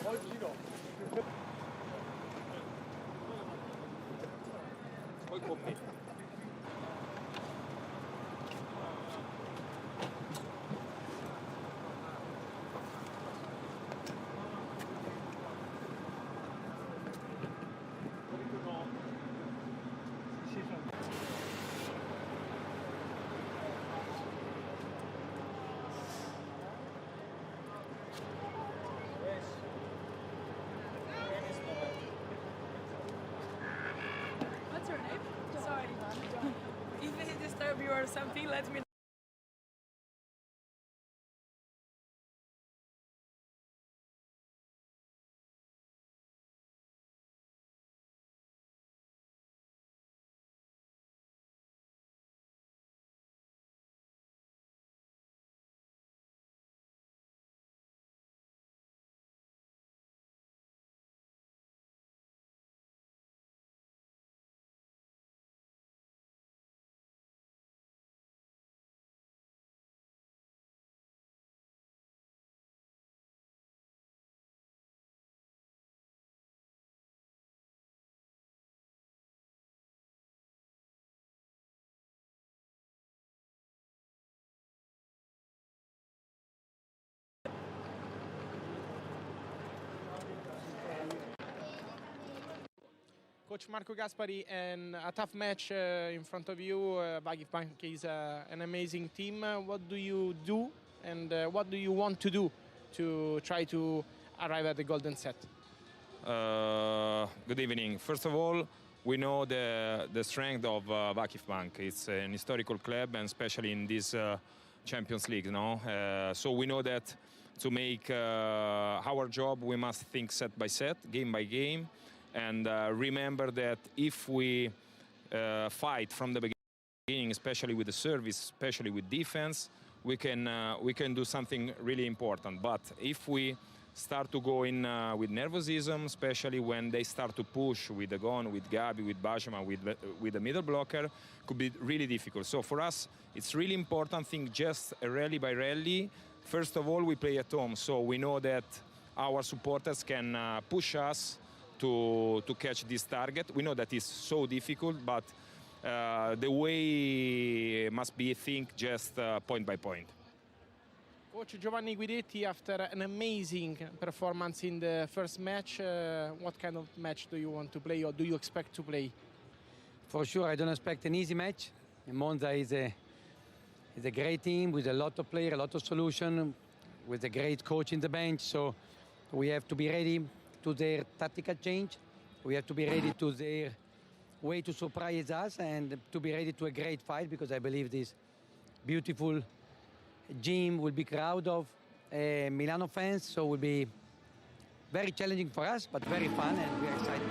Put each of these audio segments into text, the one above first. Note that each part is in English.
Oggi no. Poi con me. What's your name? Sorry. If it disturb you or something, let me know. Coach Marco Gaspari, and a tough match in front of you. VakifBank is an amazing team. What do you do, and what do you want to do to try to arrive at the golden set? Good evening. First of all, we know the strength of VakifBank. It's an historical club, and especially in this Champions League. So we know that to make our job, we must think set by set, game by game, and remember that if we fight from the beginning, especially with the service, especially with defense, we can do something really important. But if we start to go in with nervosism, especially when they start to push with the gun, with Gabi, with Bajama, with the middle blocker, could be really difficult. So for us, it's really important, think just rally by rally. First of all, we play at home, so we know that our supporters can push us to catch this target. We know that it's so difficult, but the way must be, think, just point by point. Coach Giovanni Guidetti, after an amazing performance in the first match, what kind of match do you want to play, or do you expect to play? For sure, I don't expect an easy match. Monza is a great team with a lot of players, a lot of solution, with a great coach in the bench. So we have to be ready to their tactical change. We have to be ready to their way to surprise us, and to be ready to a great fight, because I believe this beautiful gym will be crowd of Milano fans. So it will be very challenging for us, but very fun, and we're excited.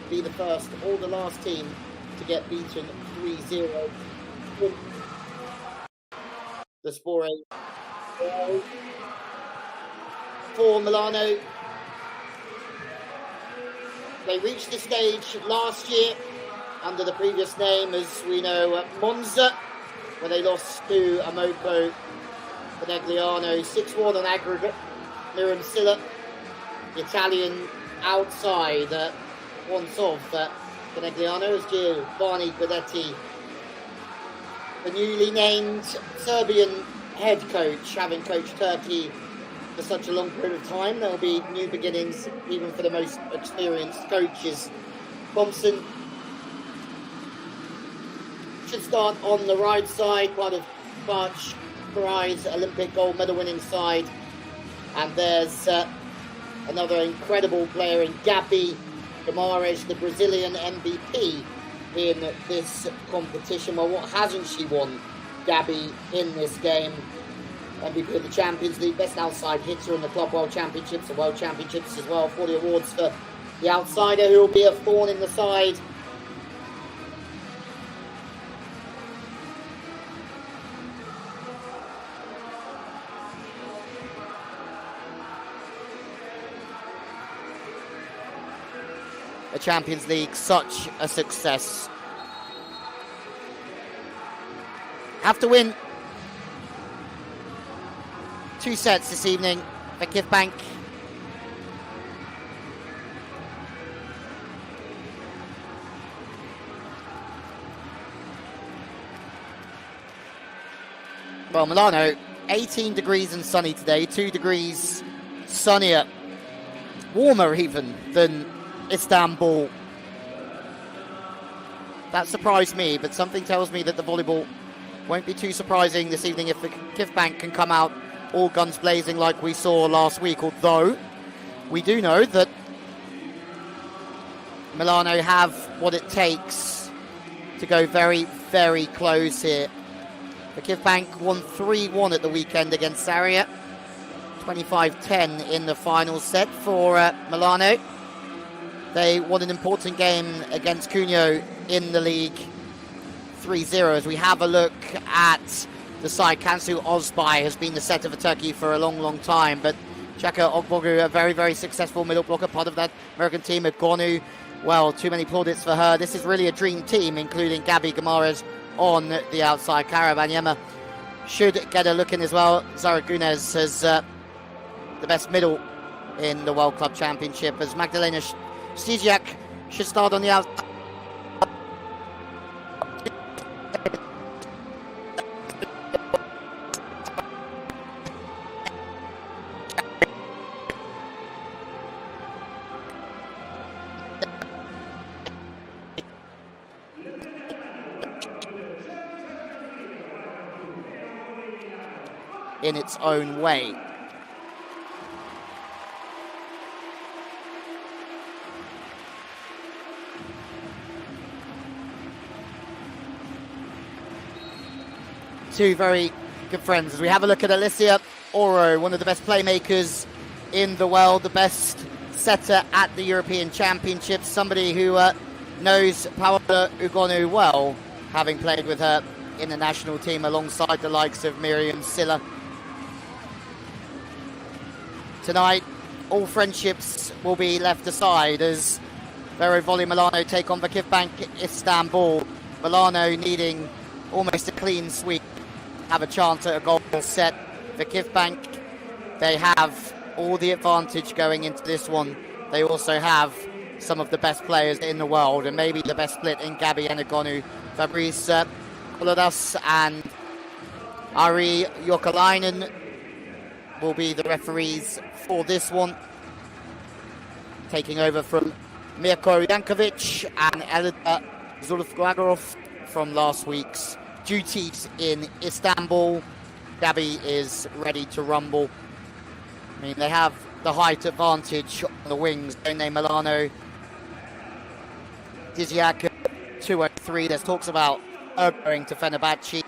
be the first or the last team to get beaten 3-0. The Spore for Milano. They reached this stage last year under the previous name, as we know, Monza, where they lost to Amoco Conegliano 6-1 on aggregate. Miriam Silla, the Italian outside, once of Conegliano, as Giovanni Guidetti, the newly named Serbian head coach, having coached Turkey for such a long period of time. There will be new beginnings even for the most experienced coaches. Thompson should start on the right side, part of Barch Prize Olympic gold medal winning side. And there's another incredible player in Gabi Guimarães, the Brazilian MVP in this competition. Well, what hasn't she won, Gabi, in this game? MVP of the Champions League, best outside hitter in the Club World Championships, the World Championships as well. 40 awards for the outsider, who will be a thorn in the side. The Champions League, such a success. Have to win 2 sets this evening. VakifBank. Well, Milano, 18 degrees and sunny today, 2 degrees sunnier, warmer even than Istanbul. That surprised me, but something tells me that the volleyball won't be too surprising this evening if VakifBank can come out all guns blazing like we saw last week, although we do know that Milano have what it takes to go very, very close here. VakifBank won 3-1 at the weekend against Sarria, 25-10 in the final set for Milano. They won an important game against Cuneo in the league, 3-0. As we have a look at the side, Kansu Ozbay has been the setter for Turkey for a long, long time, but Chaka Ogbogu, a very, very successful middle blocker, part of that American team. Agonu, well, too many plaudits for her. This is really a dream team, including Gabi Guimarães on the outside. Kara Banyema should get a look in as well. Zara Gunez has the best middle in the World Club Championship, as Magdalena Stiziak should start on the outside. In its own way. Two very good friends. As we have a look at Alicia Oro, one of the best playmakers in the world, the best setter at the European Championships, somebody who knows Paola Ugonu well, having played with her in the national team alongside the likes of Miriam Silla. Tonight, all friendships will be left aside as Vero Volley MILANO take on VakifBank Istanbul. Milano needing almost a clean sweep, have a chance at a goal set. VakifBank, they have all the advantage going into this one. They also have some of the best players in the world, and maybe the best split in Gabi Enogonu. Fabrice Kolodas and Ari Jokalainen will be the referees for this one, taking over from Mirko Jankovic and Elida Zulfgagorov from last week's duties in Istanbul. Gabi is ready to rumble. I mean, they have the height advantage on the wings, don't they, Milano? Diziak 203. There's talks about going to Fenerbahce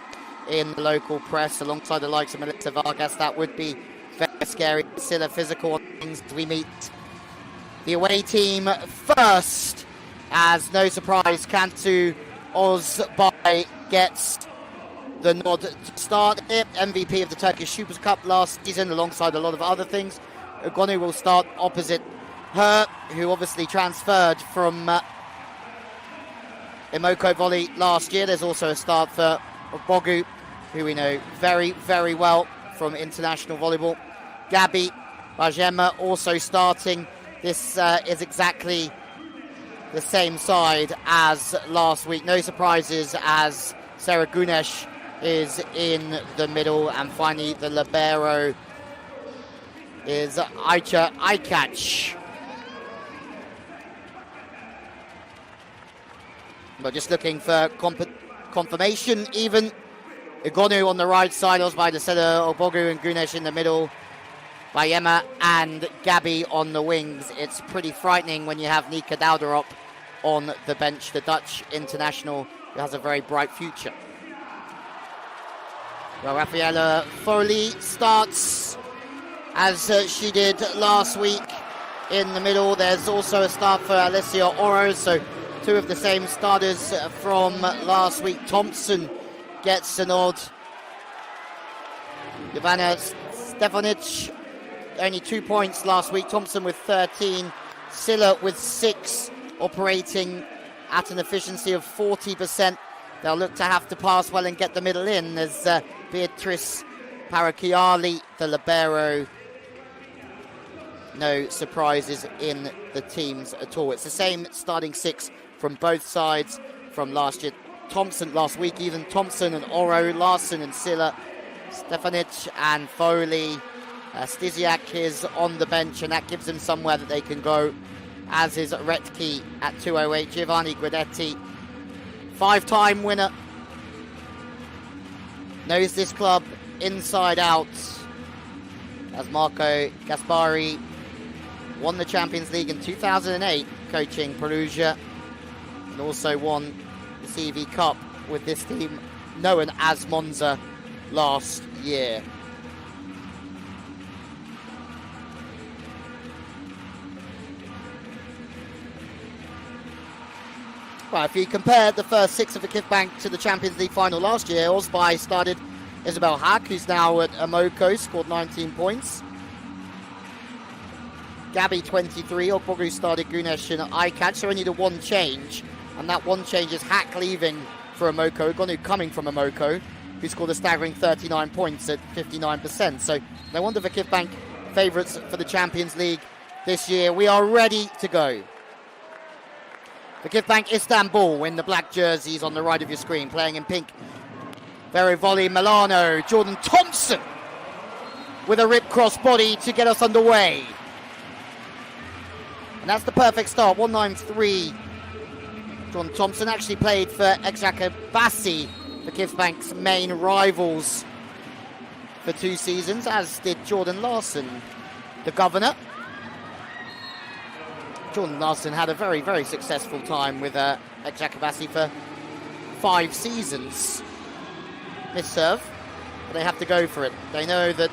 in the local press alongside the likes of Melissa Vargas. That would be very scary. Still a physical things. We meet the away team first as no surprise, Cantu Ozbay gets the nod to start it. MVP of the Turkish Super Cup last season alongside a lot of other things. Ogonu will start opposite her, who obviously transferred from Imoko Volley last year. There's also a start for Bogu, who we know very, very well from international volleyball. Gabi Bajema also starting. This is exactly the same side as last week. No surprises as Sarah Gunesh is in the middle. And finally, the libero is Aicha Aykac. But just looking for confirmation even. Ogonu on the right side, Ozbay, Desela, Obogu and Gunesh in the middle. Bayema and Gabi on the wings. It's pretty frightening when you have Nika Dauderop on the bench, the Dutch international who has a very bright future. Well, Rafaela Foley starts as she did last week in the middle. There's also a start for Alessia Oro, so two of the same starters from last week. Thompson gets a nod. Ivana Stefanic, only 2 points last week. Thompson with 13. Silla with 6, operating at an efficiency of 40%. They'll look to have to pass well and get the middle in. There's Beatrice Parakiali, the libero. No surprises in the teams at all. It's the same starting 6 from both sides from last year. Thompson last week, even Thompson and Oro, Larson and Silla, Stefanic and Foley. Stysiak is on the bench, and that gives them somewhere that they can go, as is Retki at 208. Giovanni Guidetti, 5-time winner, knows this club inside out, as Marco Gaspari won the Champions League in 2008 coaching Perugia, and also won the CEV Cup with this team known as Monza last year. Well, if you compare the first 6 of the VakifBank to the Champions League final last year, Ozbay started Isabel Hack, who's now at Imoko, scored 19 points. Gabi 23, Ogbogu started Gunesh and Aykac, so only the one change, and that one change is Hack leaving for Imoko, Ogonu coming from Imoko, who scored a staggering 39 points at 59%. So no wonder VakifBank favourites for the Champions League this year. We are ready to go. VakifBank Istanbul in the black jerseys on the right of your screen, playing in pink. Vero Volley Milano, Jordan Thompson with a rip cross body to get us underway. And that's the perfect start, 193. Jordan Thompson actually played for Ekjakabashi, VakifBank's main rivals, for 2 seasons, as did Jordan Larson, the governor. Jordan Larson had a very, very successful time with Ekjakabashi for 5 seasons. Miss-serve, but they have to go for it. They know that,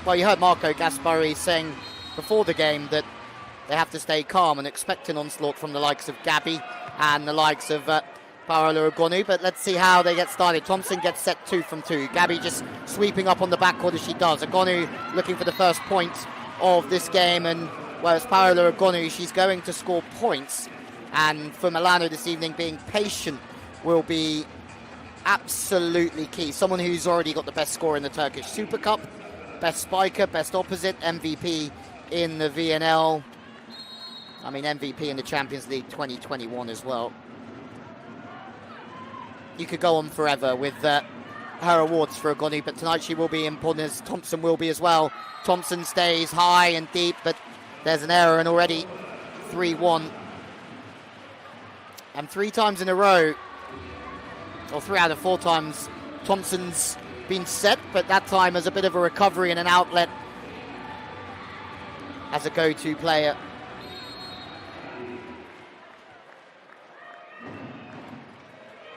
well, you heard Marco Gaspari saying before the game that they have to stay calm and expect an onslaught from the likes of Gabi and the likes of Paola Ogonu, but let's see how they get started. Thompson gets set 2 from 2. Gabi just sweeping up on the backcourt as she does. Ogonu looking for the first point of this game, and well, it's Paola Ogonu, she's going to score points, and for Milano this evening, being patient will be absolutely key. Someone who's already got the best score in the Turkish Super Cup, best spiker, best opposite, MVP in the VNL. I mean, MVP in the Champions League 2021 as well. You could go on forever with her awards for Ogonu, but tonight she will be important, as Thompson will be as well. Thompson stays high and deep, but there's an error, and already 3-1. And 3 times in a row, or 3 out of 4 times, Thompson's been set, but that time as a bit of a recovery and an outlet as a go-to player.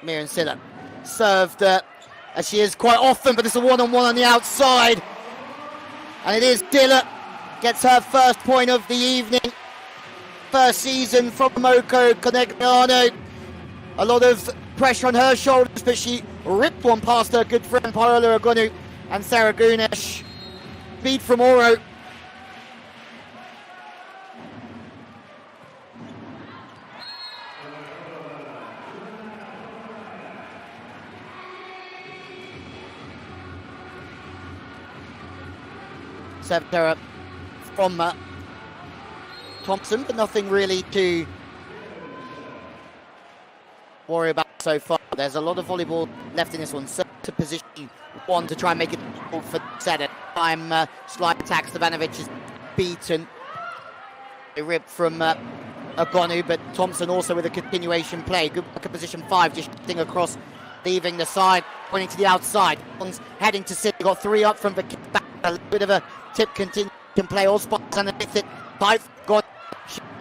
Miriam Silla served as she is quite often, but it's a one-on-one on the outside, and it is Dilla gets her first point of the evening. first season from Moko Conegliano. A lot of pressure on her shoulders, but she ripped one past her good friend Paola Agonu and Sarah Gunesh. Speed from Oro. Serve from Thompson, but nothing really to worry about so far. There's a lot of volleyball left in this one. So to position one to try and make it for set. Time slight attack. Stevanovic is beaten. A rip from Agonu, but Thompson also with a continuation play. Good work at position 5, just shifting across, leaving the side, pointing to the outside. One's heading to sit. Got 3 up from the kick back. A little bit of a tip continuation play. All spots underneath it. 5 got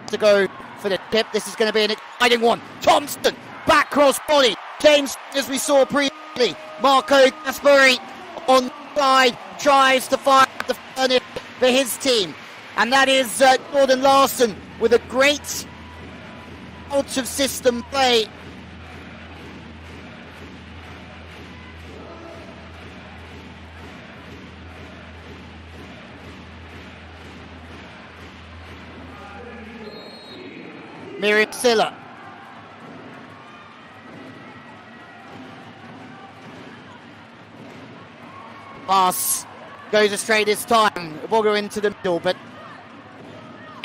to go for the tip. This is going to be an exciting one. Thompson, back cross volley. James, as we saw previously. Marco Gaspari on side, tries to fire the furnace for his team. And that is Jordan Larson with a great out of system play. Miriam Silla. Pass goes astray this time. We'll go into the middle, but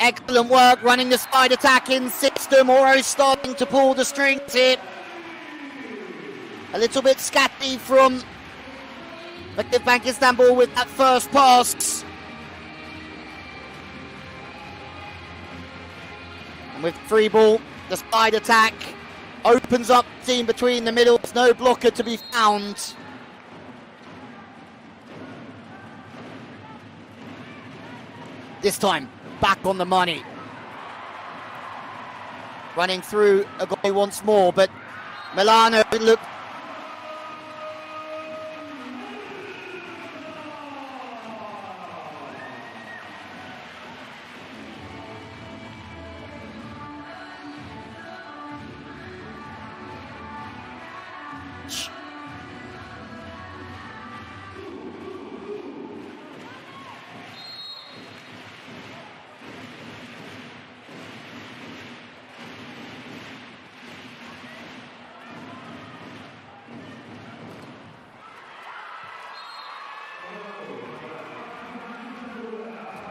excellent work running the side attack in system. Oro starting to pull the strings here. A little bit scatty from VakifBank Istanbul with that first pass. And with free ball, the side attack opens up the team between the middles. No blocker to be found. This time, back on the money. Running through Agoni once more, but Milano looked.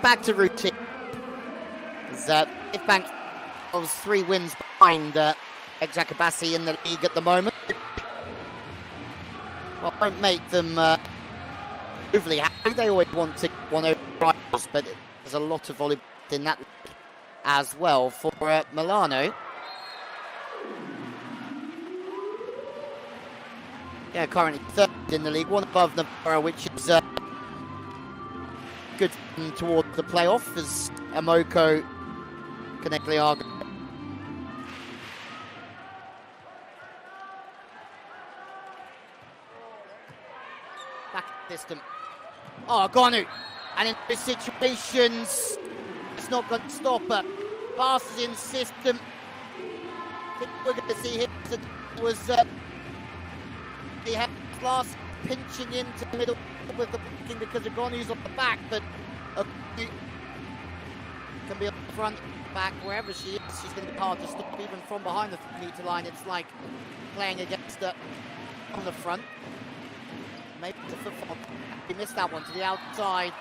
Back to routine. VakifBank was 3 wins behind Ekjakabasi in the league at the moment. Well, won't make them overly happy. They always want to win over rivals, but there's a lot of volleyball in that league as well for Milano. Yeah, currently 3rd in the league, 1 above Navarra, which is good towards the playoff as Amoko Conegliano. Back system. Oh, Agonu. And in those situations, it's not going to stop her. Passes in system. I think we're going to see him. It was the last pinching into the middle with the blocking because Agonu's on the back, but Agonu can be on the front, back, wherever she is. She's going to be hard to stop even from behind the meter line. It's like playing against her on the front. Maybe the football. He missed that one to the outside.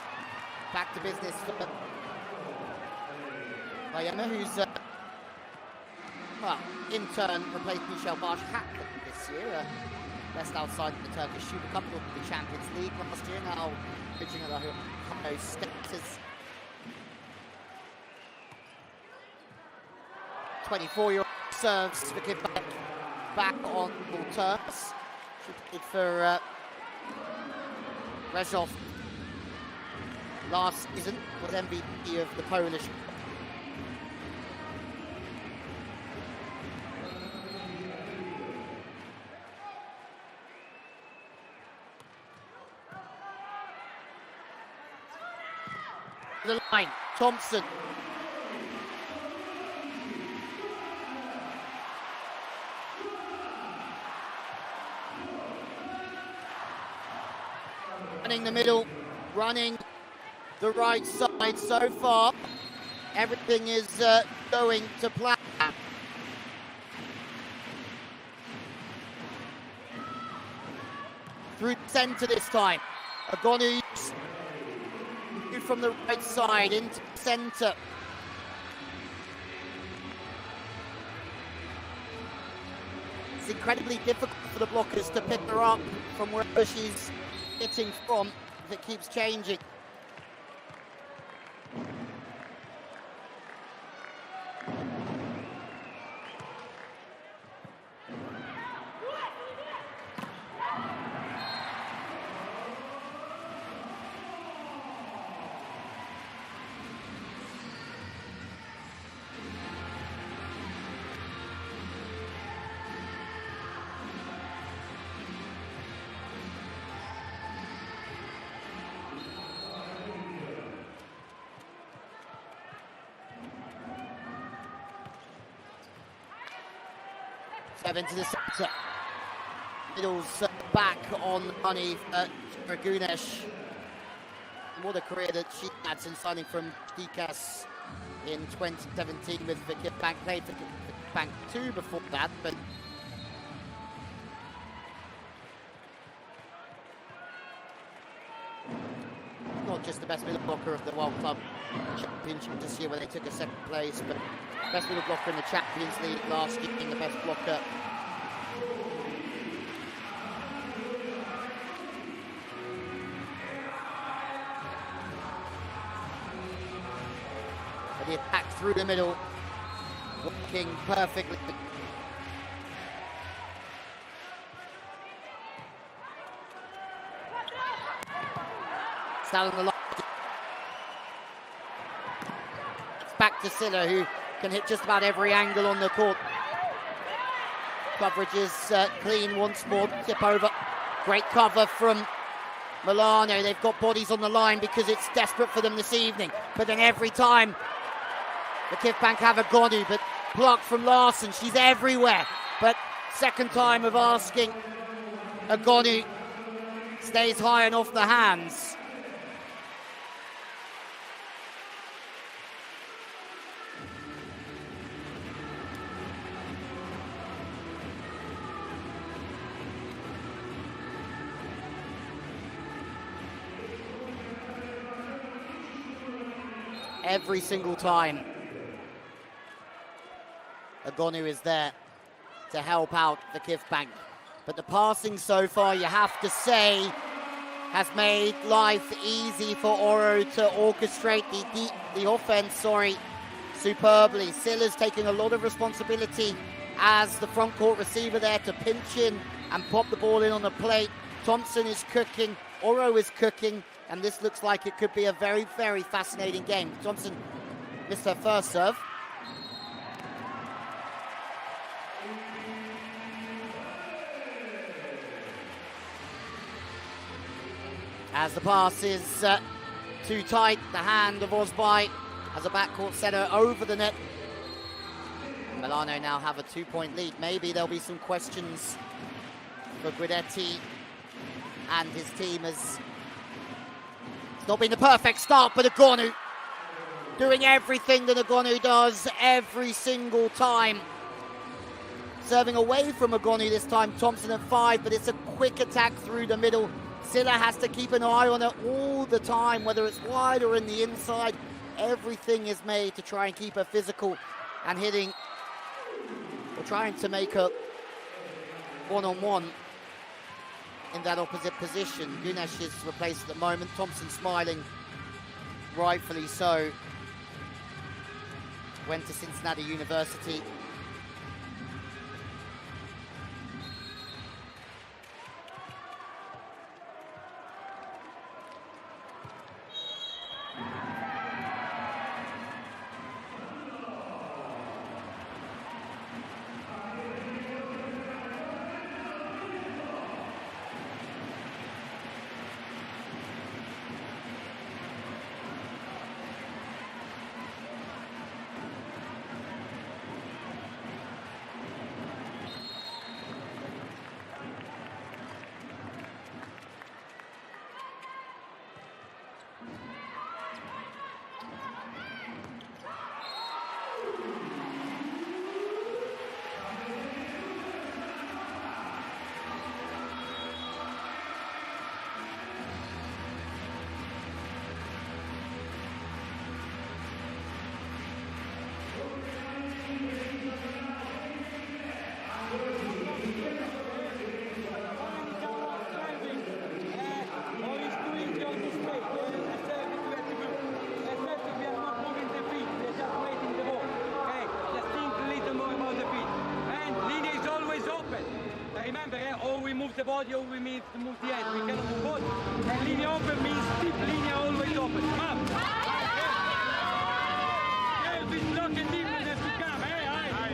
Back to business for Bayema, who's well, in turn replaced Michelle Barsh-Hackett this year. Best outside the Turkish Super Cup, the Champions League last year, now pitching at the Ohio States. 24-year-old serves VakifBank back on full terms. She played for Rezhov last season, was MVP of the Polish. The line, Thompson. running the middle, running the right side so far. Everything is going to plan. Through centre this time. Agonu from the right side into centre. It's incredibly difficult for the blockers to pick her up from wherever she's hitting from if it keeps changing. Seven to the centre. Middle's back on the money for Gunesh. What a career that she had since signing from Dikas in 2017 with VakifBank. Played for VakifBank 2 before that, but not just the best middle blocker of the World Club Championship this year where they took a second place, but best middle blocker in the Champions League last year, being the best blocker. But the attack through the middle, working perfectly. It's down on the line. It's back to Silla, who can hit just about every angle on the court. Coverage is clean once more. Tip over. Great cover from Milano. They've got bodies on the line because it's desperate for them this evening. But then every time VakifBank have a Agonu, but blocked from Larson. She's everywhere. But second time of asking, Agonu stays high and off the hands. Every single time Agonu is there to help out VakifBank. But the passing so far, you have to say, has made life easy for Oro to orchestrate the offense, superbly. Silla's taking a lot of responsibility as the front court receiver there to pinch in and pop the ball in on the plate. Thompson is cooking, Oro is cooking, and this looks like it could be a very, very fascinating game. Thompson missed her first serve. As the pass is too tight, the hand of Osbai as a backcourt setter over the net. Milano now have a 2-point lead. Maybe there'll be some questions for Guidetti and his team as it's not been the perfect start, but Agonu doing everything that Agonu does every single time. Serving away from Agonu this time, Thompson at 5, but it's a quick attack through the middle. Silla has to keep an eye on it all the time, whether it's wide or in the inside. Everything is made to try and keep her physical and hitting, or trying to make her one-on-one in that opposite position. Gunesh is replaced at the moment. Thompson smiling, rightfully so. Went to Cincinnati University. body always means to move the head. We cannot move body. And linear open means deep linear always open. Come up. Yeah, if it's lock and deep, and have to come. Hey, okay.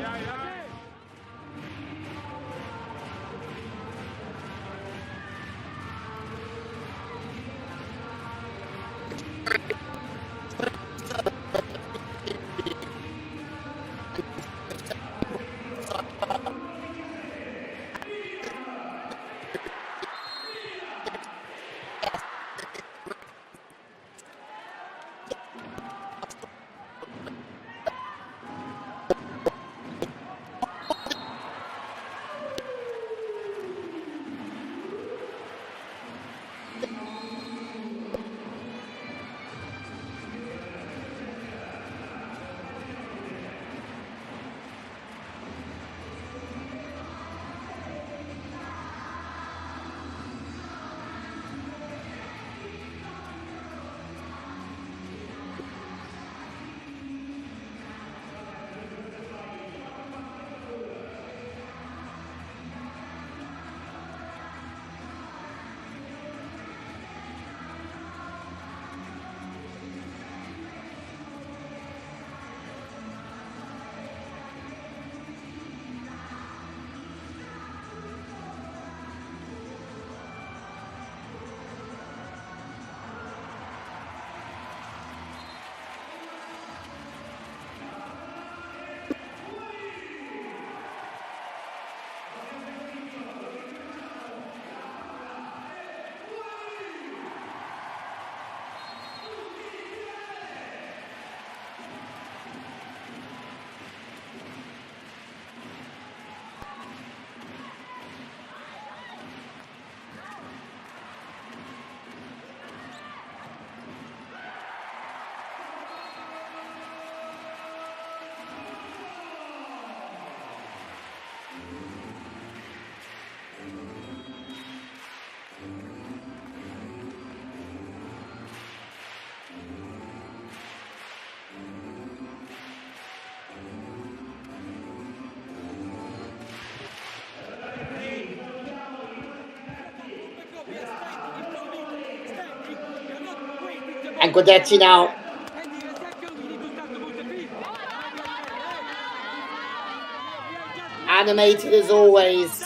And Guidetti now animated as always.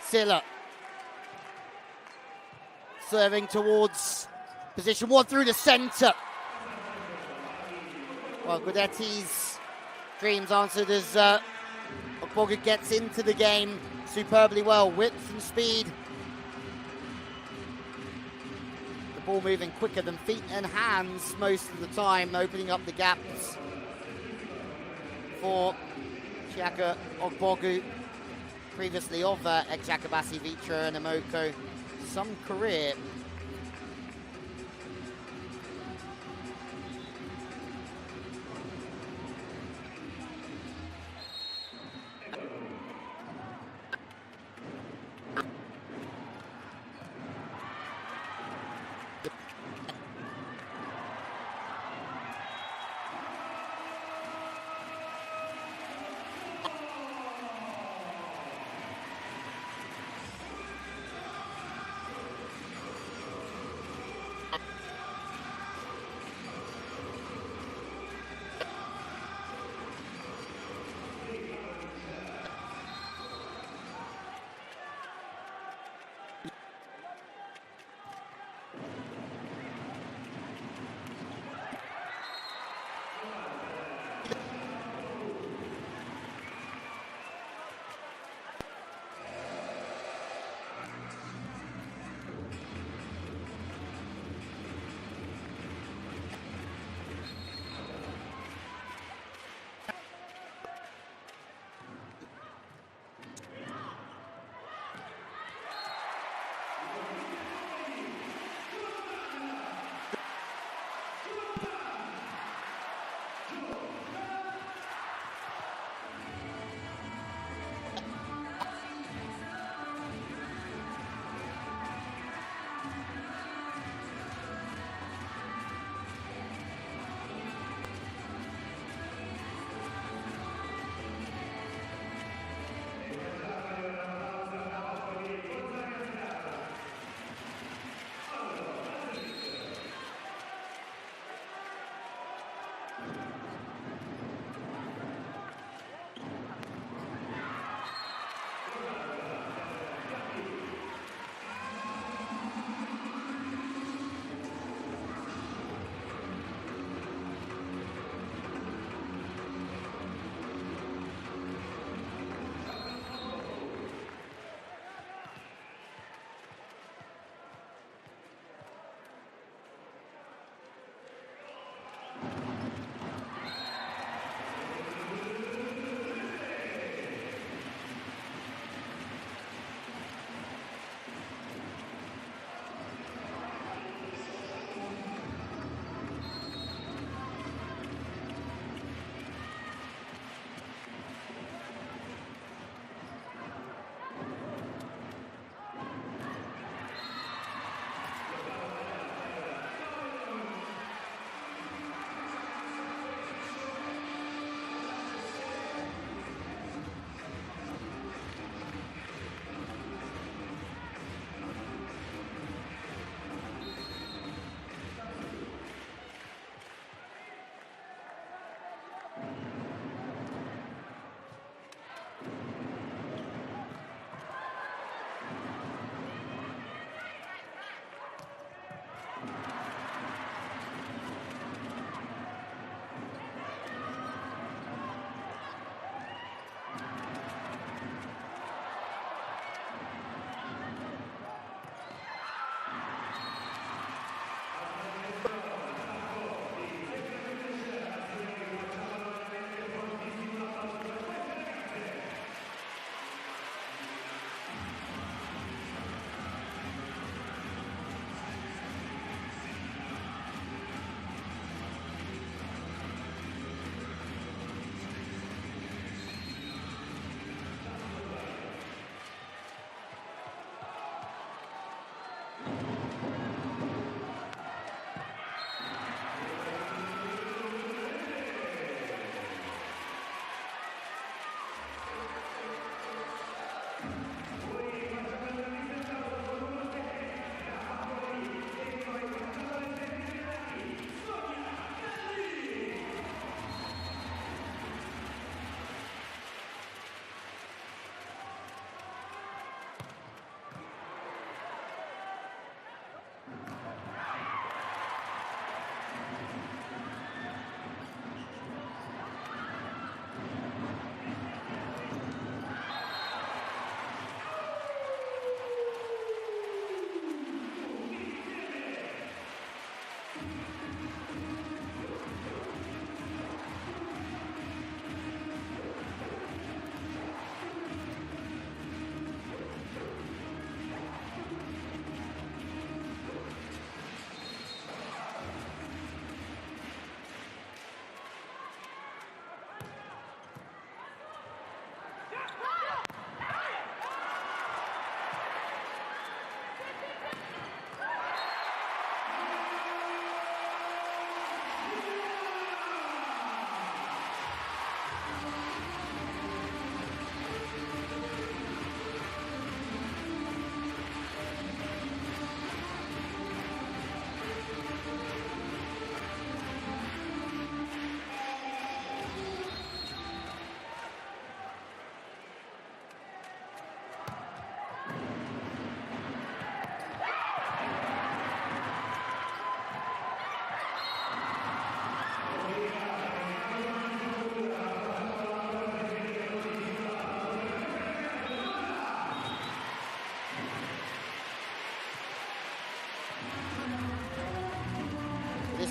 Silla serving towards position one through the centre. Well, Guidetti's dreams answered as Ogbogu gets into the game superbly well. Width and speed. The ball moving quicker than feet and hands most of the time, opening up the gaps for Chiaka Ogbogu. Previously of ex-Jakabasi Vitra and Amoko, some career.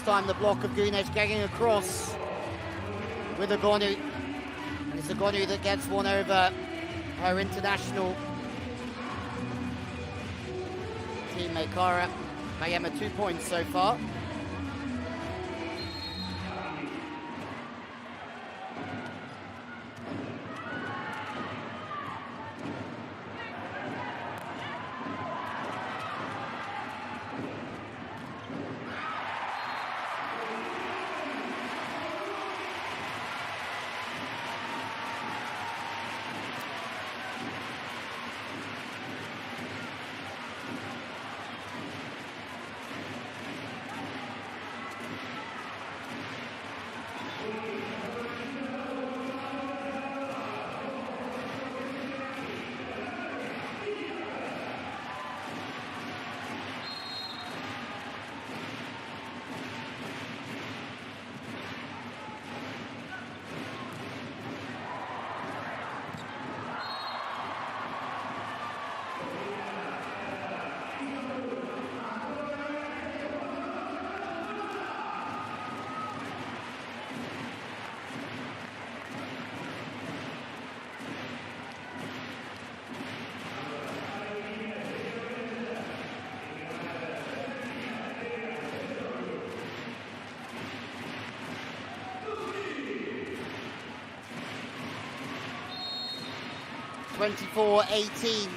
time the block of Güneş getting across with Agonu. And it's Agonu that gets one over her international teammate Kara Mayema. 2 points so far. (24-18).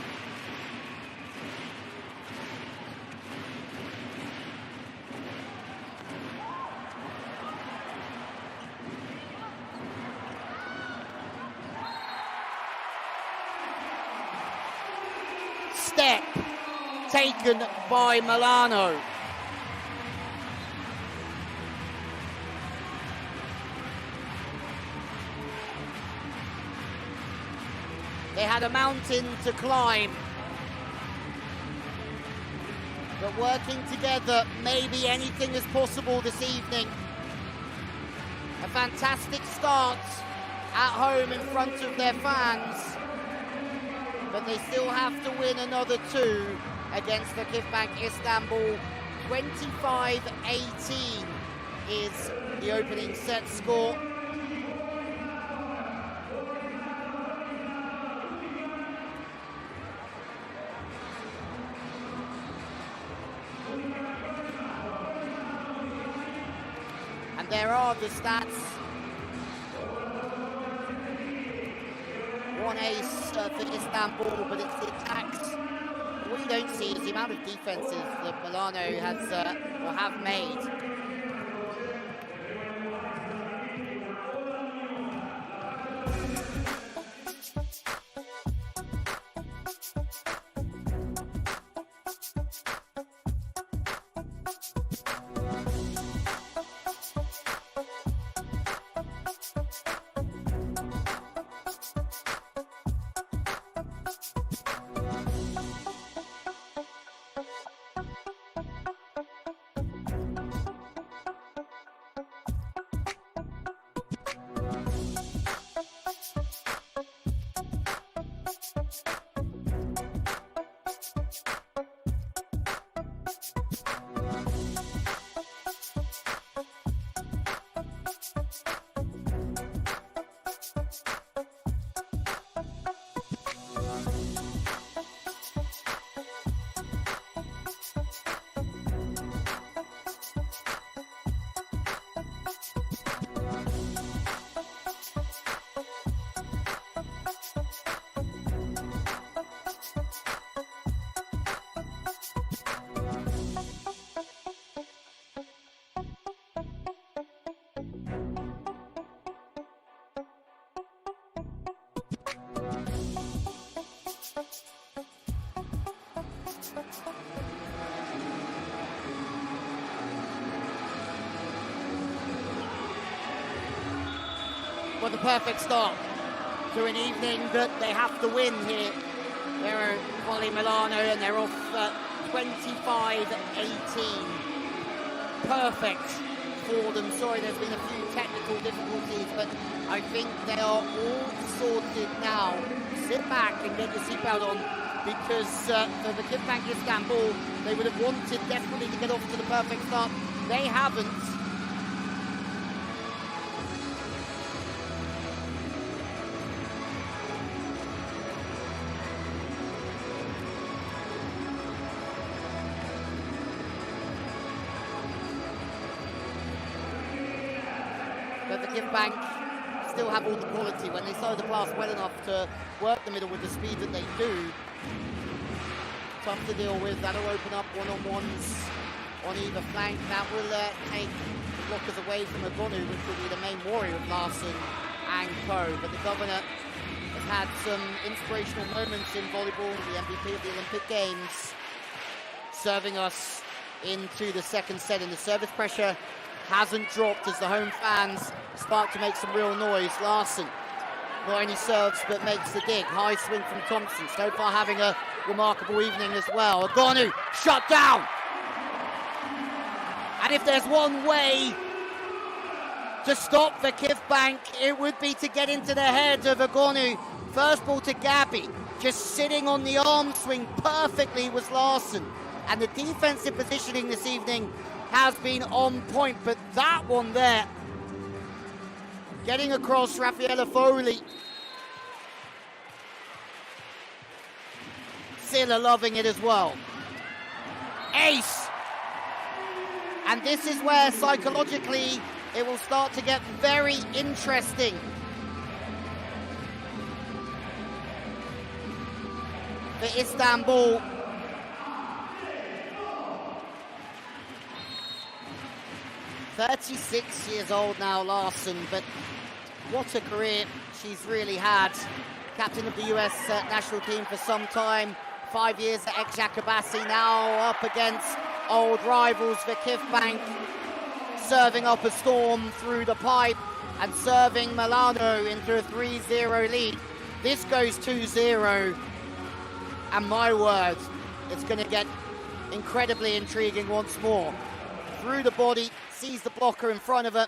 Step taken by Milano. They had a mountain to climb, but working together, maybe anything is possible this evening. A fantastic start at home in front of their fans, but they still have to win another 2 against VakifBank Istanbul. 25-18 is the opening set score. And there are the stats. 1 ace for Istanbul, but it's the attacks. What you don't see is the amount of defenses that Milano has or have made. What a perfect start to an evening that they have to win here. Vero Volley MILANO, and they're off 25-18. Perfect for them. Sorry, there's been a few technical difficulties, but I think they are all sorted now. Sit back and get your seatbelt on, because for VakifBank Istanbul, they would have wanted desperately to get off to the perfect start. They haven't. but VakifBank still have all the quality. When they slow the pass well enough to work the middle with the speed that they do, tough to deal with. That'll open up one-on-ones on either flank. That will take blockers away from Agonu, which will be the main worry of Larson and co. But the governor has had some inspirational moments in volleyball, the MVP of the Olympic Games, serving us into the second set, and the service pressure hasn't dropped as the home fans start to make some real noise. Larson not only serves but makes the dig. High swing from Thompson, so far having a remarkable evening as well. Agonu shut down. And if there's one way to stop VakifBank, it would be to get into the head of Agonu. First ball to Gabby, just sitting on the arm swing perfectly was Larson. And the defensive positioning this evening has been on point, but that one there, getting across Vero Volley. Silla loving it as well. Ace! And this is where psychologically it will start to get very interesting. For Istanbul. "36 years old now, Larson, but what a career she's really had. Captain of the US national team for some time, 5 years at ex-Jakubasi, now up against old rivals VakifBank, serving up a storm through the pipe and serving Milano into a 3-0 lead. This goes 2-0, and my word, it's going to get incredibly intriguing once more. Through the body, sees the blocker in front of her,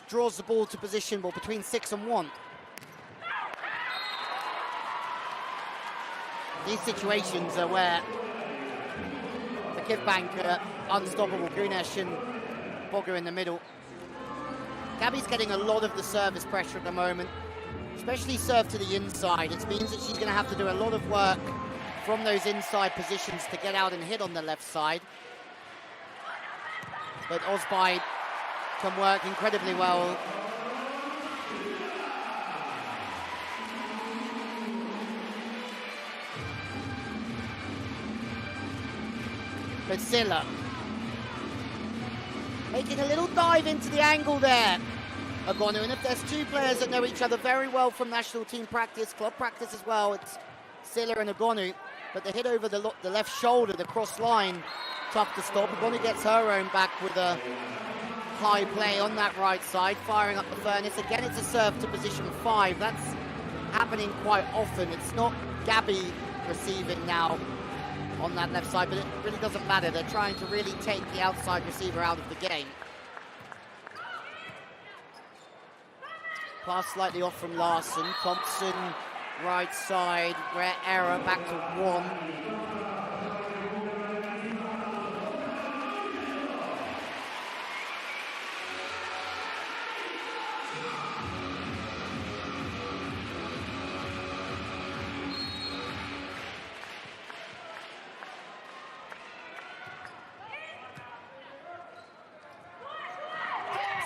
draws the ball to position, ball between 6 and 1. These situations are where VakifBank are unstoppable. Gunesh and Bogger in the middle. Gabby's getting a lot of the service pressure at the moment, especially serve to the inside. It means that she's going to have to do a lot of work from those inside positions to get out and hit on the left side. But Osby can work incredibly well. But Silla making a little dive into the angle there. Agonu, and if there's two players that know each other very well from national team practice, club practice as well, it's Silla and Agonu. But the hit over the left shoulder, the cross line, tough to stop. Agonu gets her own back with a high play on that right side, firing up the furnace. Again, it's a serve to position 5. That's happening quite often. It's not Gabby receiving now on that left side, but it really doesn't matter. They're trying to really take the outside receiver out of the game. Pass slightly off from Larson. Thompson, right side, rare error, back to 1.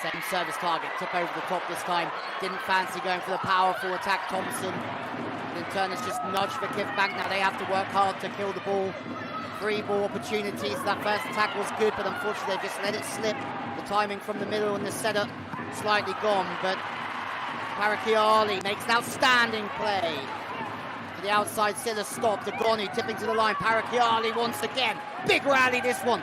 Same service target, took over the top this time. Didn't fancy going for the powerful attack, Thompson. Then Turner's just nudged VakifBank. Now they have to work hard to kill the ball. 3 ball opportunities. That first attack was good, but unfortunately they just let it slip. The timing from the middle and the setup slightly gone, but Parakiali makes an outstanding play. To the outside, Silla stopped. Agonu tipping to the line. Parakiali once again. Big rally this one.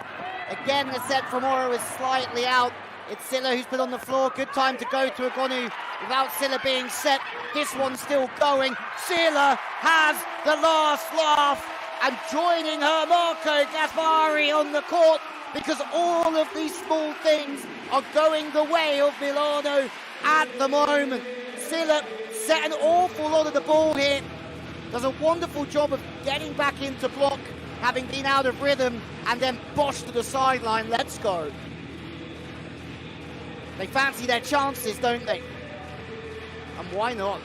Again, the set from Oro is slightly out. It's Silla who's put on the floor. Good time to go to Agonu without Silla being set. This one's still going. Silla has the last laugh, and joining her, Marco Gaspari on the court, because all of these small things are going the way of Milano at the moment. Silla set an awful lot of the ball here. Does a wonderful job of getting back into block, having been out of rhythm, and then bosh to the sideline. Let's go. They fancy their chances, don't they? And why not?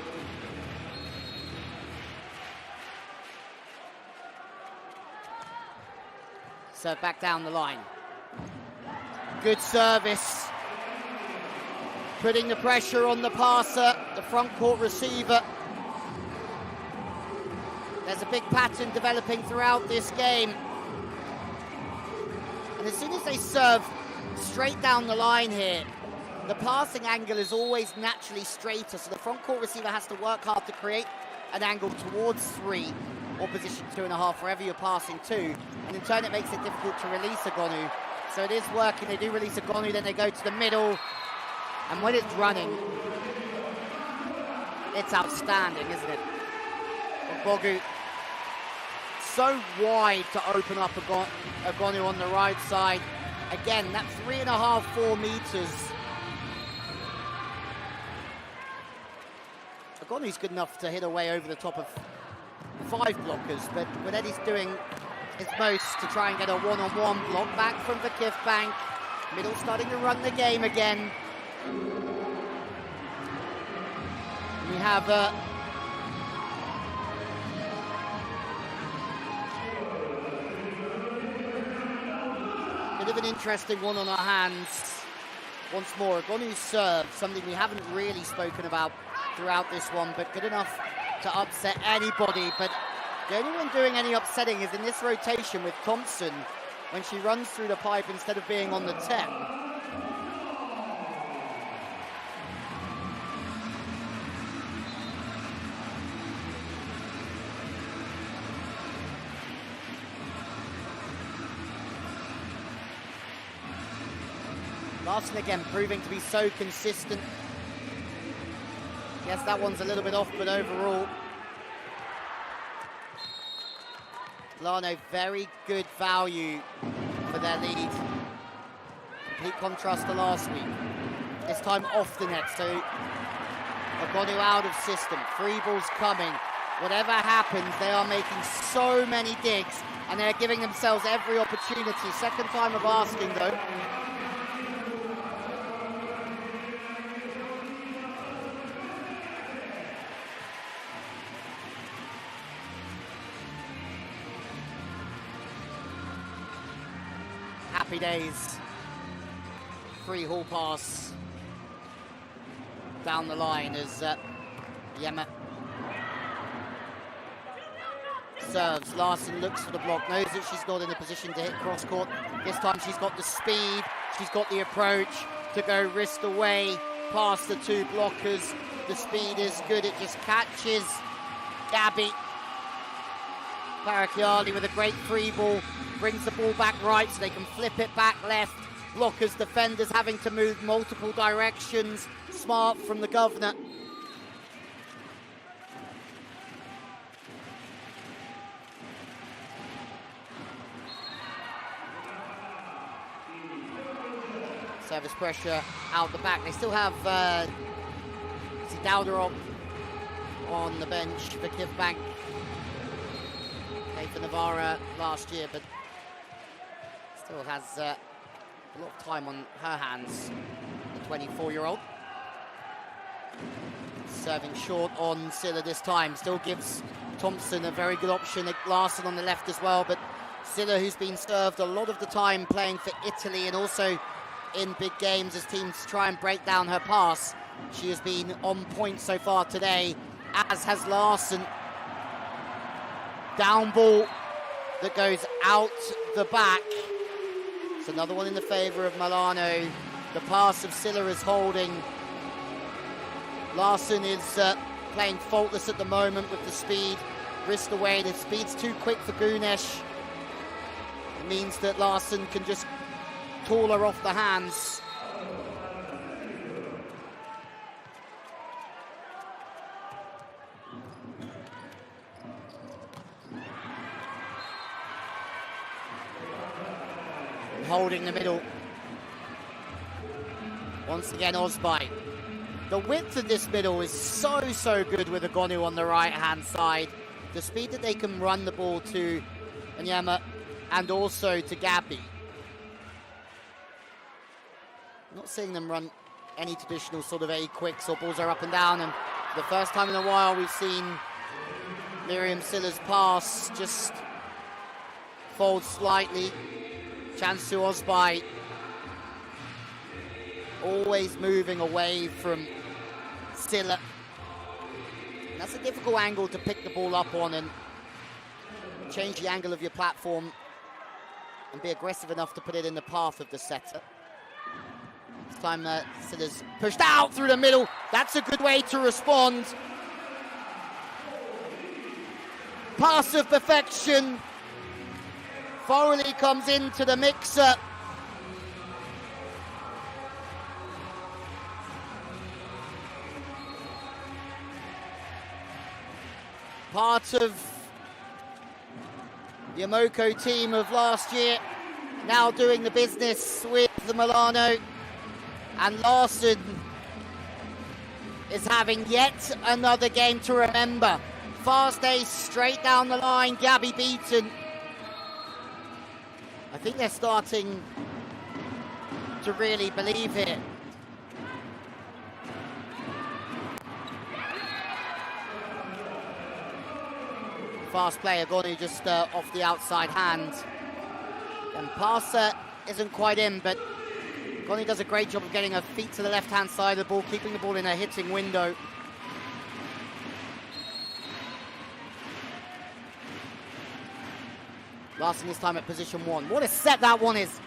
Serve back down the line. Good service. putting the pressure on the passer, the front court receiver. There's a big pattern developing throughout this game. And as soon as they serve straight down the line here, the passing angle is always naturally straighter, so the front court receiver has to work hard to create an angle towards 3 or position 2.5, wherever you're passing to, and in turn it makes it difficult to release Agonu. So it is working. They do release Agonu, then they go to the middle, and when it's running, it's outstanding, isn't it? Bogu so wide to open up Agonu on the right side. Again, that 3.5, 4 meters. Agonu's good enough to hit away over the top of 5 blockers, but Eddie's doing his most to try and get a one-on-one block back from VakifBank. Middle starting to run the game again. We have bit of an interesting one on our hands. Once more, Agonu's serve, something we haven't really spoken about throughout this one, but good enough to upset anybody. But the only one doing any upsetting is in this rotation with Thompson, when she runs through the pipe instead of being on the 10. Larson again proving to be so consistent. Yes, that one's a little bit off, but overall, Milano, very good value for their lead. Complete contrast to last week. This time off the net, so Agonu out of system. Free ball's coming. Whatever happens, they are making so many digs, and they're giving themselves every opportunity. Second time of asking, though. Happy days. Free hall pass down the line as Yema serves. Larson looks for the block, knows that she's not in a position to hit cross court. This time she's got the speed, she's got the approach to go wrist away past the 2 blockers. The speed is good, it just catches Gabby. Parakiali with a great free ball, brings the ball back right so they can flip it back left. Blockers, defenders having to move multiple directions. Smart from the governor. Service pressure out the back. They still have Dowderop on the bench. VakifBank played for Navarra last year, but still has a lot of time on her hands, the 24-year-old. Serving short on Silla this time. Still gives Thompson a very good option. Larson on the left as well, but Silla, who's been served a lot of the time playing for Italy and also in big games as teams try and break down her pass. She has been on point so far today, as has Larson. Down ball that goes out the back. It's another one in the favour of Milano. The pass of Silla is holding. Larson is playing faultless at the moment with the speed. Wrist away, the speed's too quick for Gunesh. It means that Larson can just pull her off the hands. Holding the middle. Once again, Osby. The width of this middle is so good with Agonu on the right-hand side. The speed that they can run the ball to Onyema and also to Gabby. Not seeing them run any traditional sort of A-quicks or balls are up and down, and for the first time in a while we've seen Miriam Silla's pass just fold slightly. Chance to Osby. always moving away from Silla. That's a difficult angle to pick the ball up on and change the angle of your platform and be aggressive enough to put it in the path of the setter. This time Silla's pushed out through the middle. That's a good way to respond. Pass of perfection. Foley comes into the mixer. Part of the Amoco team of last year, now doing the business with the Milano. And Larson is having yet another game to remember. Fast ace straight down the line, Gabby beaten. I think they're starting to really believe it. Fast player, Gonu just off the outside hand. And passer isn't quite in, but Gonu does a great job of getting her feet to the left-hand side of the ball, keeping the ball in her hitting window. Larson this time at position 1. What a set that one is.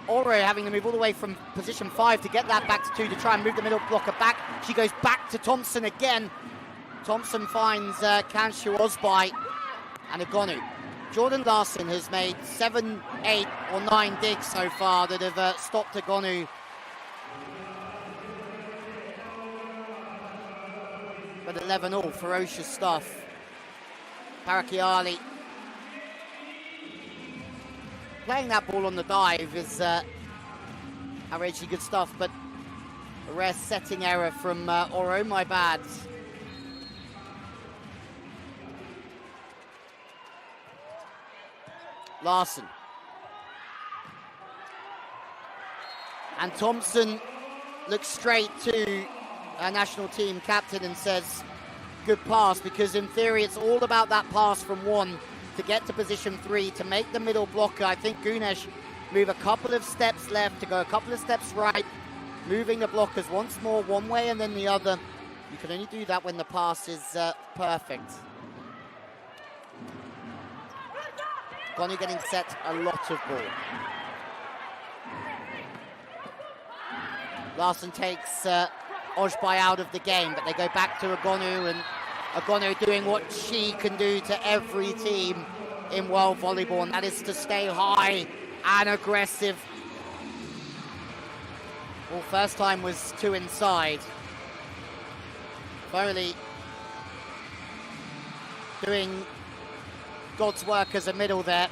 Oro having to move all the way from position 5 to get that back to 2 to try and move the middle blocker back. She goes back to Thompson again. Thompson finds Kanshu Osbai and Agonu. Jordan Larson has made 7, 8 or 9 digs so far that have stopped Agonu. But 11 all, ferocious stuff. Parakiali playing that ball on the dive is outrageously good stuff, but a rare setting error from Oro, my bad. Larson. And Thompson looks straight to our national team captain and says, good pass, because in theory it's all about that pass from 1 to get to position 3, to make the middle blocker. I think Gunesh move a couple of steps left, to go a couple of steps right, moving the blockers once more, one way and then the other. You can only do that when the pass is perfect. Gonu getting set a lot of ball. Larson takes Ojbai out of the game, but they go back to Agonu, and Agonu doing what she can do to every team in world volleyball, and that is to stay high and aggressive. Well, first time was 2 inside. Foley doing God's work as a middle there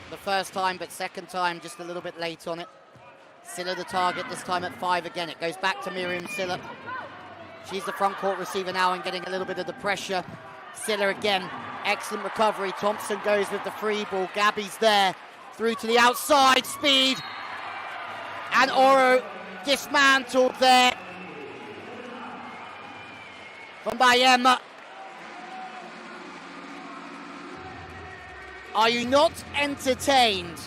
the first time, but second time just a little bit late on it. Silla the target, this time at 5 again. It goes back to Miriam Silla. She's the front court receiver now and getting a little bit of the pressure. Silla again, excellent recovery. Thompson goes with the free ball. Gabby's there, through to the outside, speed. And Oro dismantled there from Bayema. Are you not entertained?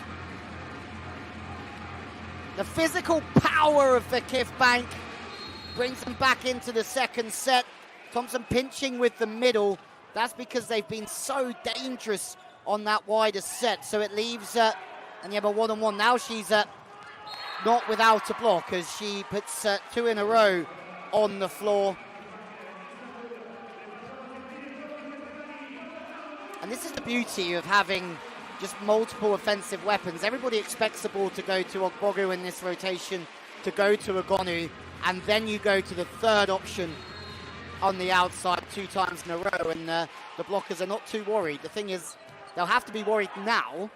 The physical power of VakifBank brings them back into the second set. Thompson pinching with the middle. That's because they've been so dangerous on that wider set. So it leaves Anyeba 1-on-1. Now she's not without a block as she puts 2 in a row on the floor. And this is the beauty of having just multiple offensive weapons. Everybody expects the ball to go to Ogbogu in this rotation, to go to Agonu, and then you go to the third option on the outside 2 times in a row, and the blockers are not too worried. The thing is, they'll have to be worried now,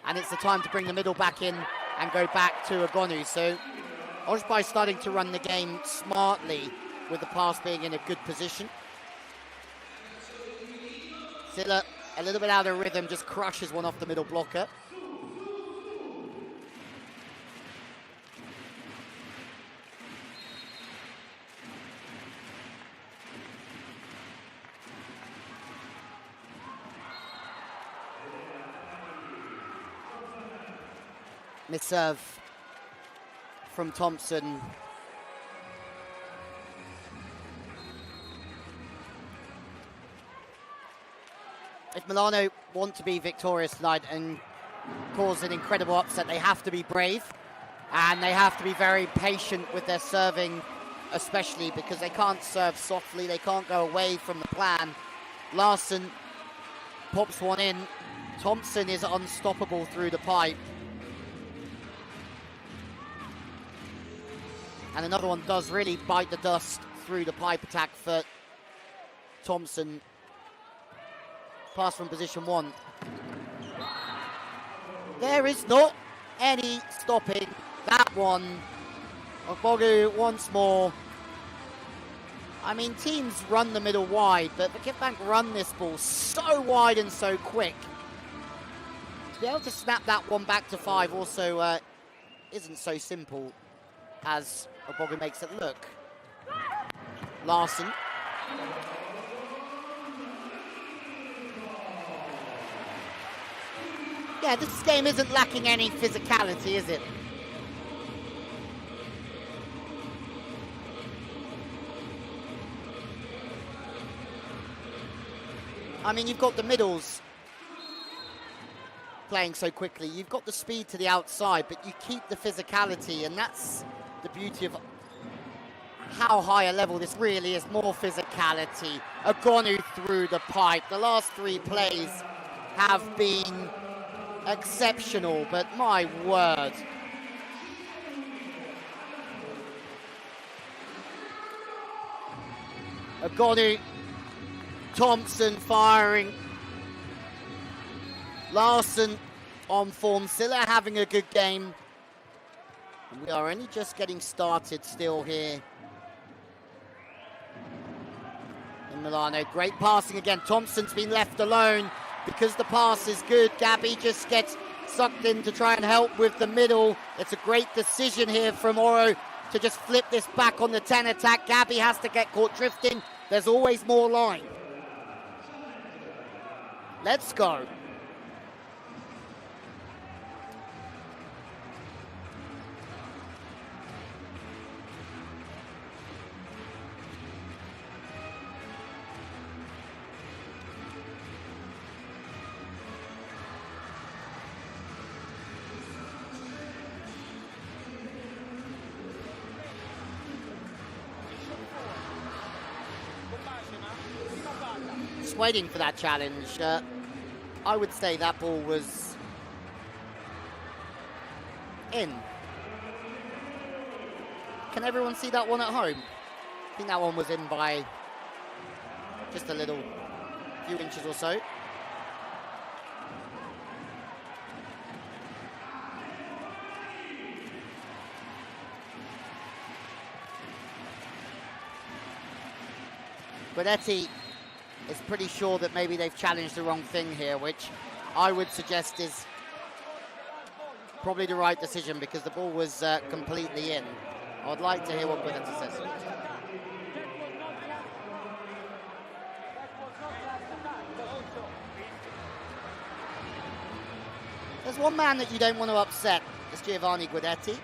and it's the time to bring the middle back in and go back to Agonu. So Ojbai starting to run the game smartly with the pass being in a good position. Silla a little bit out of rhythm, just crushes one off the middle blocker. Miss serve from Thompson. If Milano want to be victorious tonight and cause an incredible upset, they have to be brave and they have to be very patient with their serving, especially because they can't serve softly, they can't go away from the plan. Larson pops one in. Thompson is unstoppable through the pipe. And another one does really bite the dust through the pipe attack for Thompson. Pass from position one. There is not any stopping that one. Ogbogu once more. I mean, teams run the middle wide, but VakifBank run this ball so wide and so quick. To be able to snap that one back to 5 also isn't so simple as Ogbogu makes it look. Larson. Yeah, this game isn't lacking any physicality, is it? I mean, you've got the middles playing so quickly. You've got the speed to the outside, but you keep the physicality, and that's the beauty of how high a level this really is. More physicality. Agonu through the pipe. The last 3 plays have been exceptional, but my word. Agonu, Thompson firing. Larson on form. Silla having a good game. And we are only just getting started still here in Milano. Great passing again. Thompson's been left alone because the pass is good. Gabby just gets sucked in to try and help with the middle. It's a great decision here from Oro to just flip this back on the 10 attack. Gabby has to get caught drifting. There's always more line. Let's go. Waiting for that challenge. I would say that ball was in. Can everyone see that one at home? I think that one was in by just a little few inches or so. Guidetti is pretty sure that maybe they've challenged the wrong thing here, which I would suggest is probably the right decision because the ball was completely in. I would like to hear what Guidetti says. There's one man that you don't want to upset. It's Giovanni Guidetti.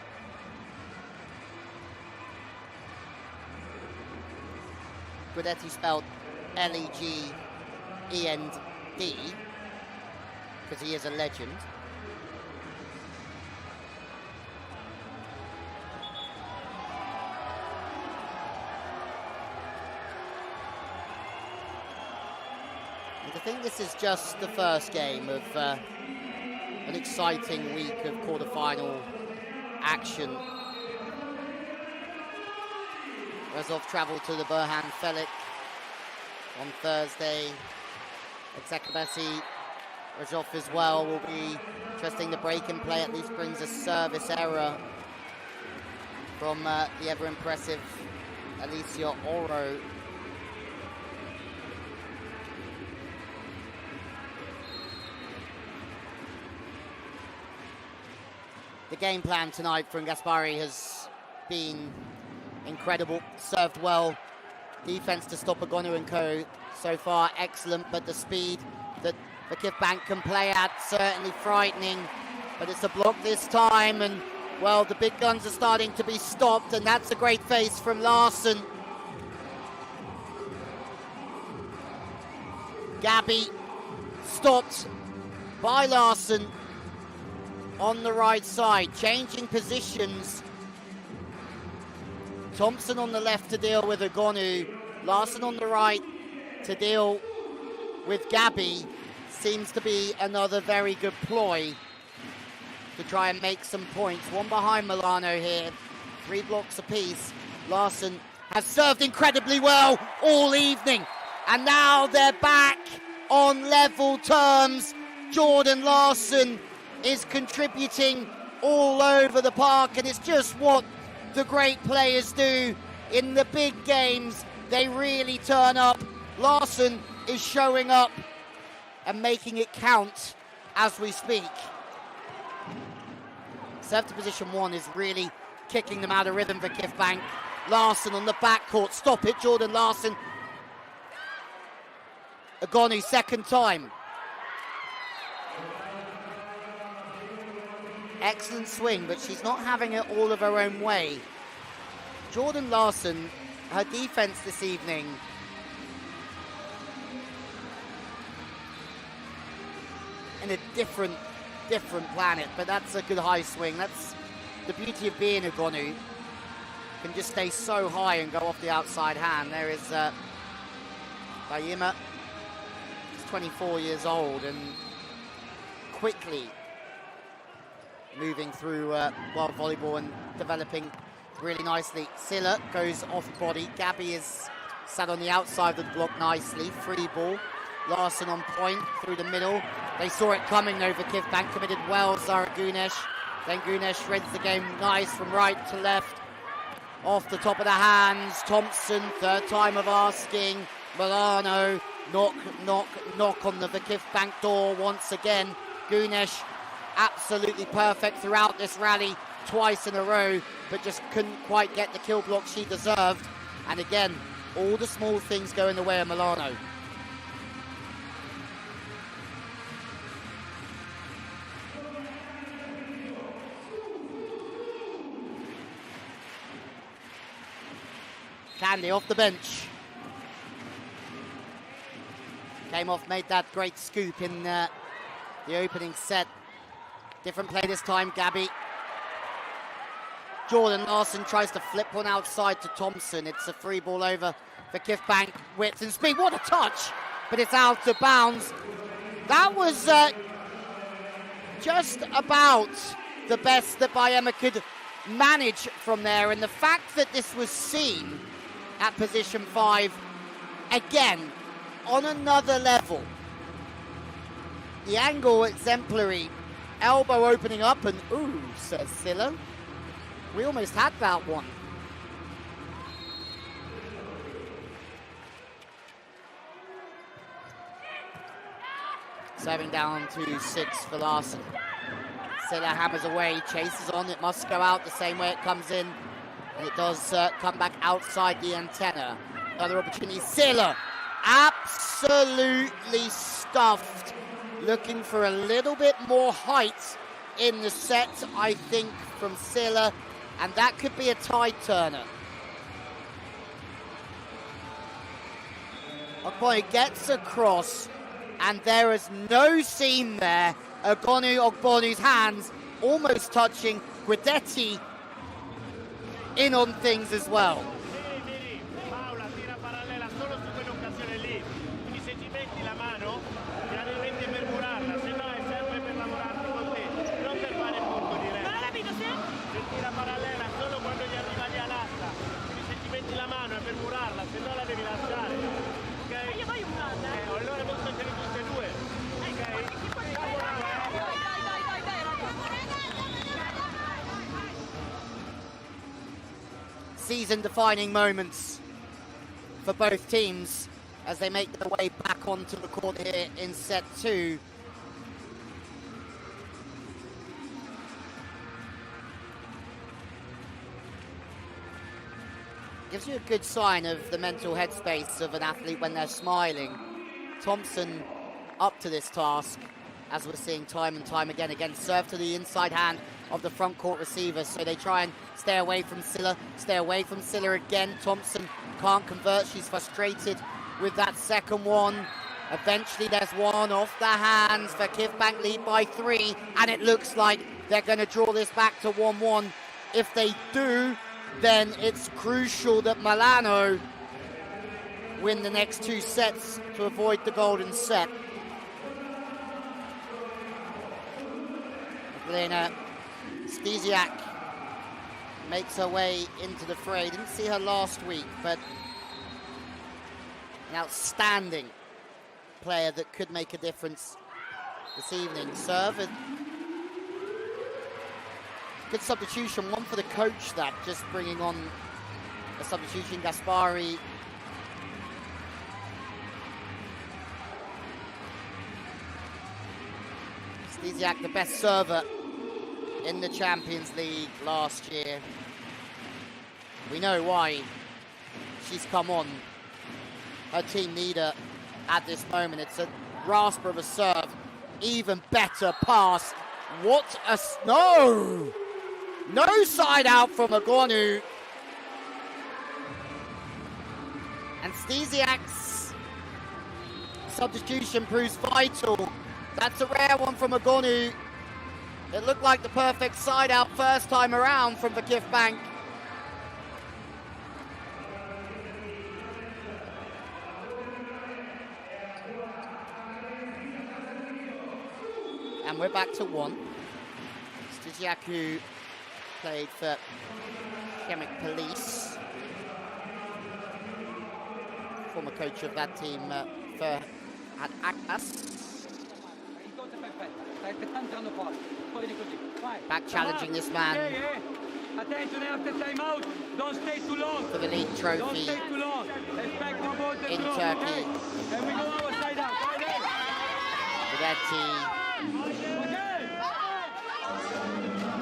Guidetti spelled L-E-G-E-N-D because he is a legend. And I think this is just the first game of an exciting week of quarterfinal action. Rezov travelled to the Burhan Felek on Thursday. Exekabesi, Rezov as well will be interesting. The break in play at least brings a service error from the ever-impressive Alicia Oro. The game plan tonight from Gaspari has been incredible. Served well. Defense to stop Agonu and co. So far, excellent, but the speed that VakifBank can play at, certainly frightening. But it's a block this time, and Well, the big guns are starting to be stopped, and that's a great face from Larsen. Gabby stopped by Larsen on the right side, changing positions. Thompson on the left to deal with Ogonu. Larsen on the right to deal with Gabby. Seems to be another very good ploy to try and make some points. One behind Milano here, 3 blocks apiece. Larsen has served incredibly well all evening, and now they're back on level terms. Jordan Larsen is contributing all over the park, and it's just what the great players do in the big games. They really turn up. Larsen is showing up and making it count as we speak. Serve to position 1 is really kicking them out of rhythm for VakifBank. Larsen on the backcourt. Stop it, Jordan Larsen. Ogonu, second time. Excellent swing, but she's not having it all of her own way. Jordan Larsen, her defense this evening, in a different planet, but that's a good high swing. That's the beauty of being Ogonu. Can just stay so high and go off the outside hand. There is Bayima. He's 24 years old and quickly moving through world volleyball and developing really nicely. Silla goes off body. Gabby is sat on the outside of the block nicely. Free ball. Larsen on point through the middle. They saw it coming though. VakifBank committed well. Zara Gunesh. Then Gunesh shreds the game nice from right to left. Off the top of the hands. Thompson, third time of asking. Milano, knock on the VakifBank door once again. Gunesh, absolutely perfect throughout this rally twice in a row, but just couldn't quite get the kill block she deserved. And again, all the small things go in the way of Milano. Candy off the bench. Came off, made that great scoop in the opening set. Different play this time, Gabby. Jordan Larsen tries to flip one outside to Thompson. It's a free ball over VakifBank. Width and speed. What a touch! But it's out of bounds. That was just about the best that Bayema could manage from there. And the fact that this was seen at position 5, again, on another level. The angle exemplary. Elbow opening up and ooh, says Silla. We almost had that one. Serving down to 6 for Larsen. Silla hammers away, chases on. It must go out the same way it comes in. And it does come back outside the antenna. Another opportunity. Silla, absolutely stuffed. Looking for a little bit more height in the set, I think, from Silla. And that could be a tide turner. Ogboy gets across, and there is no seam there. Ogbonu's hands almost touching. Guidetti in on things as well. Season-defining moments for both teams as they make their way back onto the court here in set 2. Gives you a good sign of the mental headspace of an athlete when they're smiling. Thompson up to this task, as we're seeing time and time again. Again, serve to the inside hand of the front court receivers, so they try and stay away from Silla, again. Thompson can't convert, she's frustrated with that second one. Eventually there's one off the hands. VakifBank lead by 3, and it looks like they're going to draw this back to 1-1. If they do, then it's crucial that Milano win the next 2 sets to avoid the golden set. Elena Stesiak makes her way into the fray. Didn't see her last week, but an outstanding player that could make a difference this evening. Serve. Good substitution, one for the coach, that just bringing on a substitution. Gaspari. Stesiak, the best server in the Champions League last year. We know why she's come on. Her team need her at this moment. It's a rasper of a serve. Even better pass. What a... No! No side out from Agonu. And Stesiak's substitution proves vital. That's a rare one from Agonu. It looked like the perfect side out first time around from VakifBank. And we're back to 1. Stesiak, who played for Chemic Police. Former coach of that team for at Akpas. Back challenging this man for the league trophy in Turkey. Vedetti,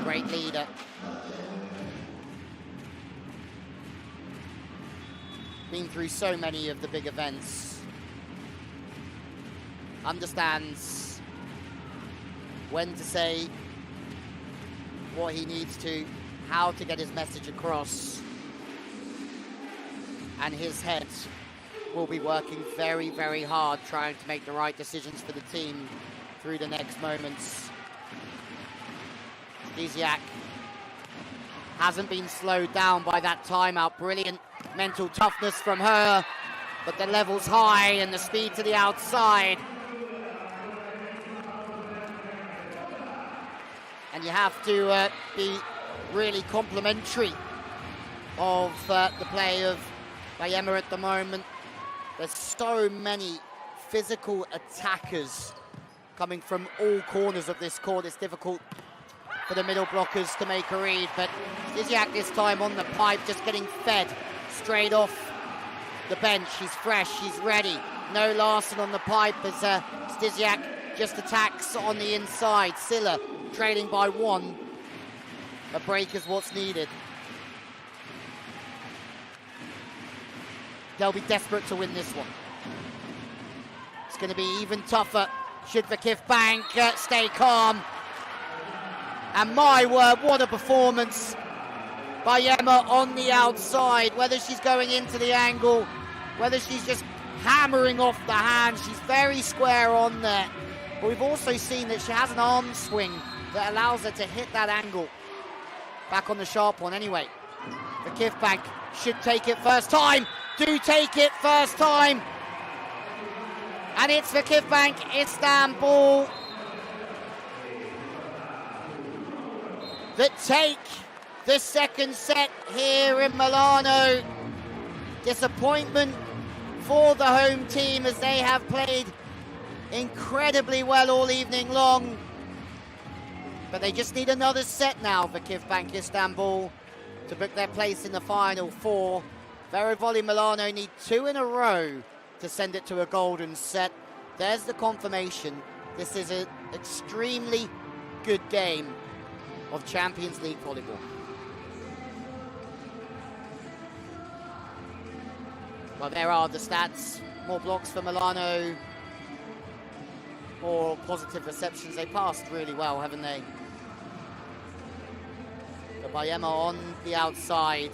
great leader. Been through so many of the big events. Understands when to say what he needs to, how to get his message across. And his head will be working very, very hard trying to make the right decisions for the team through the next moments. Stesiak hasn't been slowed down by that timeout. Brilliant mental toughness from her, but the level's high and the speed to the outside. And you have to be really complimentary of the play of Bayema at the moment. There's so many physical attackers coming from all corners of this court. It's difficult for the middle blockers to make a read, but Stesiak this time on the pipe, just getting fed straight off the bench. She's fresh, she's ready. No Larson on the pipe as Stesiak just attacks on the inside. Silla trailing by 1. A break is what's needed. They'll be desperate to win this one. It's going to be even tougher should VakifBank stay calm. And my word, what a performance by Emma on the outside. Whether she's going into the angle, whether she's just hammering off the hand, she's very square on there. But we've also seen that she has an arm swing that allows her to hit that angle. Back on the sharp one anyway. VakifBank should take it first time. Do take it first time. And it's VakifBank Istanbul that take the second set here in Milano. Disappointment for the home team as they have played incredibly well all evening long. But they just need another set now, VakifBank Istanbul, to book their place in the final 4. Vero Volley Milano need 2 in a row to send it to a golden set. There's the confirmation. This is an extremely good game of Champions League volleyball. Well, there are the stats. More blocks for Milano. More positive receptions. They passed really well, haven't they? by Emma on the outside,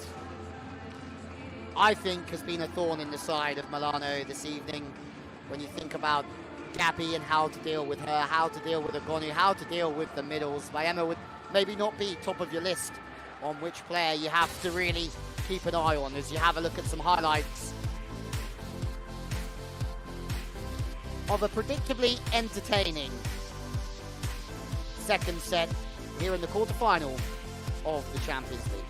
I think has been a thorn in the side of Milano this evening. When you think about Gabby and how to deal with her, how to deal with Agonu, how to deal with the middles, Emma would maybe not be top of your list on which player you have to really keep an eye on as you have a look at some highlights of a predictably entertaining second set here in the quarterfinal of the Champions League.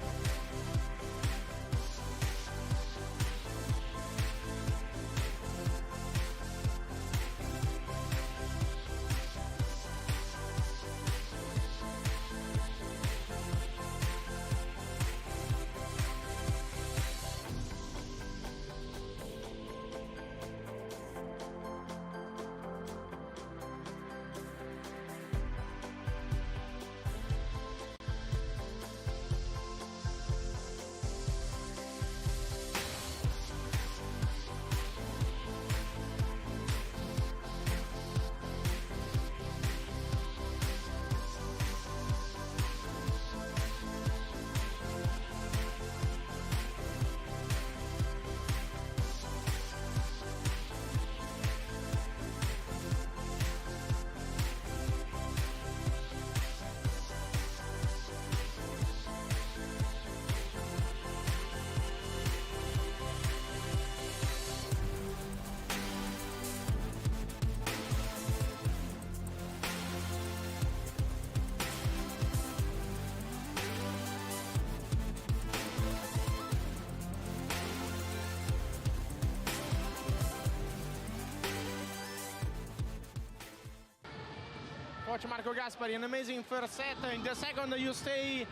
Coach Marco Gaspari, an amazing first set. In the second, you stay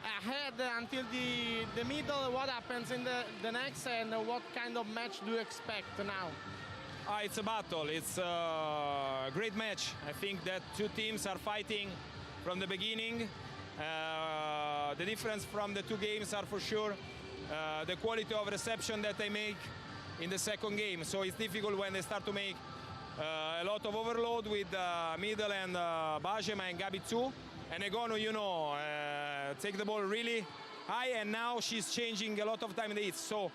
ahead until the middle. What happens in the next, and what kind of match do you expect now? It's a battle. It's a great match. I think that two teams are fighting from the beginning. The difference from the two games are for sure the quality of reception that they make in the second game. So it's difficult when they start to make a lot of overload with Middle and Bajema and Gabi too. And Egonu, you know, take the ball really high, and now she's changing a lot of time in the hits. So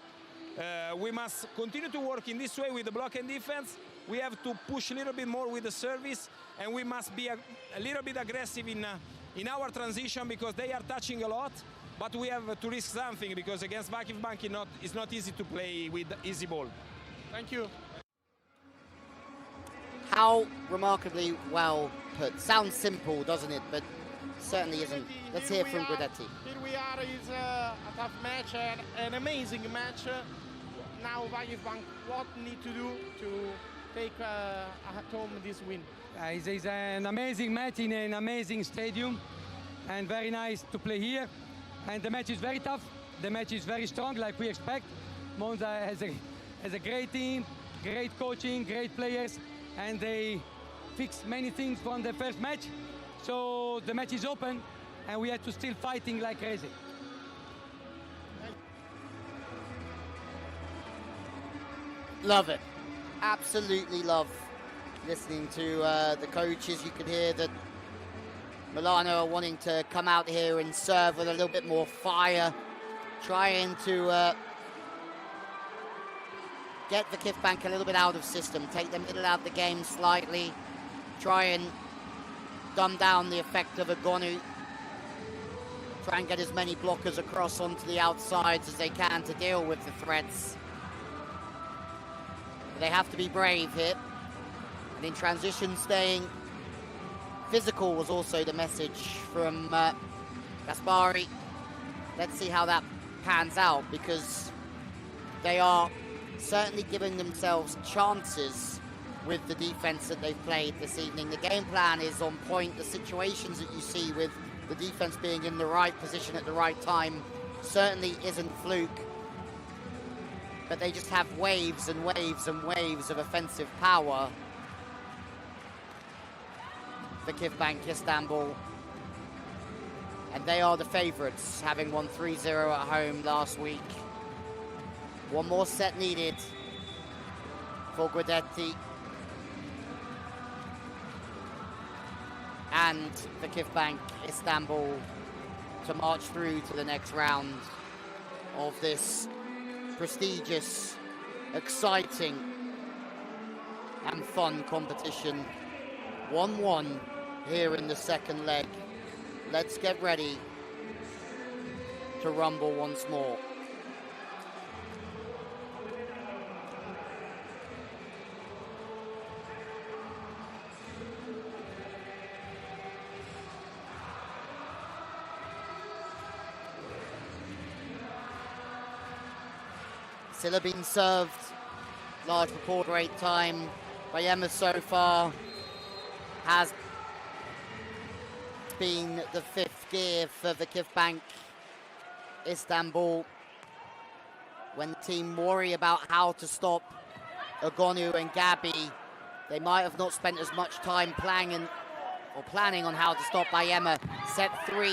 we must continue to work in this way with the block and defense. We have to push a little bit more with the service, and we must be a little bit aggressive in our transition, because they are touching a lot. But we have to risk something, because against VakifBank it's not easy to play with easy ball. Thank you. How remarkably well put. Sounds simple, doesn't it? But certainly isn't. Let's hear from Guidetti. Here we are. It's a tough match, an amazing match. Now VakifBank, what need to do to take at home this win? It's an amazing match in an amazing stadium, and very nice to play here. And the match is very tough. The match is very strong, like we expect. Monza has a great team, great coaching, great players, and they fixed many things from the first match. So the match is open, and we have to still fighting like crazy. Love it. Absolutely love listening to the coaches. You could hear that Milano are wanting to come out here and serve with a little bit more fire, trying to get VakifBank a little bit out of system, take the middle out of the game slightly, try and dumb down the effect of Agonu, try and get as many blockers across onto the outsides as they can to deal with the threats. But they have to be brave here, and in transition staying physical was also the message from Gaspari. Let's see how that pans out, because they are certainly giving themselves chances with the defense that they've played this evening. The game plan is on point. The situations that you see with the defense being in the right position at the right time certainly isn't fluke. But they just have waves and waves and waves of offensive power. VakifBank Istanbul. And they are the favourites, having won 3-0 at home last week. One more set needed for Guidetti and VakifBank Istanbul to march through to the next round of this prestigious, exciting and fun competition. 1-1 here in the second leg. Let's get ready to rumble once more. Silla being served, large report rate time by Emma so far has been the fifth gear for VakifBank Istanbul. When the team worry about how to stop Ogonu and Gabby, they might have not spent as much time planning on how to stop Emma. Set 3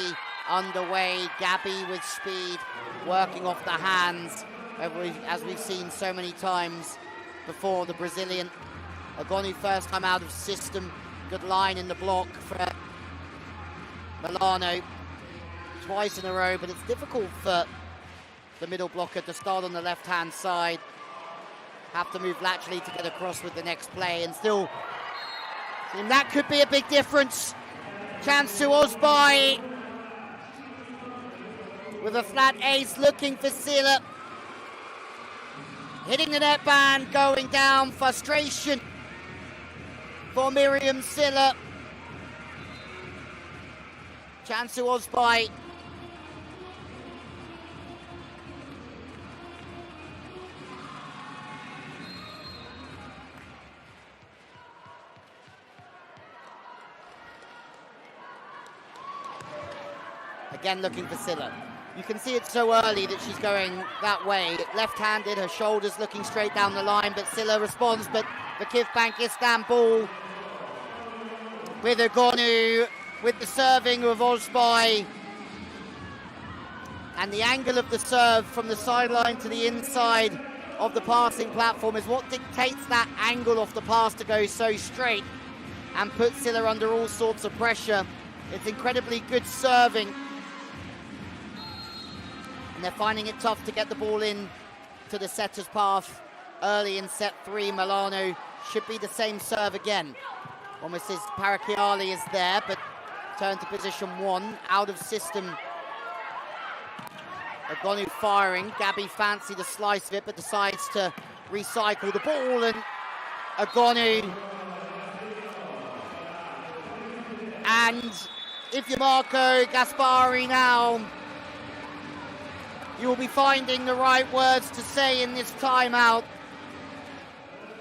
underway, Gabby with speed, working off the hands, as we've seen so many times before. The Brazilian Ogonu first time out of system. Good line in the block for Milano. Twice in a row, but it's difficult for the middle blocker to start on the left-hand side. Have to move laterally to get across with the next play, and still, and that could be a big difference. Chance to Ozbai with a flat ace, looking for Silla. Hitting the net band, going down. Frustration for Miriam Silla. Chance to Ozbai. Again looking for Silla. You can see it so early that she's going that way. Left-handed, her shoulders looking straight down the line, but Silla responds. But VakifBank Istanbul with Ogonu, with the serving of Ozbai. And the angle of the serve from the sideline to the inside of the passing platform is what dictates that angle of the pass to go so straight and puts Silla under all sorts of pressure. It's incredibly good serving. And they're finding it tough to get the ball in to the setter's path early in set 3. Milano should be the same serve again. Almost as Parakiali is there, but turn to position 1, out of system. Ogonu firing. Gabby fancied a slice of it, but decides to recycle the ball, and Ogonu. And if you're Marco Gaspari now, you will be finding the right words to say in this timeout,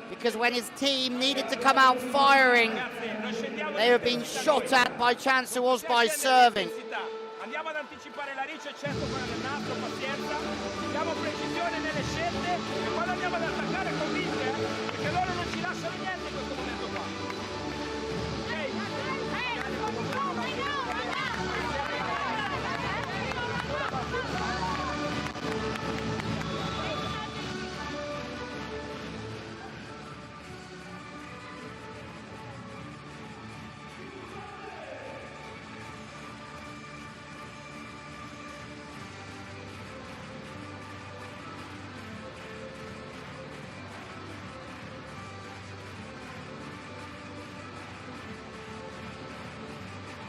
because when his team needed to come out firing, they were being shot at by Chance Ozbai serving. Andiamo ad anticipare la riccia, certo quella del nastro, pazienza, diamo precisione nelle scelte e quando andiamo ad attaccare convinte, perché loro non ci lasciano niente in questo momento qua.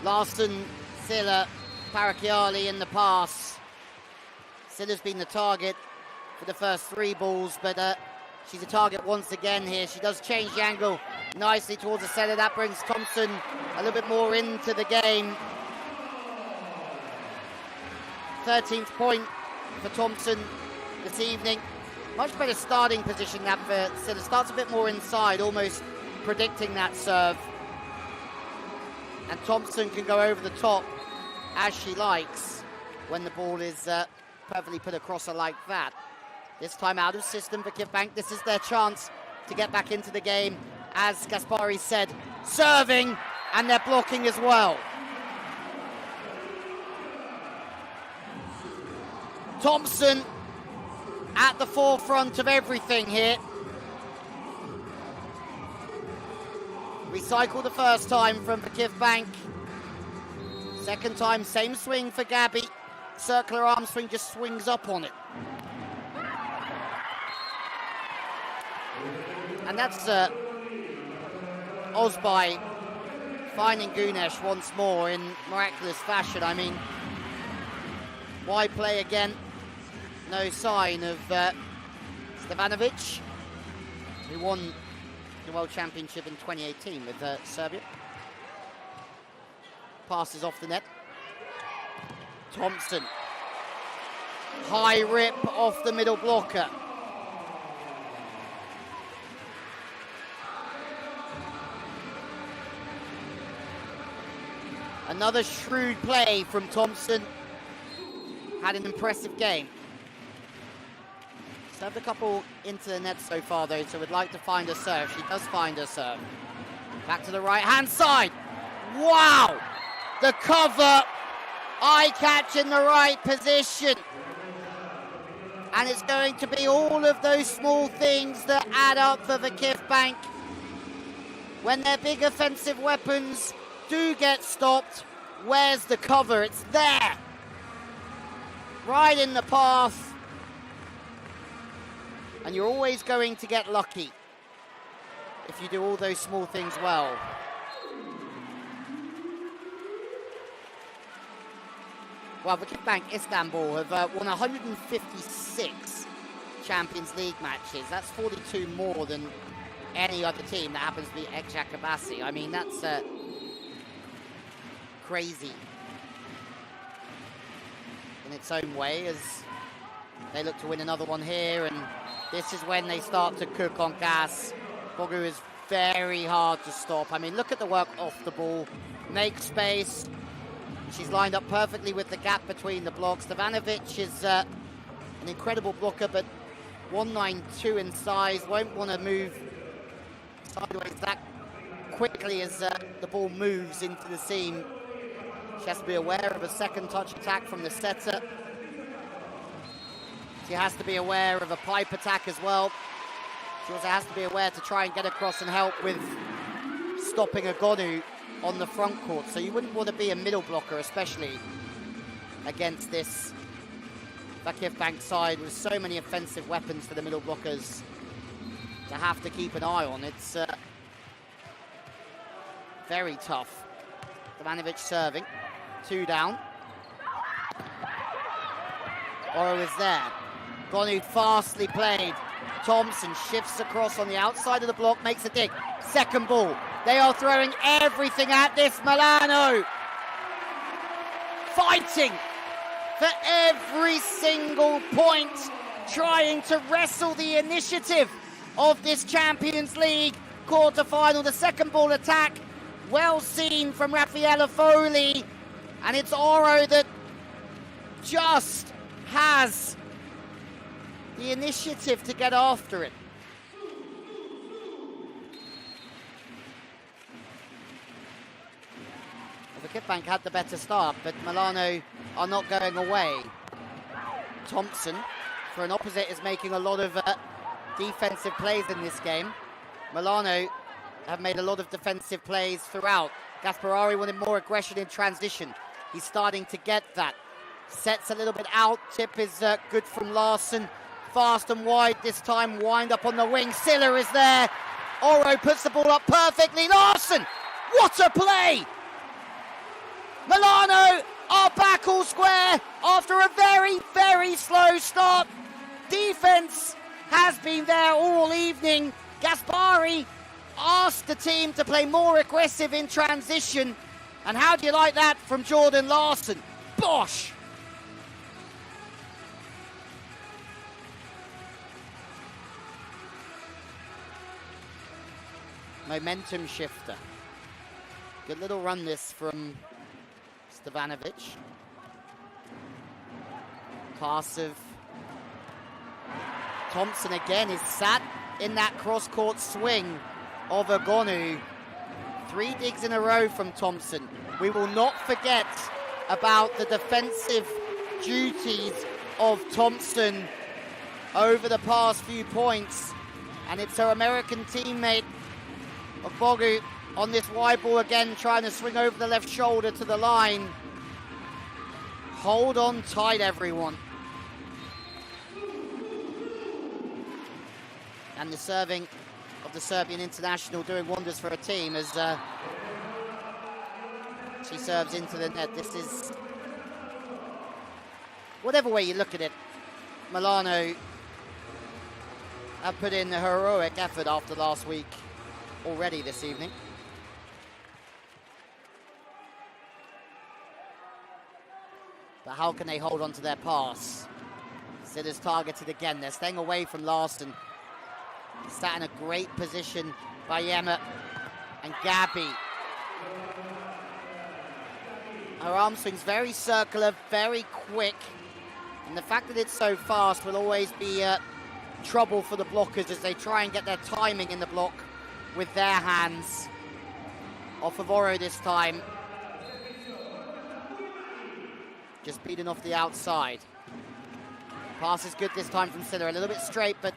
Larson, Silla, Parakiali in the pass. Silla's been the target for the first 3 balls, but she's a target once again here. She does change the angle nicely towards the center. That brings Thompson a little bit more into the game. 13th point for Thompson this evening. Much better starting position that for Silla. Starts a bit more inside, almost predicting that serve. And Thompson can go over the top as she likes when the ball is perfectly put across her like that. This time out of system for VakifBank. This is their chance to get back into the game. As Gaspari said, serving, and they're blocking as well. Thompson at the forefront of everything here. Recycle the first time from VakifBank. Second time, same swing for Gabby. Circular arm swing, just swings up on it. And that's Ozbai finding Gunesh once more in miraculous fashion. I mean, why play again? No sign of Stevanovic, who won the World Championship in 2018 with Serbia. Passes off the net. Thompson. High rip off the middle blocker. Another shrewd play from Thompson. Had an impressive game. Served a couple into the net so far though, so we'd like to find a serve. She does find a serve. Back to the right-hand side. Wow! The cover. Eye catch in the right position. And it's going to be all of those small things that add up for VakifBank. When their big offensive weapons do get stopped, where's the cover? It's there. Right in the path. And you're always going to get lucky if you do all those small things well. Well, VakifBank Istanbul have won 156 Champions League matches. That's 42 more than any other team that happens to be ex-Jakabasi. I mean, that's crazy in its own way, as they look to win another one here, and this is when they start to cook on gas. Bogu is very hard to stop. I mean, look at the work off the ball. Make space. She's lined up perfectly with the gap between the blocks. Stevanovic is an incredible blocker, but 192 in size. Won't want to move sideways that quickly as the ball moves into the seam. She has to be aware of a second touch attack from the setter. She has to be aware of a pipe attack as well. She also has to be aware to try and get across and help with stopping Agonu on the front court. So you wouldn't want to be a middle blocker, especially against this VakifBank side with so many offensive weapons for the middle blockers to have to keep an eye on. It's very tough. Stevanovic serving. 2 down. Oro is there. Gonu fastly played. Thompson shifts across on the outside of the block, makes a dig. Second ball. They are throwing everything at this Milano. Fighting for every single point, trying to wrestle the initiative of this Champions League quarter-final. The second ball attack, well seen from Raffaella Foley, and it's Oro that just has the initiative to get after it. VakifBank had the better start, but Milano are not going away. Thompson, for an opposite, is making a lot of defensive plays in this game. Milano have made a lot of defensive plays throughout. Gasparari wanted more aggression in transition. He's starting to get that. Sets a little bit out. Tip is good from Larson. Fast and wide this time. Wind up on the wing. Silla is there. Oro puts the ball up perfectly. Larson! What a play! Milano are back all square after a very, very slow start. Defense has been there all evening. Gaspari asked the team to play more aggressive in transition. And how do you like that from Jordan Larson? Bosh! Momentum shifter. Good little run this from Stevanovic. Pass of Thompson again is sat in that cross-court swing of Agonu. 3 digs in a row from Thompson. We will not forget about the defensive duties of Thompson over the past few points. And it's her American teammate, Bogu, on this wide ball again, trying to swing over the left shoulder to the line. Hold on tight, everyone. And the serving of the Serbian international doing wonders for her team as she serves into the net. This is, whatever way you look at it, Milano have put in a heroic effort after last week already this evening. But how can they hold on to their pass? Sidders targeted again. They're staying away from Larson. Sat in a great position by Yema and Gabby. Her arm swing's very circular, very quick. And the fact that it's so fast will always be trouble for the blockers as they try and get their timing in the block with their hands. Off of Oro this time. Just beaten off the outside. Pass is good this time from Siller. A little bit straight, but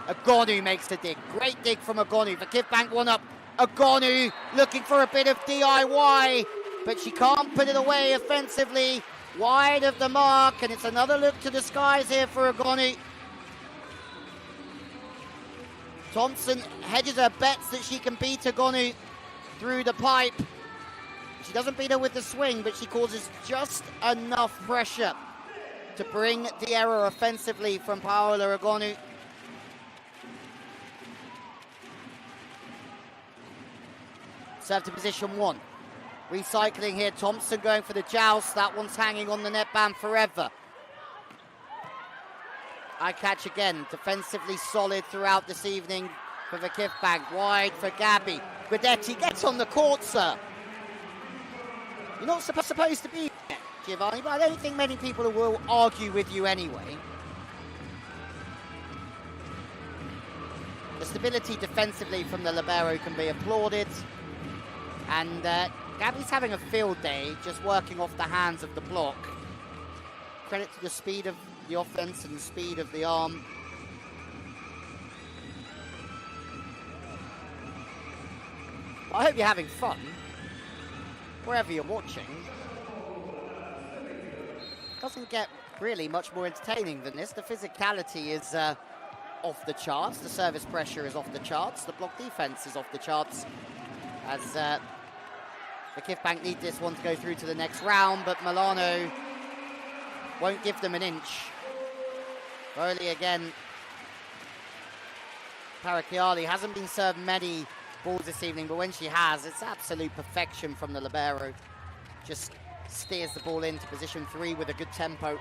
Agonu makes the dig. Great dig from Agonu. VakifBank one up. Agonu looking for a bit of DIY, but she can't put it away offensively. Wide of the mark, and it's another look to the skies here for Agonu. Thompson hedges her bets that she can beat Agonu through the pipe. She doesn't beat her with the swing, but she causes just enough pressure to bring the error offensively from Paola Agonu. Serve to position one. Recycling here, Thompson going for the joust. That one's hanging on the net band forever. Eye catch again, defensively solid throughout this evening for VakifBank. Wide for Gabby. Guidetti gets on the court, sir. You're not supposed to be there, Giovanni, but I don't think many people will argue with you anyway. The stability defensively from the libero can be applauded. And Gabby's having a field day, just working off the hands of the block. Credit to the speed of the offense and the speed of the arm. I hope you're having fun, wherever you're watching. Doesn't get really much more entertaining than this. The physicality is off the charts. The service pressure is off the charts. The block defense is off the charts. As VakifBank need this one to go through to the next round, but Milano won't give them an inch. Volley again. Parakiali hasn't been served many balls this evening, but when she has, it's absolute perfection from the libero. Just steers the ball into position 3 with a good tempo.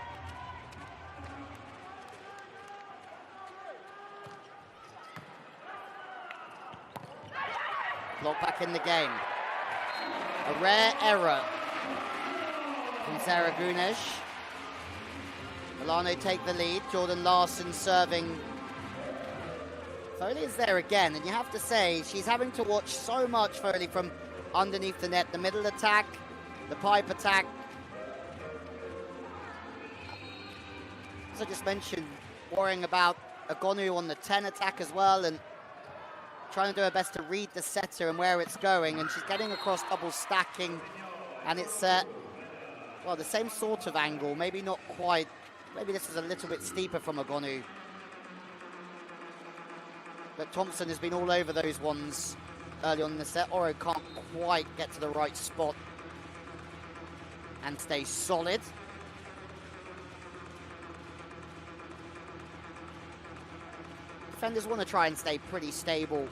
Block back in the game. A rare error from Sarah Gunesh. Milano take the lead. Jordan Larson serving. Foley is there again, and you have to say, she's having to watch so much, Foley, from underneath the net. The middle attack, the pipe attack. As I just mentioned, worrying about Agonu on the 10 attack as well, and trying to do her best to read the setter and where it's going, and she's getting across double stacking, and it's, well, the same sort of angle, maybe not quite, maybe this is a little bit steeper from Agonu. But Thompson has been all over those ones early on in the set. Oro can't quite get to the right spot and stay solid. Defenders want to try and stay pretty stable.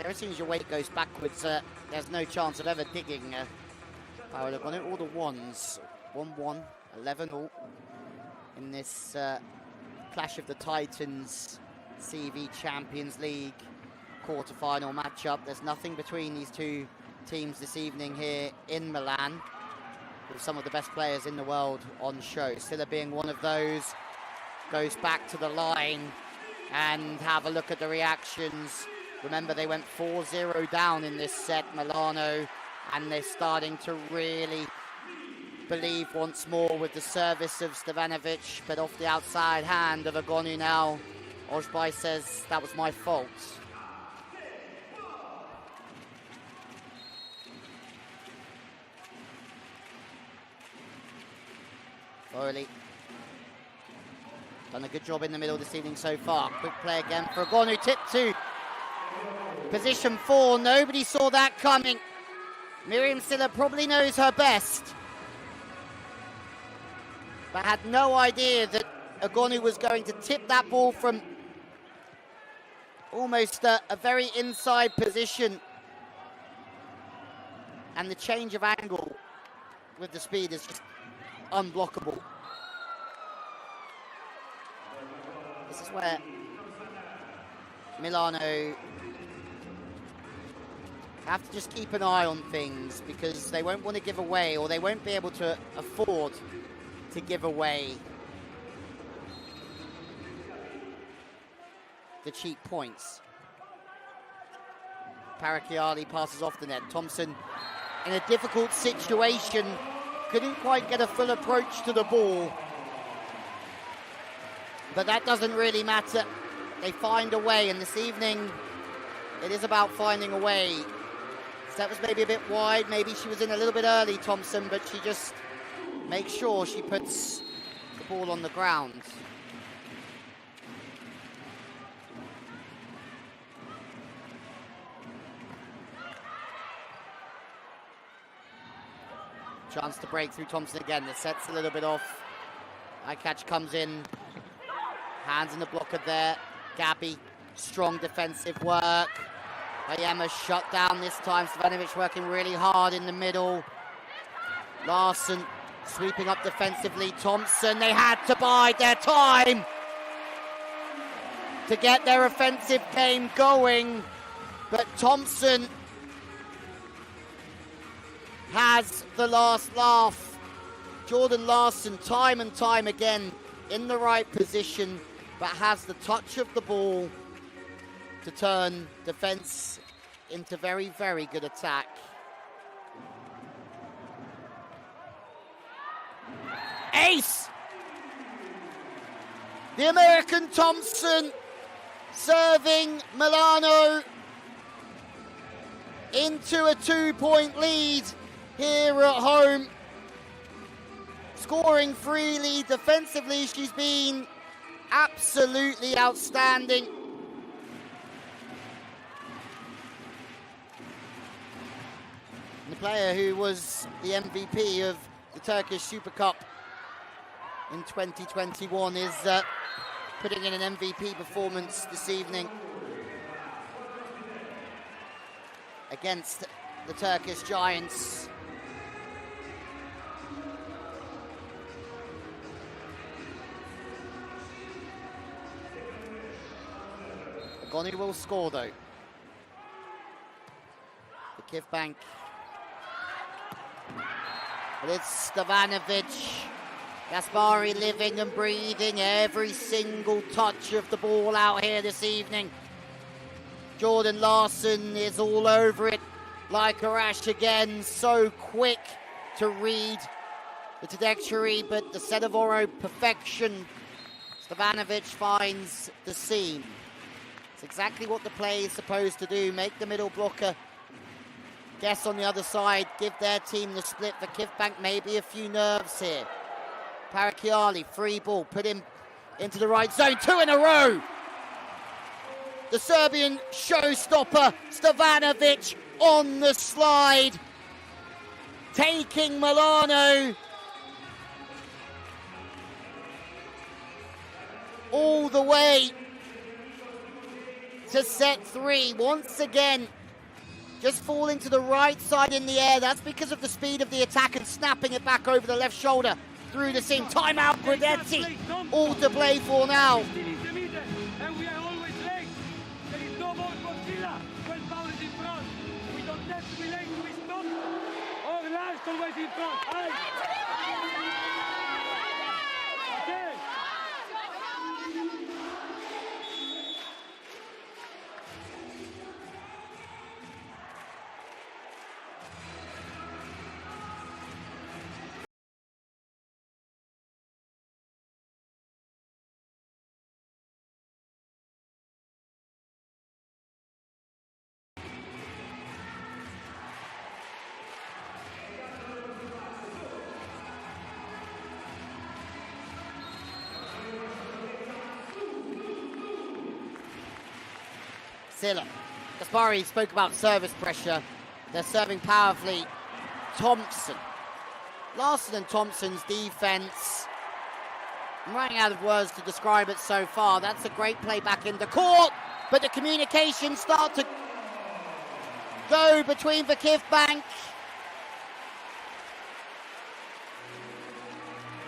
As soon as your weight goes backwards, there's no chance of ever digging. Paola on it. All the ones. 1-1, 11 all in this Clash of the Titans CEV Champions League quarter-final matchup. There's nothing between these two teams this evening here in Milan, with some of the best players in the world on show. Silla being one of those. Goes back to the line and have a look at the reactions. Remember, they went 4-0 down in this set, Milano, and they're starting to really believe once more with the service of Stevanovic, but off the outside hand of Agonu now. Ojbai says, that was my fault. Foley. Done a good job in the middle this evening so far. Quick play again for Ogonu. Tip to position 4. Nobody saw that coming. Miriam Silla probably knows her best, but had no idea that Ogonu was going to tip that ball from almost a very inside position. And the change of angle with the speed is just unblockable. This is where Milano have to just keep an eye on things, because they won't want to give away, or they won't be able to afford to give away the cheap points. Parakiali passes off the net. Thompson in a difficult situation, couldn't quite get a full approach to the ball. But that doesn't really matter. They find a way, and this evening it is about finding a way. So that was maybe a bit wide, maybe she was in a little bit early, Thompson, but she just makes sure she puts the ball on the ground. Chance to break through Thompson again. The set's a little bit off. High catch comes in. Hands in the blocker there. Gabby, strong defensive work. Ayema shut down this time. Stevanovic working really hard in the middle. Larson sweeping up defensively. Thompson, they had to bide their time to get their offensive game going. But Thompson has the last laugh. Jordan Larson, time and time again, in the right position, but has the touch of the ball to turn defense into very, very good attack. Ace! The American Thompson serving Milano into a 2-point lead here at home. Scoring freely, defensively she's been absolutely outstanding. The player who was the MVP of the Turkish Super Cup in 2021 is putting in an MVP performance this evening against the Turkish Giants. Ogonu will score though. VakifBank. But it's Stevanovic. Gaspari living and breathing every single touch of the ball out here this evening. Jordan Larson is all over it like Arash again. So quick to read the trajectory, but the set of Oro perfection. Stevanovic finds the seam. It's exactly what the play is supposed to do. Make the middle blocker guess on the other side, give their team the split. VakifBank maybe a few nerves here. Parakiali, free ball, put him into the right zone. 2 in a row. The Serbian showstopper, Stevanovic, on the slide, taking Milano all the way to set 3. Once again, just falling to the right side in the air. That's because of the speed of the attack and snapping it back over the left shoulder through the seam. Timeout, Guidetti. All to play for now. And we are always late. There is no more Godzilla when power is in front. We don't have to be late to stop. Or last always in front. Okay. Silla. Gaspari spoke about service pressure. They're serving powerfully. Thompson. Larson and Thompson's defense. I'm running out of words to describe it so far. That's a great play back in the court, but the communications start to go between VakifBank.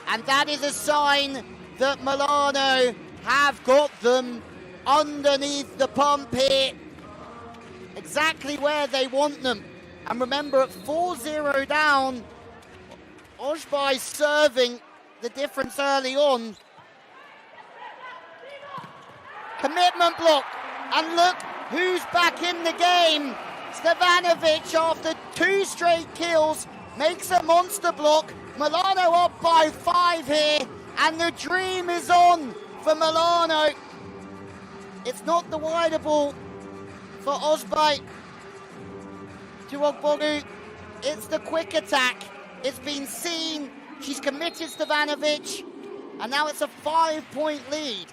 And that is a sign that Milano have got them underneath the pump here, exactly where they want them. And remember, at 4-0 down, Ojbai serving the difference early on. Commitment block, and look who's back in the game. Stevanovic, after 2 straight kills, makes a monster block. Milano up by 5 here, and the dream is on for Milano. It's not the wider ball for Ojbai to Ogbogu. It's the quick attack. It's been seen. She's committed Stevanovic, and now it's a 5-point lead.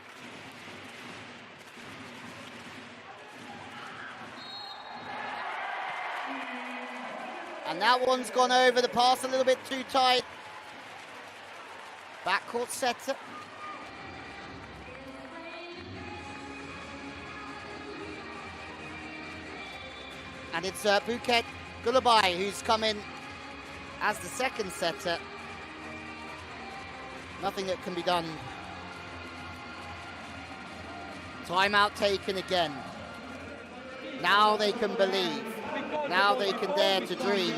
And that one's gone over the pass a little bit too tight. Backcourt setter. And it's Bukit Gulabai who's come in as the second setter. Nothing that can be done. Timeout taken again. Now they can believe. Now they can dare to dream.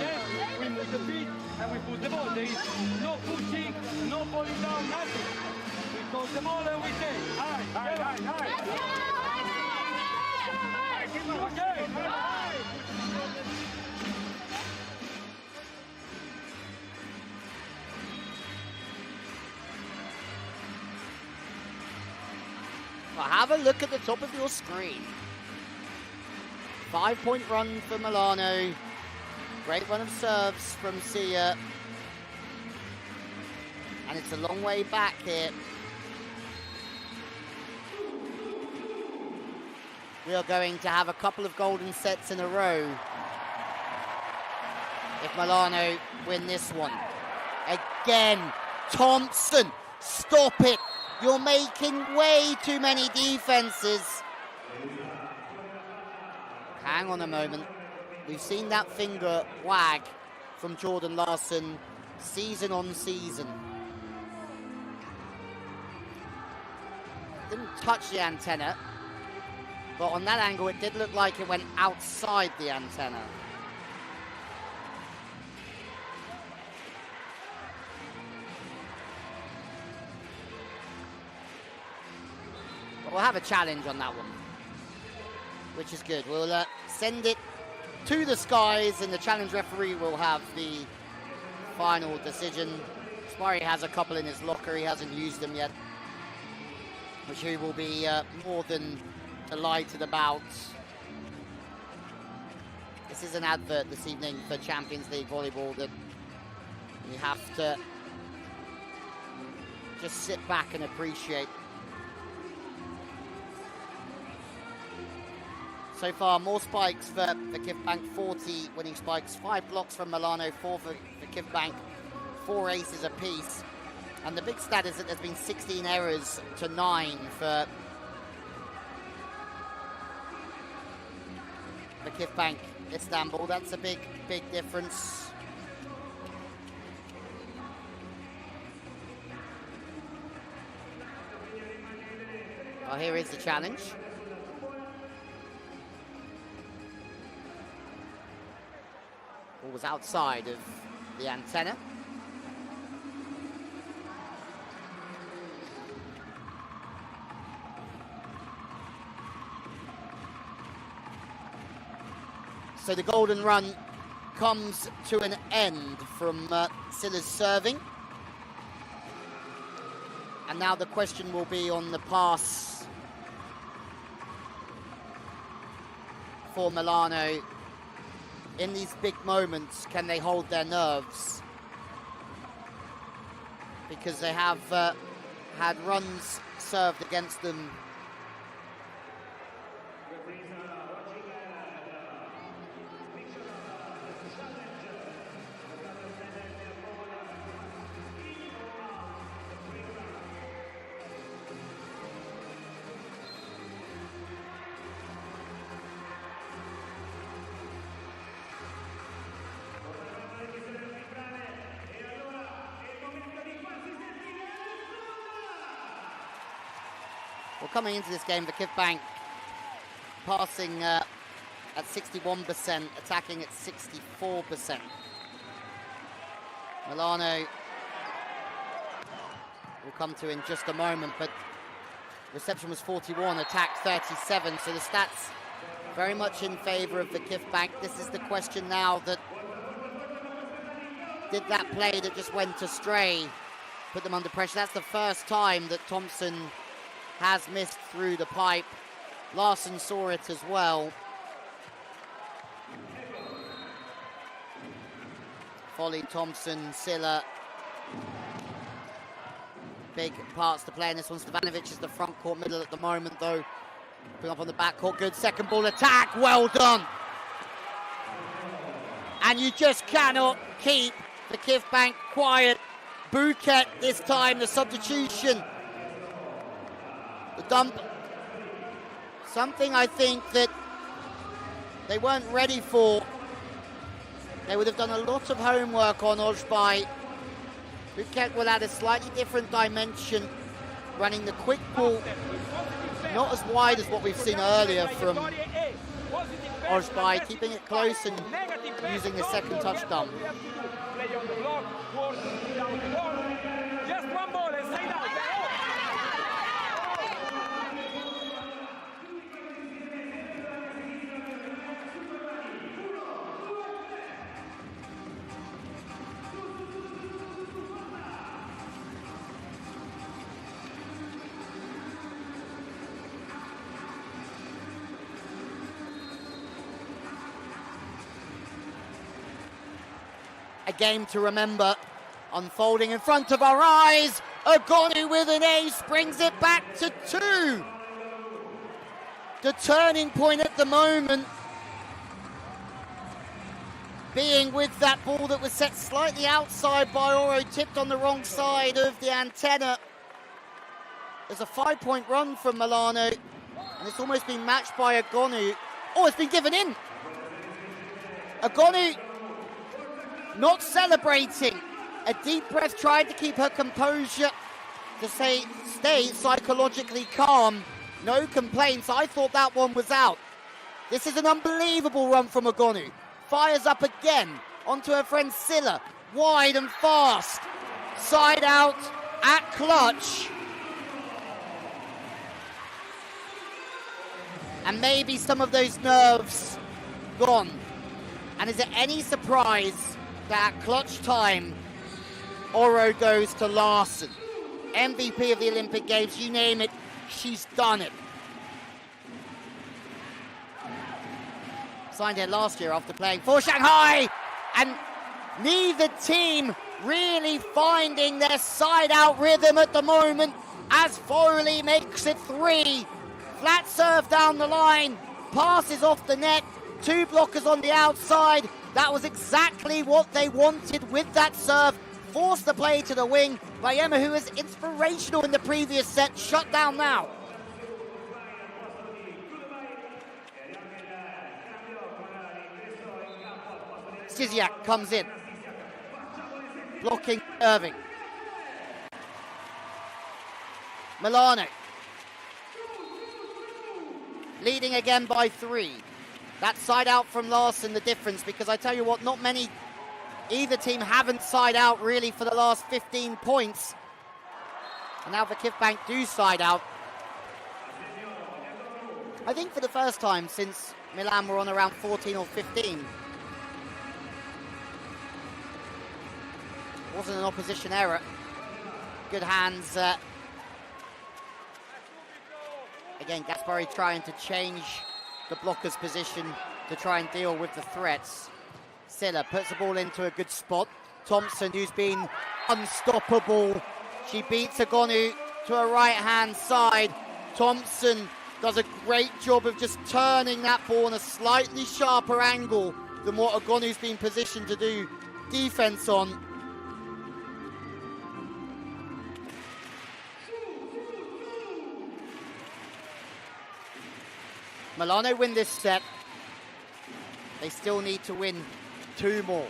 We move the feet and we push the ball. There is no pushing, no falling down, nothing. We toss the ball and we say, high. Well, have a look at the top of your screen. 5-point run for Milano. Great run of serves from Sia. And it's a long way back here. We are going to have a couple of golden sets in a row if Milano win this one. Again, Thompson, stop it. You're making way too many defenses. Hang on a moment. We've seen that finger wag from Jordan Larson season on season. Didn't touch the antenna, but on that angle it did look like it went outside the antenna. But we'll have a challenge on that one, which is good. We'll send it to the skies, and the challenge referee will have the final decision. Spari has a couple in his locker. He hasn't used them yet, which he will be more than delighted about. This is an advert this evening for Champions League volleyball that you have to just sit back and appreciate. So far, more spikes for VakifBank, 40 winning spikes, 5 blocks from Milano, 4 for VakifBank, 4 aces apiece. And the big stat is that there's been 16 errors to 9 for VakifBank Istanbul. That's a big, big difference. Well, here is the challenge. Ball was outside of the antenna. So the golden run comes to an end from Silla's serving. And now the question will be on the pass for Milano. In these big moments, can they hold their nerves? Because they have had runs served against them Well, coming into this game, VakifBank passing at 61%, attacking at 64%. Milano will come to in just a moment, but reception was 41, attack 37, so the stats very much in favour of VakifBank. This is the question now, that did that play that just went astray put them under pressure? That's the first time that Thompson has missed through the pipe. Larson saw it as well. Volley, Thompson, Silla. Big parts to play in this one. Stevanovic is the front court middle at the moment, though. Putting up on the back court. Good second ball attack. Well done. And you just cannot keep VakifBank quiet. Bouquet this time, the substitution. The dump. Something I think that they weren't ready for. They would have done a lot of homework on Ojbai. Bouquet will add a slightly different dimension, running the quick ball, not as wide as what we've seen earlier from Ojbai, keeping it close and using the second touch dump. Just one ball and side out. A game to remember, unfolding in front of our eyes. Ogonu with an ace brings it back to 2. The turning point at the moment being with that ball that was set slightly outside by Oro, tipped on the wrong side of the antenna. There's a 5-point run from Milano, and it's almost been matched by Ogonu. Oh, it's been given in. Ogonu not celebrating. A deep breath, tried to keep her composure, to stay psychologically calm. No complaints. I thought that one was out. This is an unbelievable run from Ogonu. Fires up again onto her friend Silla. Wide and fast. Side out at clutch. And maybe some of those nerves gone. And is it any surprise that at clutch time, Oro goes to Larson? MVP of the Olympic Games, you name it, she's done it. Signed here last year after playing for Shanghai, and neither team really finding their side-out rhythm at the moment as Foley makes it 3. Flat serve down the line, passes off the net, 2 blockers on the outside. That was exactly what they wanted with that serve. Forced the play to the wing. Bayema, who was inspirational in the previous set, shut down now. Stysiak comes in. Blocking Irving. Milano. Leading again by 3. That side out from Larson, the difference, because I tell you what, not many, either team haven't side out really for the last 15 points. And now VakifBank do side out. I think for the first time since Milan were on around 14 or 15. Wasn't an opposition error. Good hands. Again, Gaspari trying to change the blocker's position to try and deal with the threats. Silla puts the ball into a good spot. Thompson, who's been unstoppable. She beats Ogonu to her right-hand side. Thompson does a great job of just turning that ball on a slightly sharper angle than what Ogonu's been positioned to do defense on. Milano win this set. They still need to win 2 more.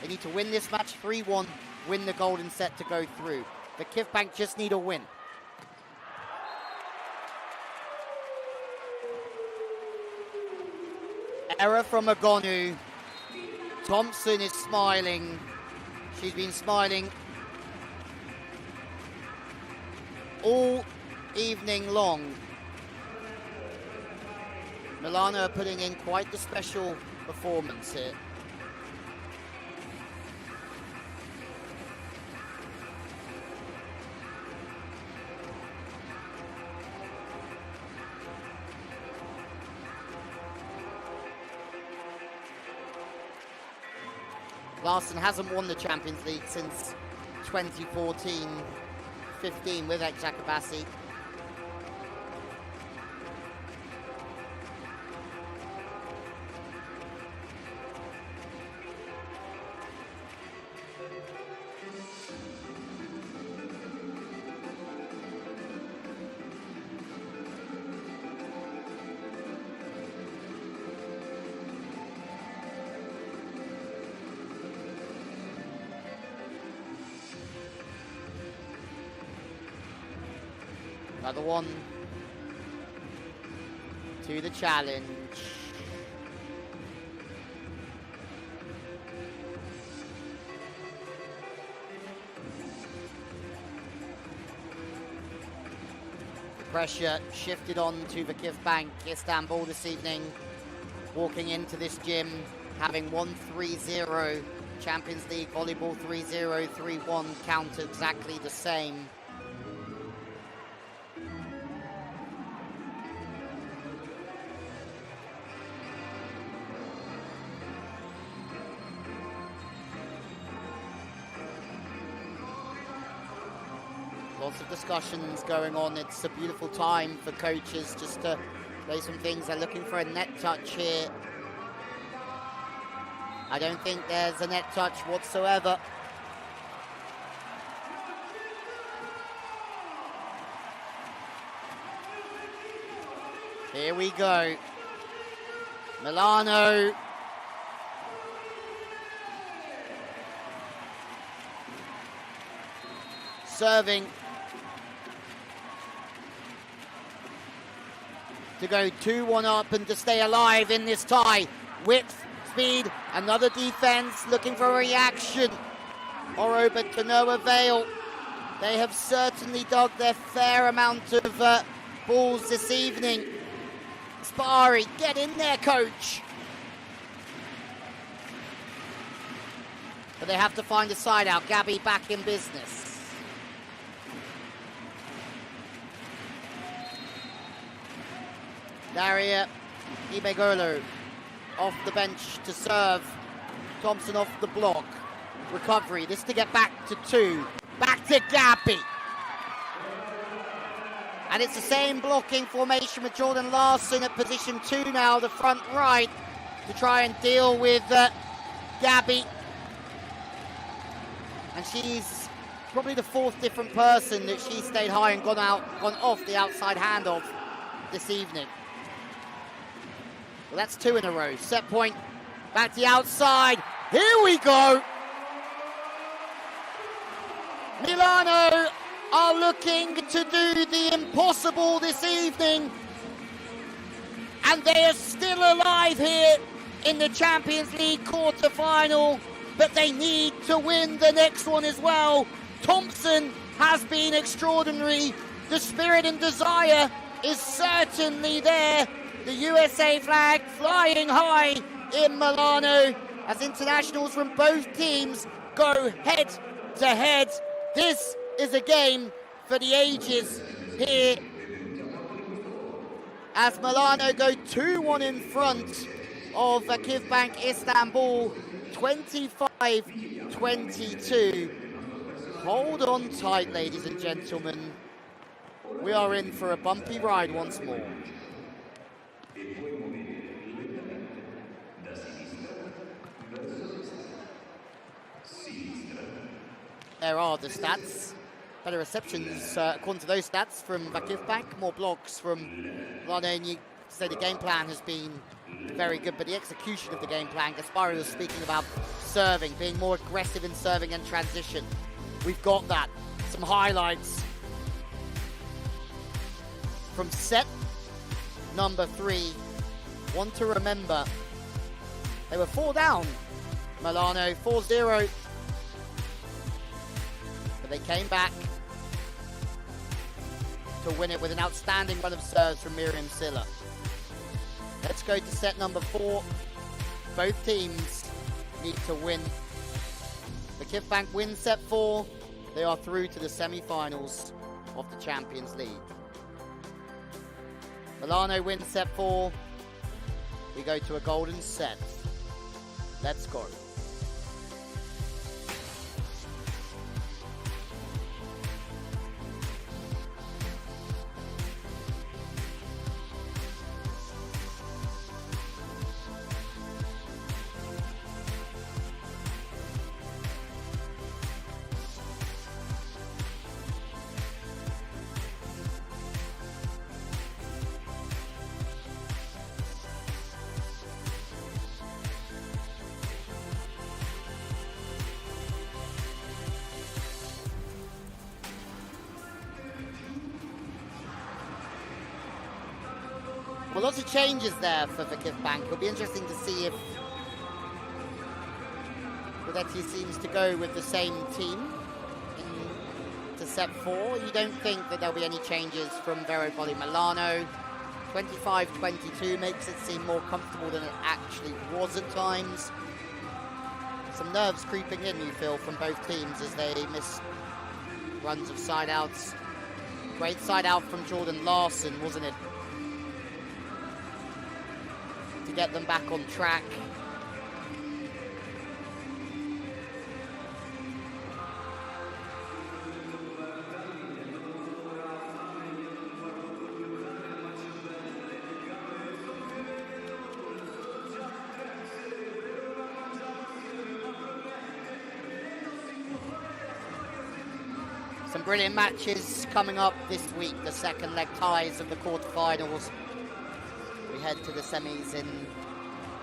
They need to win this match 3-1, win the golden set to go through. VakifBank just need a win. Error from Agonu. Thompson is smiling. She's been smiling all evening long. Milano are putting in quite the special performance here. Larson hasn't won the Champions League since 2014-15 with Jakubasi. Another one to the challenge. The pressure shifted on to VakifBank Istanbul this evening, walking into this gym, having won 3-0. Champions League Volleyball 3-0, 3-1, count exactly the same. Lots of discussions going on. It's a beautiful time for coaches just to play some things. They're looking for a net touch here. I don't think there's a net touch whatsoever. Here we go. Milano. Serving. To go 2-1 up and to stay alive in this tie. Width, speed, another defense looking for a reaction. Oro, but to no avail. They have certainly dug their fair amount of balls this evening. Spari, get in there, coach. But they have to find a side out. Gabby back in business. Daria Ibegolo off the bench to serve. Thompson off the block. Recovery. This to get back to 2. Back to Gabby. And it's the same blocking formation with Jordan Larson at position 2 now, the front right, to try and deal with Gabby. And she's probably the 4th different person that she stayed high and gone off the outside hand of this evening. Well, that's 2 in a row. Set point, back to the outside. Here we go. Milano are looking to do the impossible this evening. And they are still alive here in the Champions League quarter-final. But they need to win the next one as well. Thompson has been extraordinary. The spirit and desire is certainly there. The USA flag flying high in Milano as internationals from both teams go head to head. This is a game for the ages here as Milano go 2-1 in front of VakifBank Istanbul, 25-22. Hold on tight, ladies and gentlemen. We are in for a bumpy ride once more. There are the stats. Better receptions according to those stats from VakifBank. More blocks from Milano. And you say the game plan has been very good, but the execution of the game plan, Gaspari was speaking about serving, being more aggressive in serving and transition. We've got that. Some highlights from set number 3. One to remember They were 4 down. Milano 4-0. But they came back to win it with an outstanding run of serves from Miriam Silla. Let's go to set number 4. Both teams need to win. VakifBank win set 4. They are through to the semi-finals of the Champions League. Milano wins set 4. We go to a golden set. Let's go. Well, lots of changes there for VakifBank. It'll be interesting to see if Guidetti seems to go with the same team to set 4. You don't think that there'll be any changes from Vero Volley MILANO. 25-22 makes it seem more comfortable than it actually was at times. Some nerves creeping in, you feel, from both teams as they miss runs of side-outs. Great side-out from Jordan Larson, wasn't it? To get them back on track. Some brilliant matches coming up this week, the second leg ties of the quarterfinals. We head to the semis in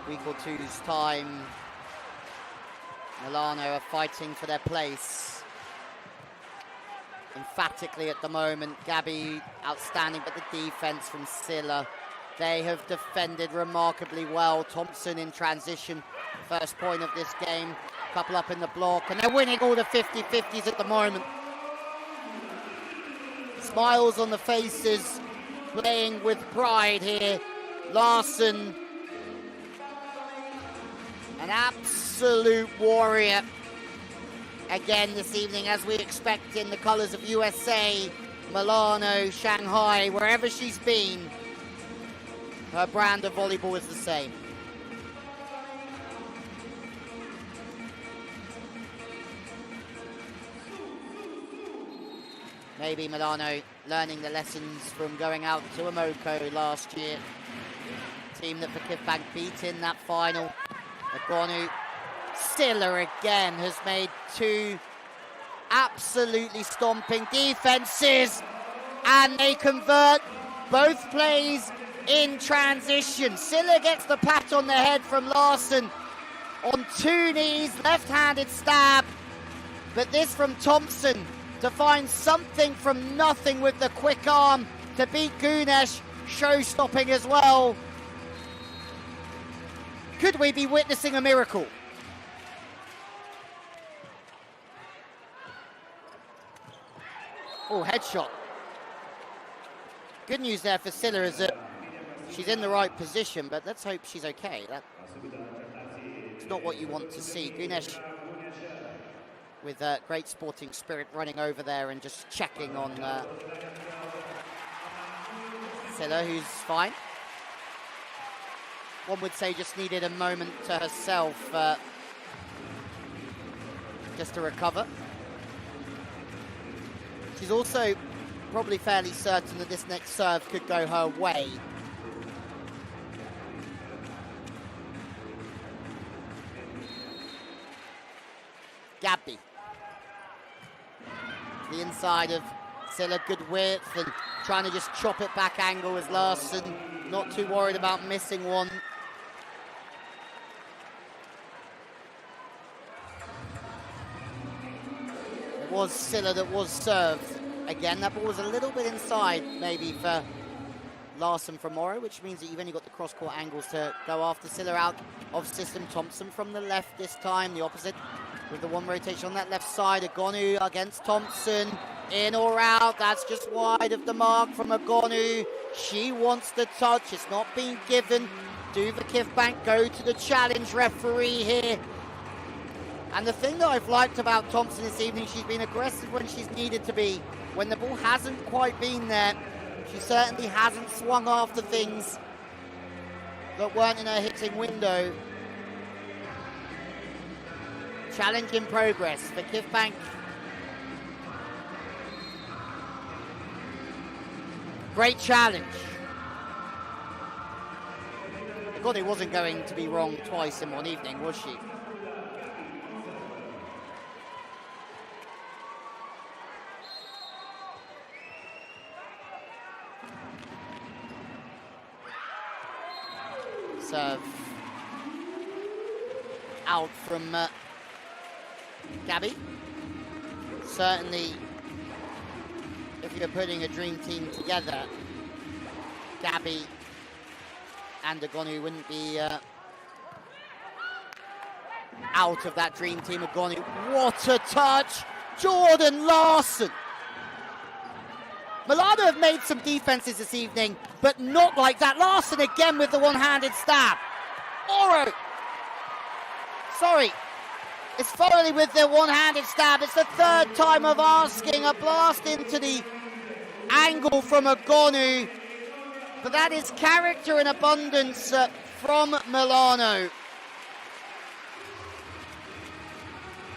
week or two's time. Milano are fighting for their place emphatically at the moment. Gabby outstanding, but the defense from Silla. They have defended remarkably well. Thompson in transition, first point of this game. Couple up in the block, and they're winning all the 50-50s at the moment. Smiles on the faces, playing with pride here. Larson, an absolute warrior again this evening, as we expect, in the colours of USA, Milano, Shanghai, wherever she's been. Her brand of volleyball is the same. Maybe Milano learning the lessons from going out to Amoko last year. Team that VakifBank beat in that final. Agonu. Silla again has made 2 absolutely stomping defenses, and they convert both plays in transition. Silla gets the pat on the head from Larson on 2 knees, left-handed stab, but this from Thompson to find something from nothing with the quick arm to beat Gunesh, show-stopping as well. Could we be witnessing a miracle? Oh, headshot. Good news there for Silla is that she's in the right position, but let's hope she's okay. That's not what you want to see. Gunesh with great sporting spirit running over there and just checking on Silla, who's fine. One would say just needed a moment to herself just to recover. She's also probably fairly certain that this next serve could go her way. Gabby. The inside of Silla, good width, and trying to just chop it back angle as Larson, not too worried about missing one. It was Silla that was served. Again, that ball was a little bit inside, maybe, for Larson from Morrow, which means that you've only got the cross-court angles to go after. Silla out of system. Thompson from the left this time, the opposite, with the one rotation on that left side. Agonu against Thompson. In or out, that's just wide of the mark from Agonu. She wants the touch, it's not being given. Do VakifBank go to the challenge referee here? And the thing that I've liked about Thompson this evening, she's been aggressive when she's needed to be. When the ball hasn't quite been there, she certainly hasn't swung after things that weren't in her hitting window. Challenge in progress. VakifBank. Great challenge. God, it wasn't going to be wrong twice in one evening, was she? Serve out from Gabby. Certainly, if you're putting a dream team together, Gabby and Agonu wouldn't be out of that dream team. Agonu, what a touch! Jordan Larson! Milano have made some defenses this evening, but not like that. Larson again with the one-handed stab. Morrow! Sorry, it's Foley with the one-handed stab. It's the third time of asking. A blast into the angle from Agonu. But that is character in abundance from Milano.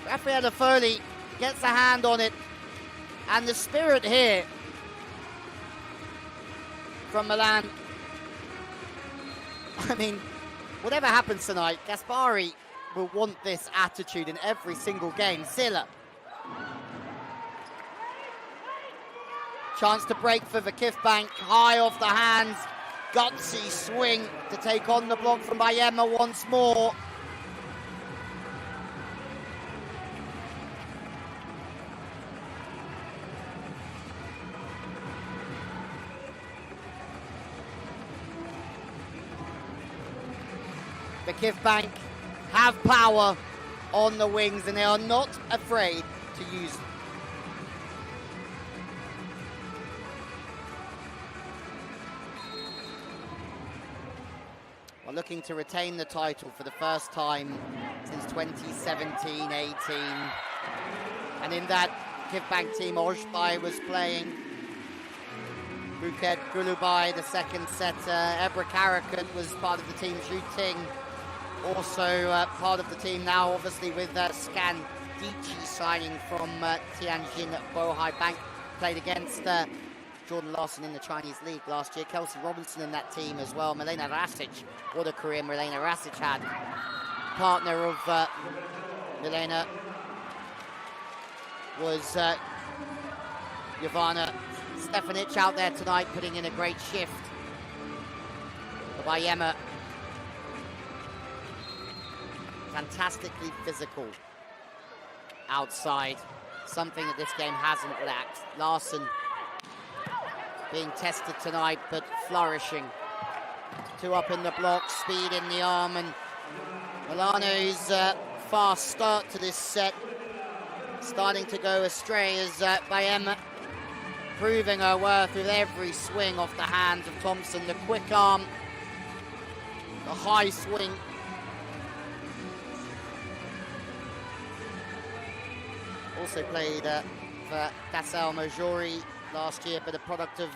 Rafaela Foley gets a hand on it. And the spirit here from Milan. I mean, whatever happens tonight, Gaspari will want this attitude in every single game. Silla. Chance to break for VakifBank, high off the hands. Gutsy swing to take on the block from Bayema once more. VakifBank have power on the wings and they are not afraid to use them. Well, looking to retain the title for the first time since 2017-18. And in that VakifBank team, Ojbai was playing. Buket Gulubai, the second setter. Ebra Karakat was part of the team shooting. Also part of the team now, obviously, with Scan Dichi signing from Tianjin Bohai Bank. Played against Jordan Larson in the Chinese League last year. Kelsey Robinson in that team as well. Milena Rasic, what a career Milena Rasic had. Partner of Milena was Jovana Stefanic out there tonight, putting in a great shift. Bayema, fantastically physical outside, something that this game hasn't lacked. Larson being tested tonight, but flourishing. Two up in the block, speed in the arm, and Milano's fast start to this set starting to go astray as Bayema proving her worth with every swing off the hands of Thompson. The quick arm, the high swing. Also played for Casal Majori last year, but a product of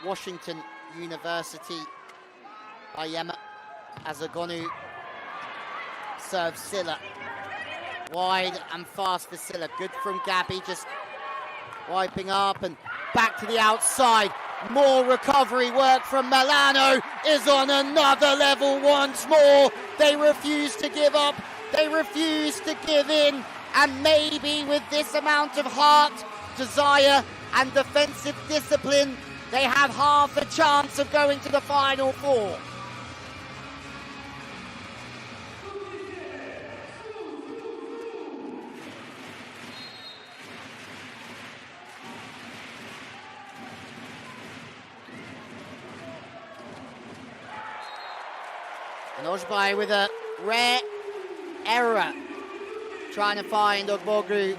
Washington University. Bayema Azagonu serves Silla. Wide and fast for Silla. Good from Gabby, just wiping up and back to the outside. More recovery work from Milano is on another level once more. They refuse to give up. They refuse to give in. And maybe with this amount of heart, desire, and defensive discipline, they have half a chance of going to the Final Four. And Ojbai with a rare error, trying to find Ogbogu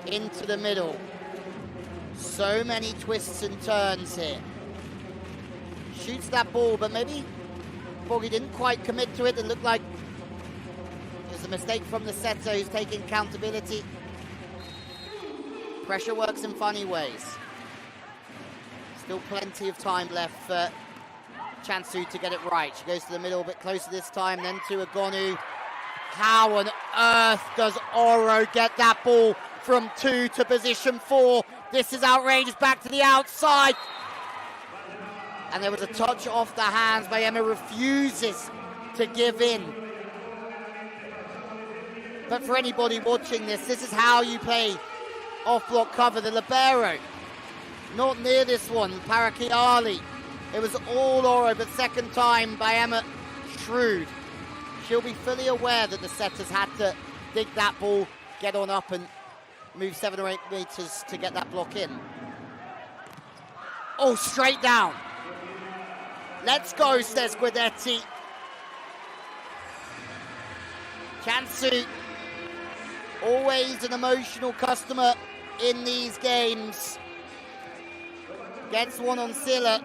into the middle. So many twists and turns here. Shoots that ball, but maybe Ogbogu didn't quite commit to it. It looked like it was a mistake from the setter who's taking accountability. Pressure works in funny ways. Still plenty of time left for Chansu to get it right. She goes to the middle, a bit closer this time, then to Agonu. How on earth does Oro get that ball from 2 to position 4? This is outrageous, back to the outside. And there was a touch off the hands, but Emma refuses to give in. But for anybody watching this is how you play off-block cover. The libero, not near this one, Parakiali. It was all Oro, but second time by Emma Shrewd. She'll be fully aware that the setters had to dig that ball, get on up and move 7 or 8 meters to get that block in. Oh, straight down. Let's go, says Guidetti. Chansu, always an emotional customer in these games. Gets one on Silla.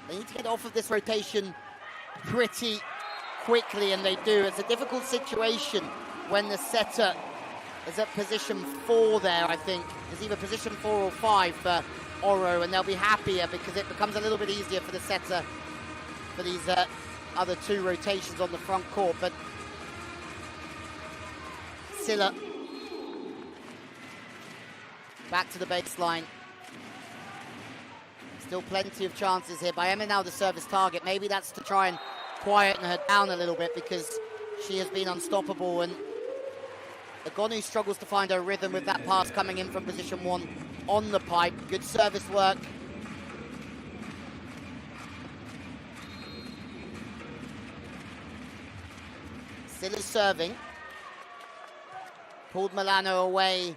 They need to get off of this rotation pretty quickly, and they do. It's a difficult situation when the setter is at position 4 there, I think. It's either position 4 or 5 for Oro, and they'll be happier because it becomes a little bit easier for the setter for these other 2 rotations on the front court. But Silla back to the baseline. Still plenty of chances here. By Emma now the service target. Maybe that's to try and quieten her down a little bit because she has been unstoppable, and Agonu struggles to find her rhythm with that pass coming in from position 1 on the pipe. Good service work. Silla's serving. Pulled Milano away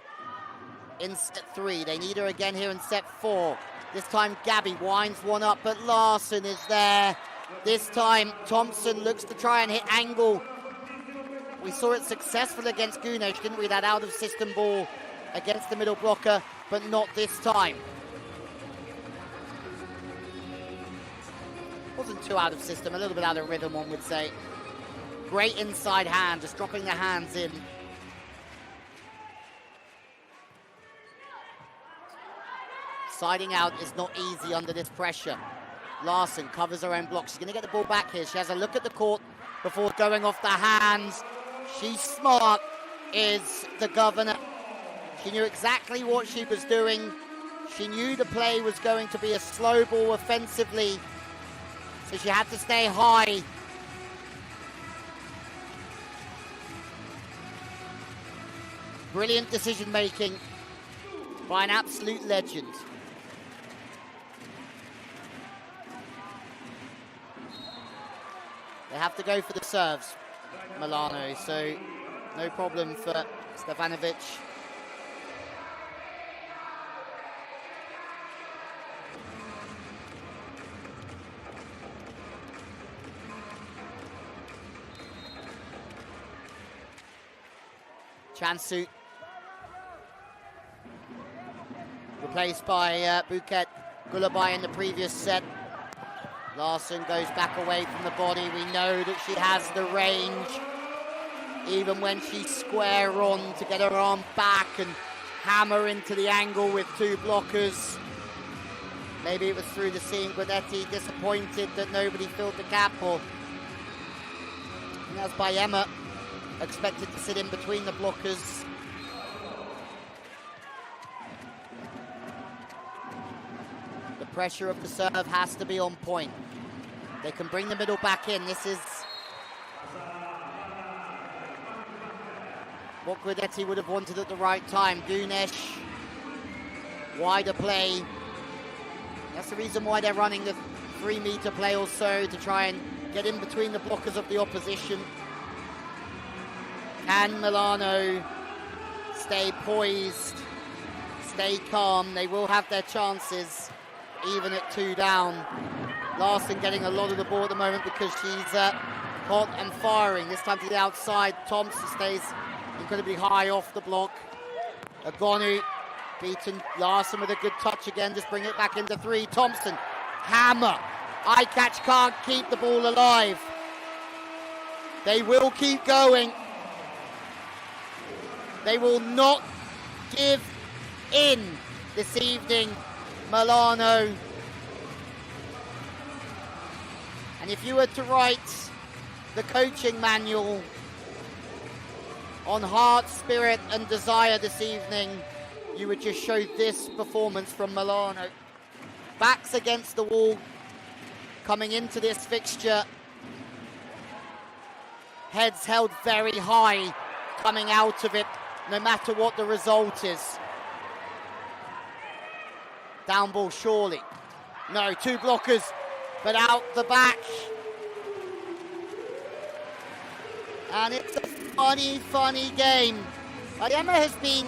in set 3. They need her again here in set 4. This time Gabby winds one up, but Larson is there. This time Thompson looks to try and hit angle. We saw it successful against Gunesh, didn't we? That out of system ball against the middle blocker, but not this time. Wasn't too out of system, a little bit out of rhythm, one would say. Great inside hand, just dropping the hands in. Siding out is not easy under this pressure. Larson covers her own block. She's going to get the ball back here. She has a look at the court before going off the hands. She's smart, is the governor. She knew exactly what she was doing. She knew the play was going to be a slow ball offensively, so she had to stay high. Brilliant decision making by an absolute legend. They have to go for the serves, Milano, so no problem for Stefanovic. Chansu, replaced by Bouquet Gulabai in the previous set. Larson goes back away from the body. We know that she has the range, even when she's square on, to get her arm back and hammer into the angle with 2 blockers. Maybe it was through the seam. Guidetti disappointed that nobody filled the gap, or that's by Emma, expected to sit in between the blockers. The pressure of the serve has to be on point. They can bring the middle back in. This is what Guidetti would have wanted at the right time. Gunesh, wider play. That's the reason why they're running the 3-meter play or so, to try and get in between the blockers of the opposition. Can Milano stay poised, stay calm? They will have their chances. even at 2 down. Larson getting a lot of the ball at the moment because she's hot and firing. This time to the outside. Thompson stays incredibly high off the block. Agonu beaten Larson with a good touch again. Just bring it back into 3. Thompson, hammer. Eye catch can't keep the ball alive. They will keep going. They will not give in this evening, Milano. And if you were to write the coaching manual on heart, spirit and desire this evening, you would just show this performance from Milano. Backs against the wall coming into this fixture. Heads held very high coming out of it, no matter what the result is. Down ball surely. No, 2 blockers, but out the back. And it's a funny game. Ayema has been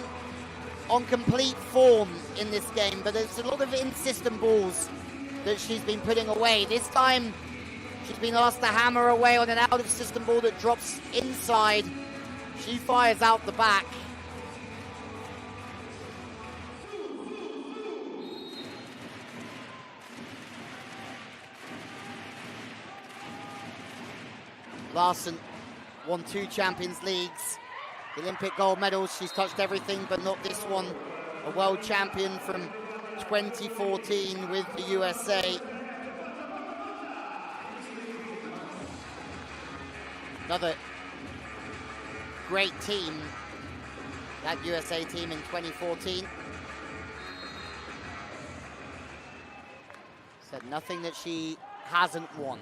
on complete form in this game, but there's a lot of in-system balls that she's been putting away. This time, she's been asked to hammer away on an out-of-system ball that drops inside. She fires out the back. Larson won 2 Champions Leagues, the Olympic gold medals. She's touched everything, but not this one. A world champion from 2014 with the USA. Another great team, that USA team in 2014. Said nothing that she hasn't won.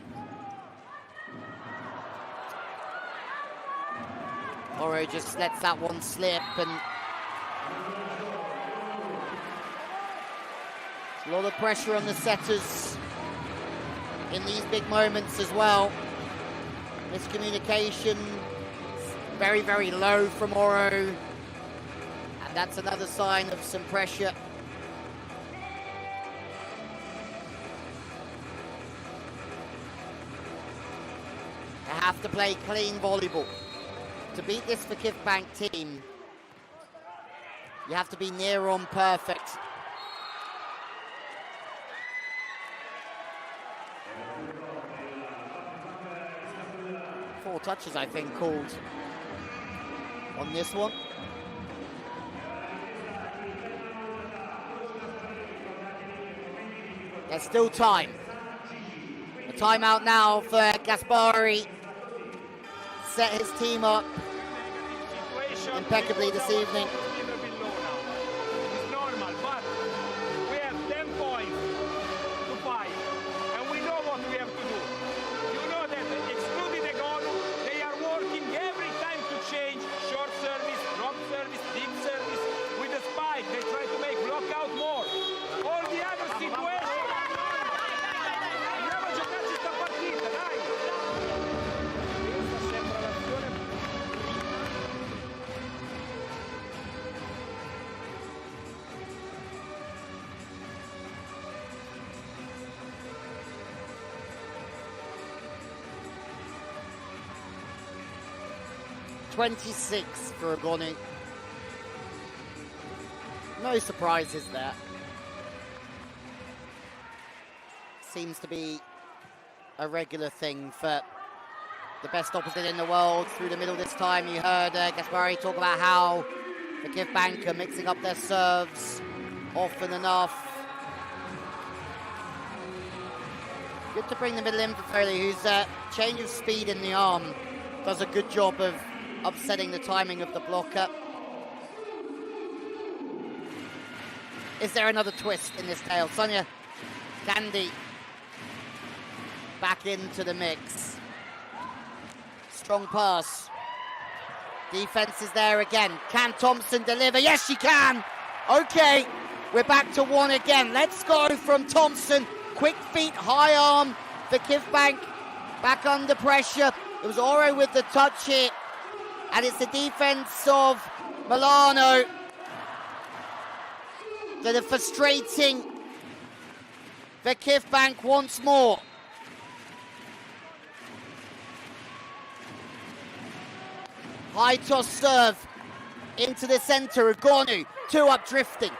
Oro just lets that one slip, and a lot of pressure on the setters in these big moments as well. Miscommunication, very, very low from Oro, and that's another sign of some pressure. They have to play clean volleyball. To beat this VakifBank team, you have to be near on perfect. Four touches, I think, called on this one. There's still time. A timeout now for Gaspari. Set his team up impeccably this evening. It's normal, but we have 10 points to fight, and we know what we have to do. You know that excluding the goal, they are working every time to change short service, drop service, deep service. With the spike, they try to make block out more. All the other situations. Andiamo a giocarci sta partita, dai! Questa sembra l'azione. 26 for Agonu. No surprises there. Seems to be a regular thing for the best opposite in the world. Through the middle this time, you heard Gaspari talk about how VakifBank are mixing up their serves often enough. Good to bring the middle in for Foley, whose change of speed in the arm does a good job of upsetting the timing of the blocker. Is there another twist in this tale? Sonia Candy back into the mix. Strong pass. Defense is there again. Can Thompson deliver? Yes, she can. Okay, we're back to 1 again. Let's go from Thompson. Quick feet, high arm. VakifBank back under pressure. It was Oro with the touch here. And it's the defense of Milano that are frustrating VakifBank once more. High toss serve into the centre. Agonu, 2 up drifting.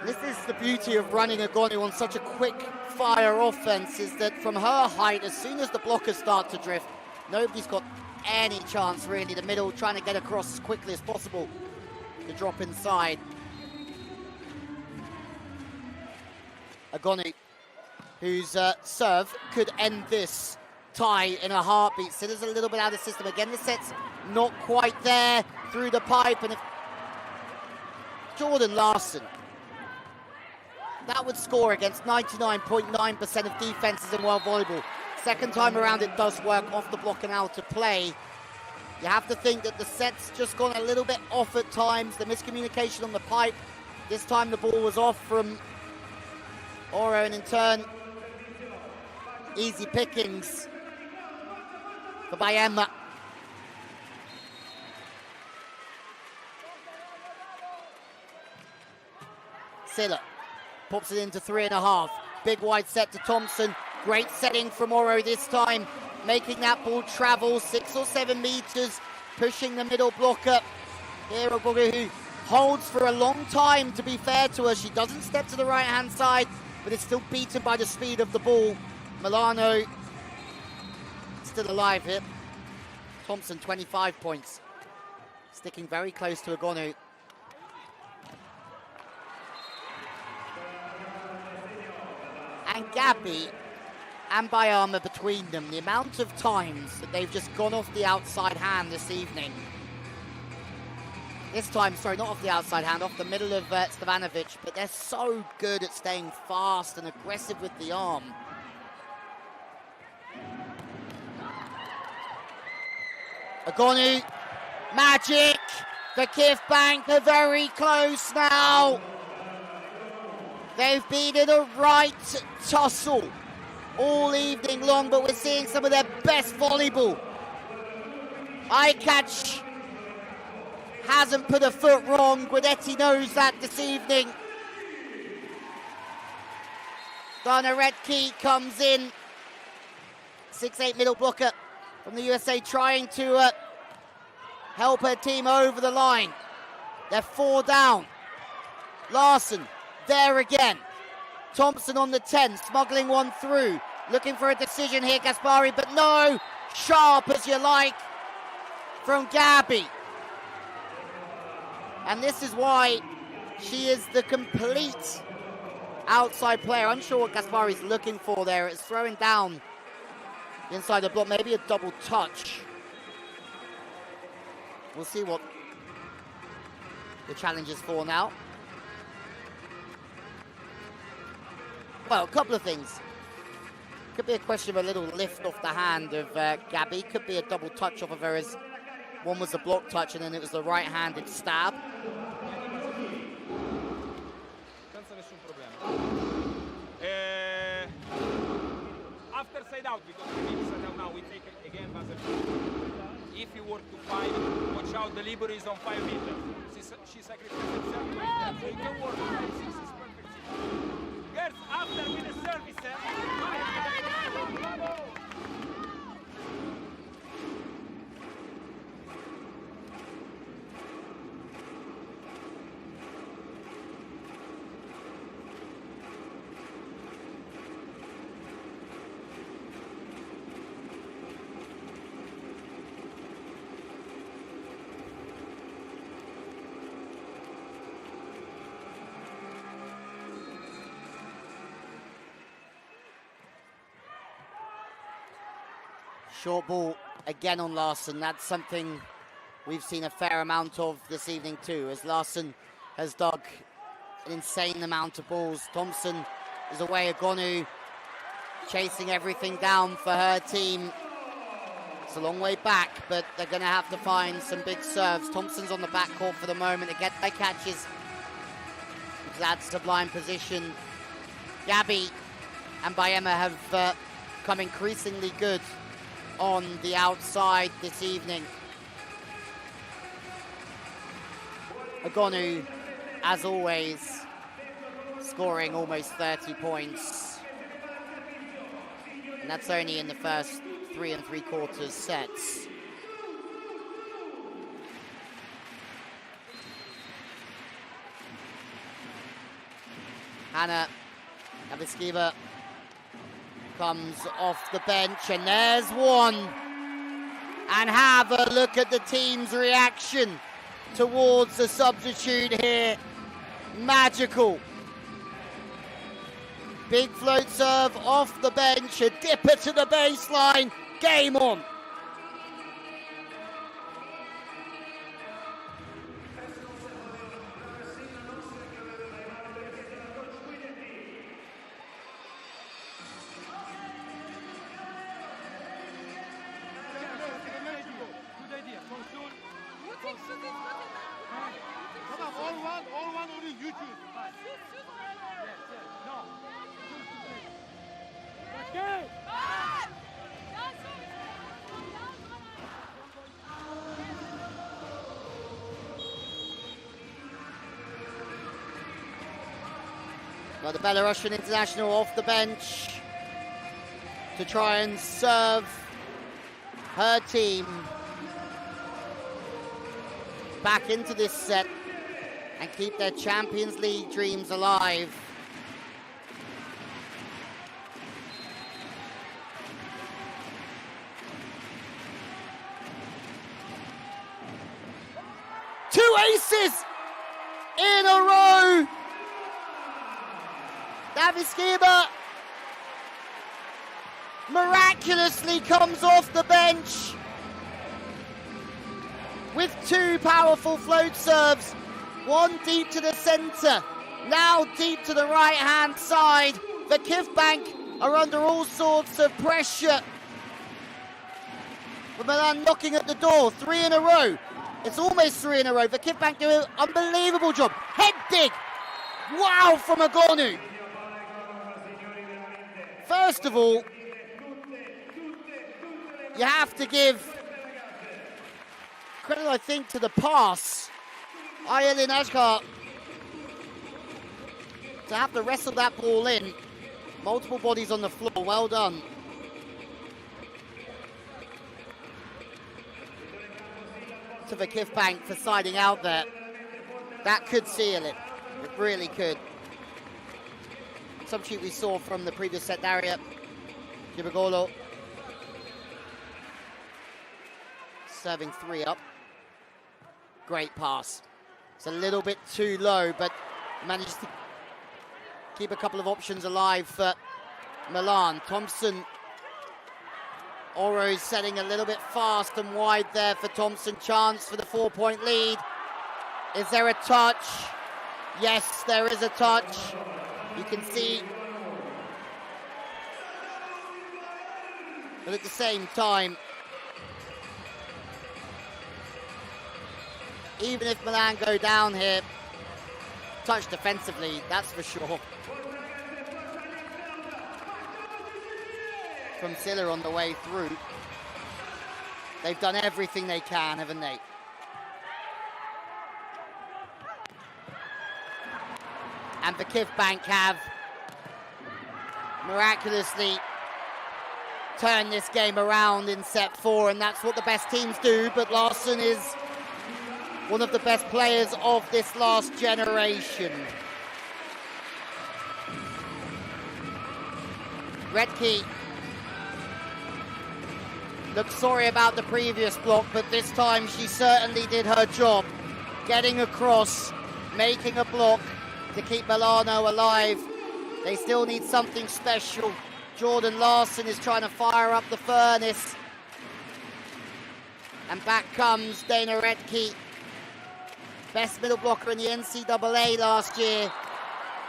This is the beauty of running Agonu on such a quick fire offense, is that from her height, as soon as the blockers start to drift, nobody's got any chance really. The middle trying to get across as quickly as possible to drop inside. Agonu, whose serve could end this tie in a heartbeat. Sitter's a little bit out of the system. Again, the set's not quite there through the pipe. And if Jordan Larson, that would score against 99.9% of defenses in world volleyball. Second time around, it does work off the block and out of play. You have to think that the set's just gone a little bit off at times. The miscommunication on the pipe. This time the ball was off from Oro, and in turn, easy pickings for Bayema. Silla pops it into 3.5. Big wide set to Thompson. Great setting from Oro this time, making that ball travel 6 or 7 meters, pushing the middle blocker. Vero Volley, who holds for a long time, to be fair to her. She doesn't step to the right-hand side, but is still beaten by the speed of the ball. Milano still alive here. Thompson, 25 points. Sticking very close to Agonu. And Gabby and Bayama between them, the amount of times that they've just gone off the outside hand this evening. This time, sorry, not off the outside hand, off the middle of Stevanovic, but they're so good at staying fast and aggressive with the arm. Agonu, magic! VakifBank are very close now. They've been in a right tussle all evening long, but we're seeing some of their best volleyball. Eye-catch hasn't put a foot wrong. Guidetti knows that this evening. Dana Redkey comes in. 6'8" middle blocker from the USA, trying to help her team over the line. They're 4 down. Larson, there again. Thompson on the 10, smuggling one through. Looking for a decision here, Gaspari, but no. Sharp as you like from Gabby. And this is why she is the complete outside player. Unsure what Gaspari's looking for there. It's throwing down inside the block, maybe a double touch. We'll see what the challenge is for now. Well, a couple of things. Could be a question of a little lift off the hand of Gabby. Could be a double touch off of her, as one was the block touch and then it was the right-handed stab. After side out, because we need side out now, we take it again buzzer. If you work to 5, watch out, the Libero is on 5 meters. She sacrificed herself to step, so you can work 5, 6 is perfect. Girls, after with the service, Short ball again on Larson. That's something we've seen a fair amount of this evening too, as Larson has dug an insane amount of balls. Thompson is away. Agonu chasing everything down for her team. It's a long way back, but they're going to have to find some big serves. Thompson's on the backcourt for the moment. They get their catches. That sublime position. Gabby and Bayema have come increasingly good on the outside this evening. Agonu, as always, scoring almost 30 points. And that's only in the first 3 3/4 sets. Hannah Aviskiva comes off the bench, and there's one. And have a look at the team's reaction towards the substitute here. Magical. Big float serve off the bench, a dipper to the baseline, game on. All one only you choose. Well, the Belarusian international off the bench to try and serve her team back into this set and keep their Champions League dreams alive. Two aces in a row. Aviskiva miraculously comes off the bench with two powerful float serves. One deep to the centre, now deep to the right-hand side. VakifBank are under all sorts of pressure. With Milan knocking at the door, 3 in a row. It's almost 3 in a row. VakifBank do an unbelievable job. Head dig. Wow, from Agonu. First of all, you have to give credit, I think, to the pass. Ayelin Ajkar to have to wrestle that ball in. Multiple bodies on the floor, well done. To VakifBank for siding out there. That could seal it. It really could. Substitute we saw from the previous set, Daria Gibagolo. Serving 3 up. Great pass. It's a little bit too low, but managed to keep a couple of options alive for Milan. Thompson. Oro's setting a little bit fast and wide there for Thompson. Chance for the 4-point lead. Is there a touch? Yes, there is a touch. You can see. But at the same time, even if Milan go down here, touch defensively, that's for sure. From Silla on the way through. They've done everything they can, haven't they? And VakifBank have miraculously turned this game around in set 4, and that's what the best teams do. But Larsson is one of the best players of this last generation. Redke looks sorry about the previous block, but this time she certainly did her job. Getting across, making a block to keep Milano alive. They still need something special. Jordan Larsson is trying to fire up the furnace. And back comes Dana Redke. Best middle blocker in the NCAA last year.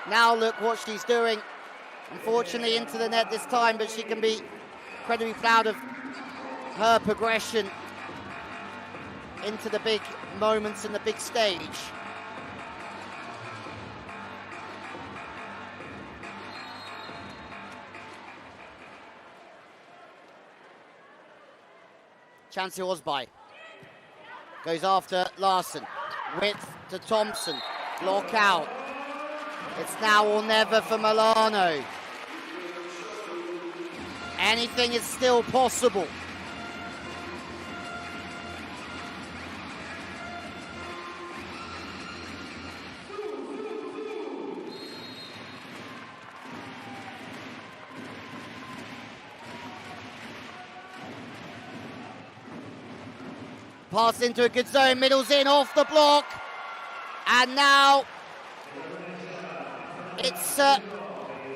Now look what she's doing. Unfortunately into the net this time, but she can be incredibly proud of her progression into the big moments and the big stage. Chancey Osby goes after Larsson. Width to Thompson. Block out. It's now or never for Milano. Anything is still possible. Pass into a good zone, middle's in, off the block. And now it's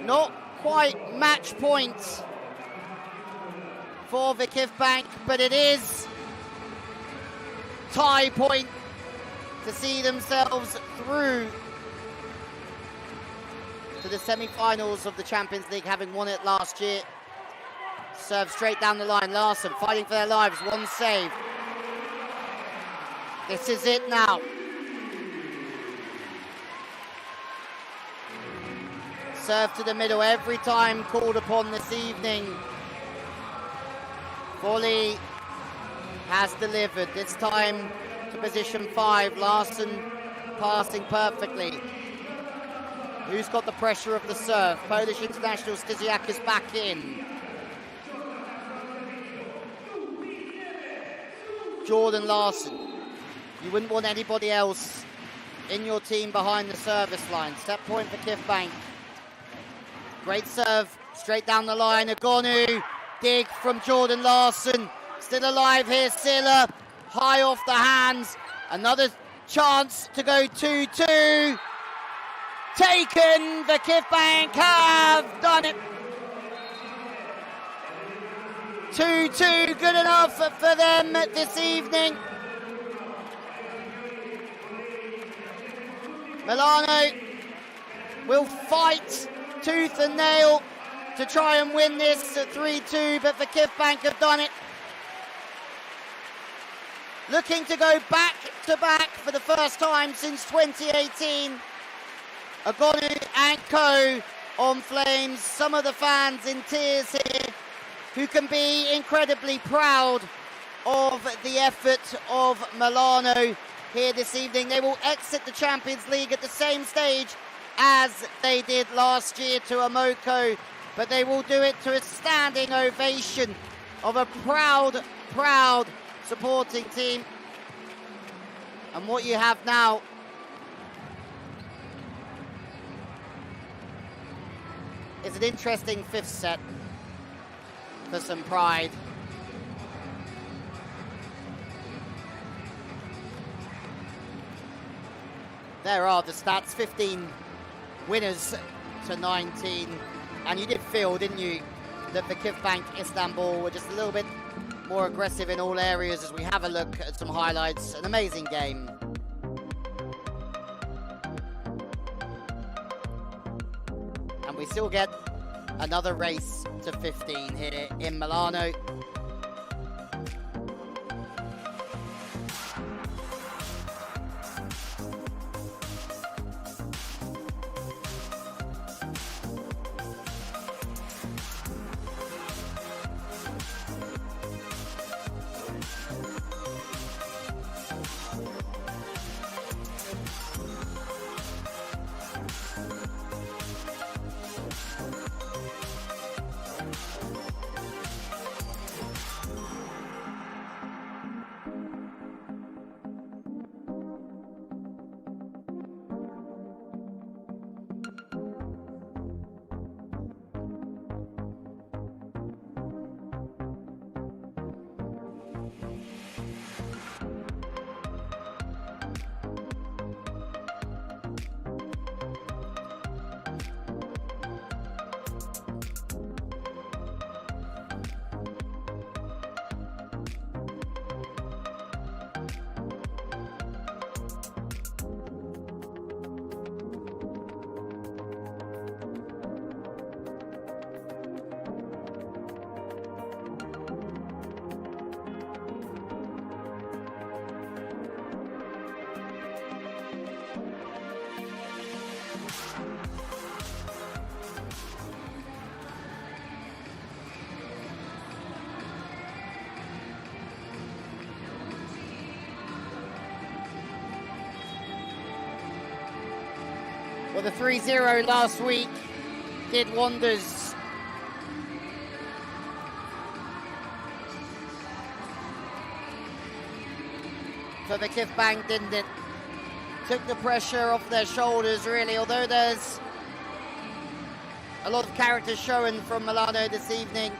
not quite match point for VakifBank, but it is tie point to see themselves through to the semi-finals of the Champions League, having won it last year. Serve straight down the line, Larson fighting for their lives, one save. This is it now. Serve to the middle every time called upon this evening. Volley has delivered, this time to position 5. Larson passing perfectly. Who's got the pressure of the serve? Polish international Stysiakis back in. Jordan Larson. You wouldn't want anybody else in your team behind the service line. Set point for VakifBank. Great serve, straight down the line. Agonu, dig from Jordan Larson. Still alive here, Silla. High off the hands. Another chance to go 2-2. Taken, VakifBank have done it. 2-2, good enough for them this evening. Milano will fight tooth and nail to try and win this at 3-2, but VakifBank have done it. Looking to go back-to-back for the first time since 2018. Agonu and co on flames. Some of the fans in tears here who can be incredibly proud of the effort of Milano here this evening. They will exit the Champions League at the same stage as they did last year to Amoco, but they will do it to a standing ovation of a proud supporting team. And what you have now is an interesting fifth set for some pride. There are the stats, 15 winners to 19. And you did feel, didn't you, that VakifBank Istanbul were just a little bit more aggressive in all areas as we have a look at some highlights. An amazing game. And we still get another race to 15 here in Milano. Well, the 3-0 last week did wonders. For VakifBank, didn't it? Took the pressure off their shoulders, really, although there's a lot of character showing from Milano this evening.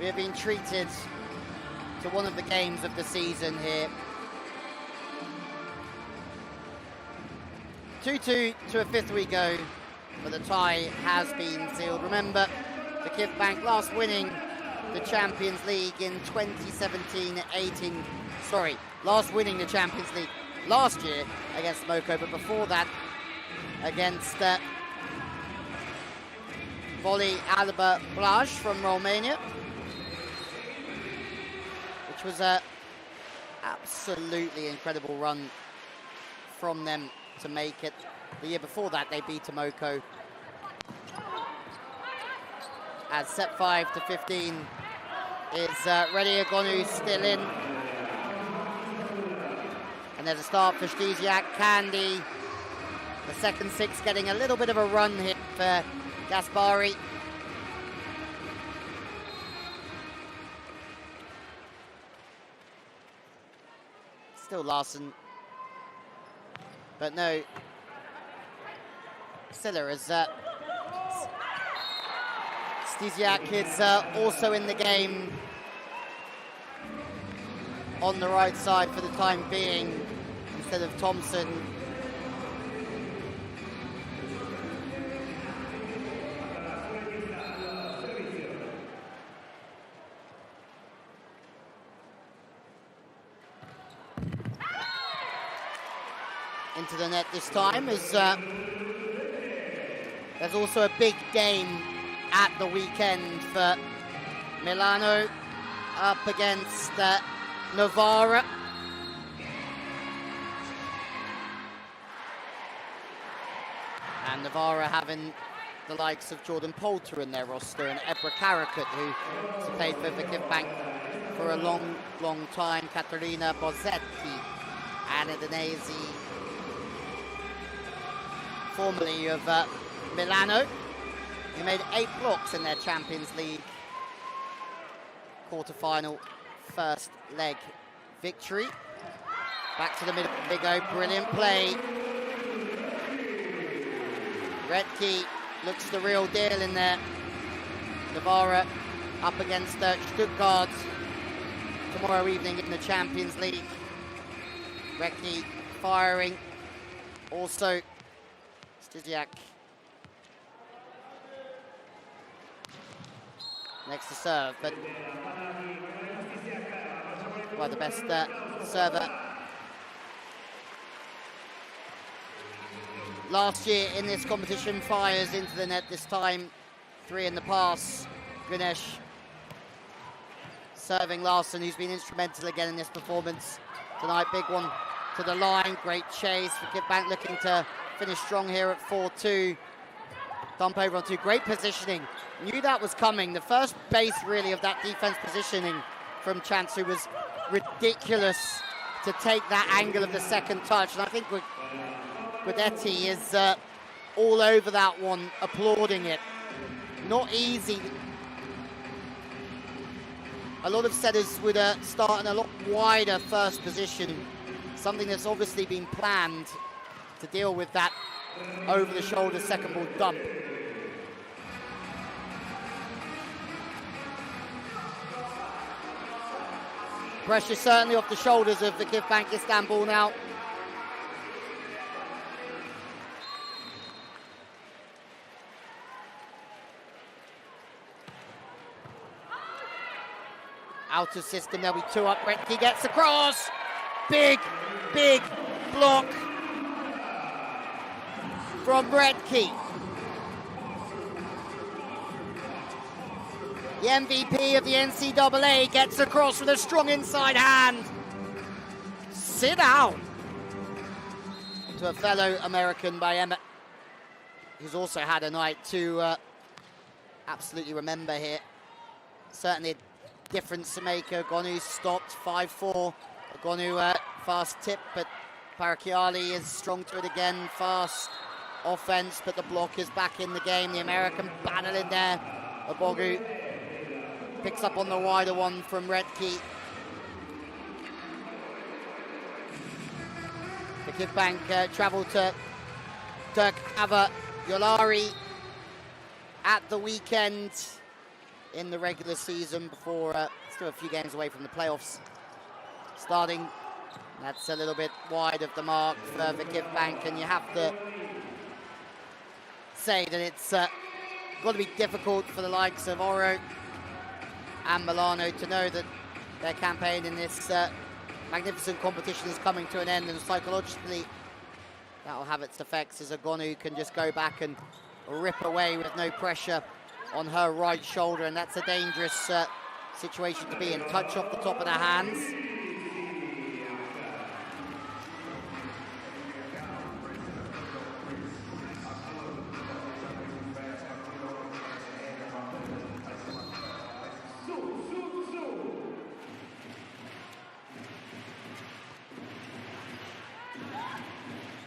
We have been treated to one of the games of the season here. 2-2 to a fifth we go, but the tie has been sealed. Remember, VakifBank last winning the Champions League in 2017-18. Sorry, last winning the Champions League last year against Moco, but before that against Volley Alba Blaj from Romania, which was a absolutely incredible run from them to make it. The year before that, they beat Moco. As set 5 to 15 is Redi Agonu still in. And there's a start for Stesiak. Candy, the second six, getting a little bit of a run here for Gaspari. Still Larson. But no, Silla is Stesiak is also in the game on the right side for the time being instead of Thompson. Into the net this time as there's also a big game at the weekend for Milano up against Novara. And Novara having the likes of Jordan Poulter in their roster and Ebra Karakut, who's played for VakifBank for a long, long time. Caterina Bozzetti, Anna Danesi, formerly of Milano, who made 8 blocks in their Champions League quarter-final first leg victory. Back to the middle, Big O, brilliant play. Redke looks the real deal in there. Navarra up against Stuttgart tomorrow evening in the Champions League. Redke firing. Also, Stesiak next to serve, but well, the best server last year in this competition fires into the net this time. 3 in the pass. Ganesh serving Larson, who's been instrumental again in this performance tonight. Big one to the line. Great chase for VakifBank, looking to finish strong here at 4-2. Dump over on 2. Great positioning. Knew that was coming. The first base, really, of that defense positioning from Chansu was ridiculous to take that angle of the second touch. And I think Guidetti is all over that one, applauding it. Not easy. A lot of setters would start in a lot wider first position. Something that's obviously been planned to deal with that over-the-shoulder second ball dump. Pressure certainly off the shoulders of VakifBank Istanbul now. Out of system, there'll be 2 up. Redke gets across. Big, big block from Redke. The MVP of the NCAA gets across with a strong inside hand. Sit down. To a fellow American by Emmett, who's also had a night to absolutely remember here. Certainly difference maker. Gonu stopped 5-4. Gonu fast tip, but Parakiali is strong to it again. Fast offense, but the block is back in the game. The American battle in there. Abogu picks up on the wider one from Redkey. VakifBank travel to Turk Ava Yolari at the weekend in the regular season before still a few games away from the playoffs starting. That's a little bit wide of the mark for VakifBank, and you have to say that it's got to be difficult for the likes of Oro and Milano to know that their campaign in this magnificent competition is coming to an end, and psychologically that will have its effects as Agonu can just go back and rip away with no pressure on her right shoulder, and that's a dangerous situation to be in. Touch off the top of the hands.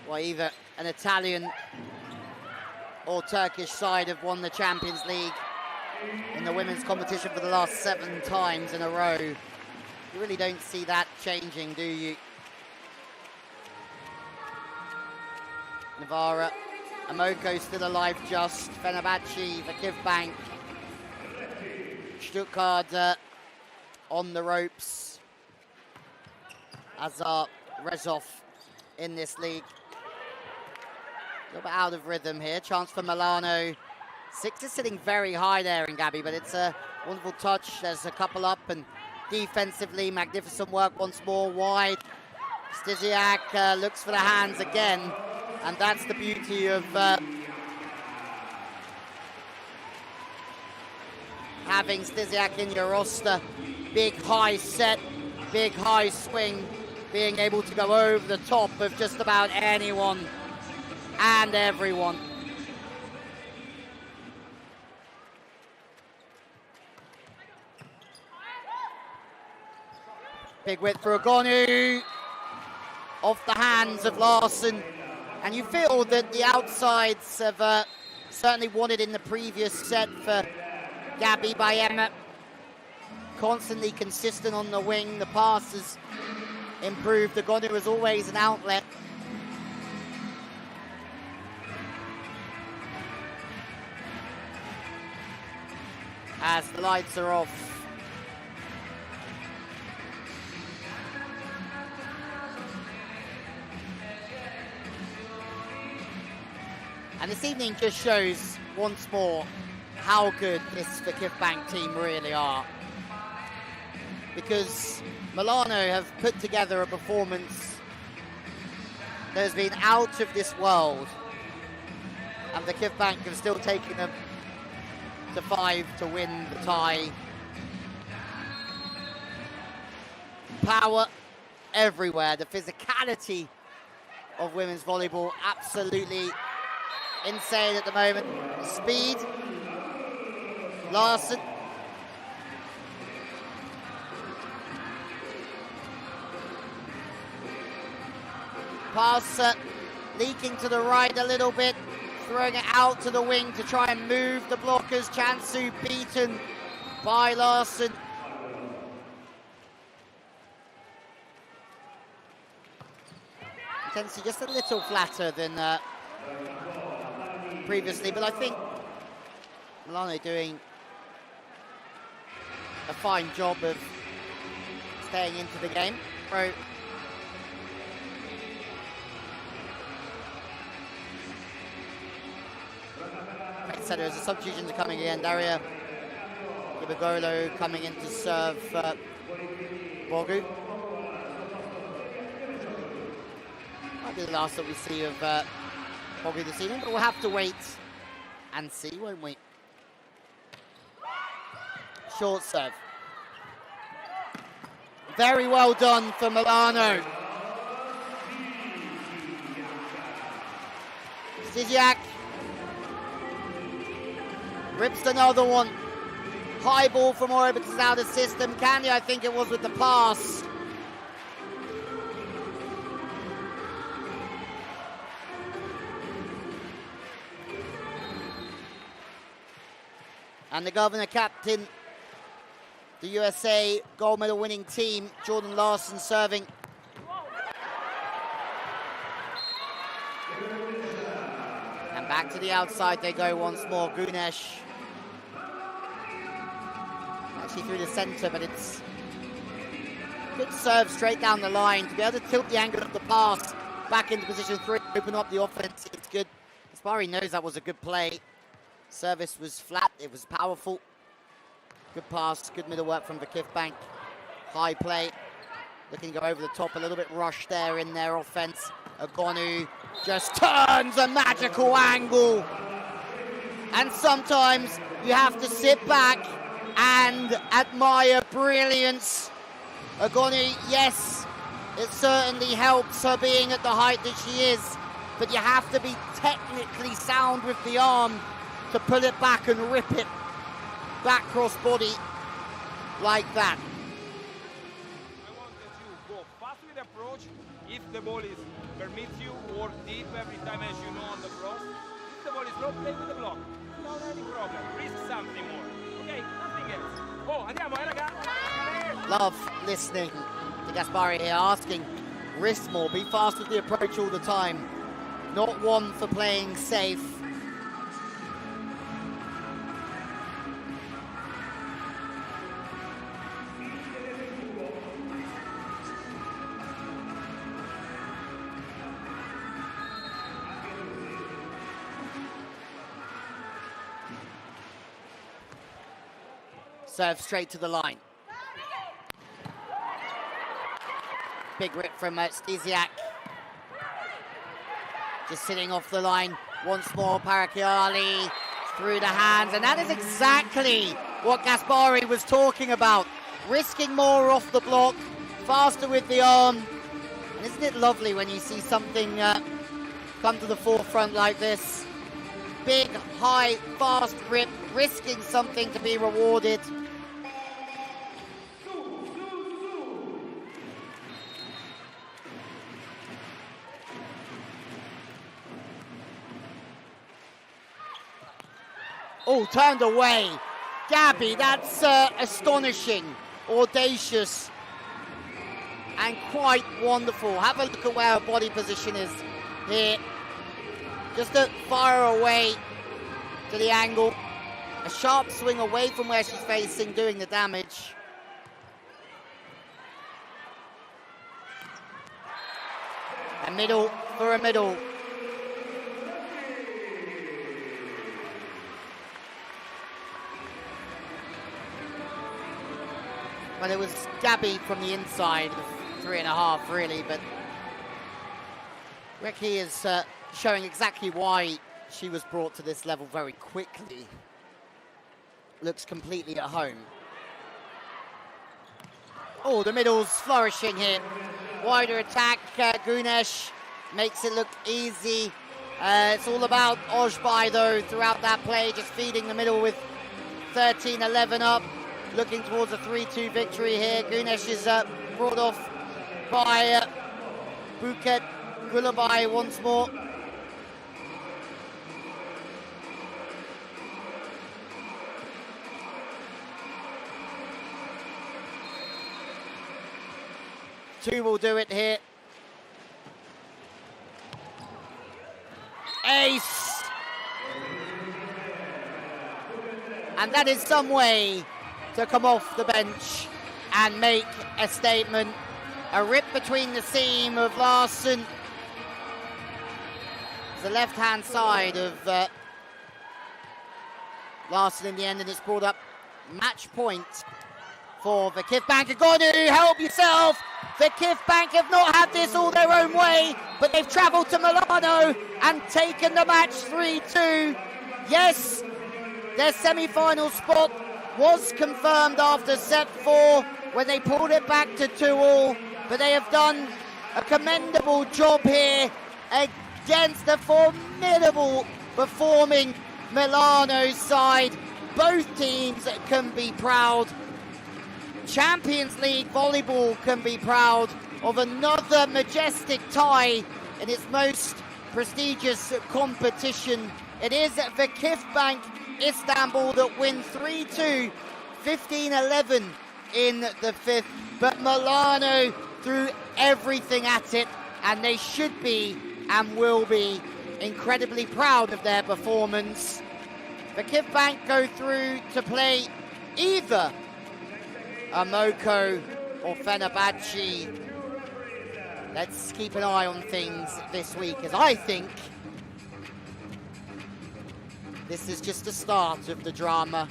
Well, either an Italian or Turkish side have won the Champions League in the women's competition for the last 7 times in a row. You really don't see that changing, do you? Navarra, Amoko still alive just. Fenerbahce, VakifBank, Stuttgart on the ropes. Azar Rezov in this league. A little bit out of rhythm here. Chance for Milano. 6 is sitting very high there in Gabby, but it's a wonderful touch. There's a couple up, and defensively, magnificent work once more. Wide. Stysiak looks for the hands again, and that's the beauty of having Stysiak in your roster. Big high set, big high swing, being able to go over the top of just about anyone and everyone. Big width for Agonu. Off the hands of Larson. And you feel that the outsides have certainly won it in the previous set for Gabby Bayema. Constantly consistent on the wing. The pass has improved. Agonu is always an outlet. As the lights are off. And this evening just shows once more how good this VakifBank team really are. Because Milano have put together a performance that has been out of this world. And VakifBank have still taken them to 5 to win the tie. Power everywhere. The physicality of women's volleyball absolutely insane at the moment. Speed. Larson. Pass leaking to the right a little bit. Throwing it out to the wing to try and move the blockers. Chansu beaten by Larson. Intensity just a little flatter than previously, but I think Milano doing a fine job of staying into the game. Right. Setter as the substitutions are coming again. Daria Ibagolo coming in to serve Bogu. Might be the last that we see of Bogu this evening, but we'll have to wait and see, won't we? Short serve. Very well done for Milano. Stysiak rips another one. High ball from Oro, but it's out of system. Candy, I think it was, with the pass. And the governor captain, the USA gold medal winning team, Jordan Larson, serving. And back to the outside they go once more. Gunesh. Actually through the centre, but it's good serve straight down the line to be able to tilt the angle of the pass back into position 3, open up the offense. It's good. Gaspari knows that was a good play. Service was flat, it was powerful. Good pass, good middle work from VakifBank. High play, looking to go over the top, a little bit rushed there in their offense. Agonu just turns a magical angle. And sometimes you have to sit back and admire brilliance. Agonu, yes, it certainly helps her being at the height that she is, but you have to be technically sound with the arm to pull it back and rip it back cross body like that. I want that you go fast with the approach if the ball is permits you, or deep every time, as you know, on the cross. If the ball is low, play with the block. Not any problem. Risk something more. Okay, nothing else. Oh, andiamo, ragazzi. Love listening to Gaspari here, asking, risk more, be fast with the approach all the time. Not one for playing safe. Serve straight to the line. Big rip from Stesiak. Just sitting off the line. Once more, Parakiali through the hands. And that is exactly what Gaspari was talking about. Risking more off the block, faster with the arm. And isn't it lovely when you see something come to the forefront like this? Big, high, fast rip, risking something to be rewarded. Oh, turned away. Gabby, that's astonishing, audacious, and quite wonderful. Have a look at where her body position is here. Just a fire away to the angle. A sharp swing away from where she's facing, doing the damage. A middle for a middle. Well, it was Gabby from the inside, 3.5 really, but Ricky is showing exactly why she was brought to this level very quickly. Looks completely at home. Oh, the middle's flourishing here. Wider attack, Gunesh makes it look easy. It's all about Ojbai though throughout that play, just feeding the middle with 13-11 up. Looking towards a 3-2 victory here. Gunesh is brought off by Buket Gulabai once more. Two will do it here. Ace! And that is some way to come off the bench and make a statement. A rip between the seam of Larson. The left-hand side of Larson in the end, and it's brought up match point for VakifBank. Agonu, help yourself! VakifBank have not had this all their own way, but they've travelled to Milano and taken the match 3-2. Yes, their semi-final spot was confirmed after set 4 when they pulled it back to 2-all, but they have done a commendable job here against the formidable performing Milano side. both teams can be proud. Champions League Volleyball can be proud of another majestic tie in its most prestigious competition. It is VakifBank Istanbul that win 3-2, 15-11 in the fifth, but Milano threw everything at it, and they should be and will be incredibly proud of their performance. VakifBank go through to play either Amoco or Fenerbahce. Let's keep an eye on things this week, as I think this is just the start of the drama.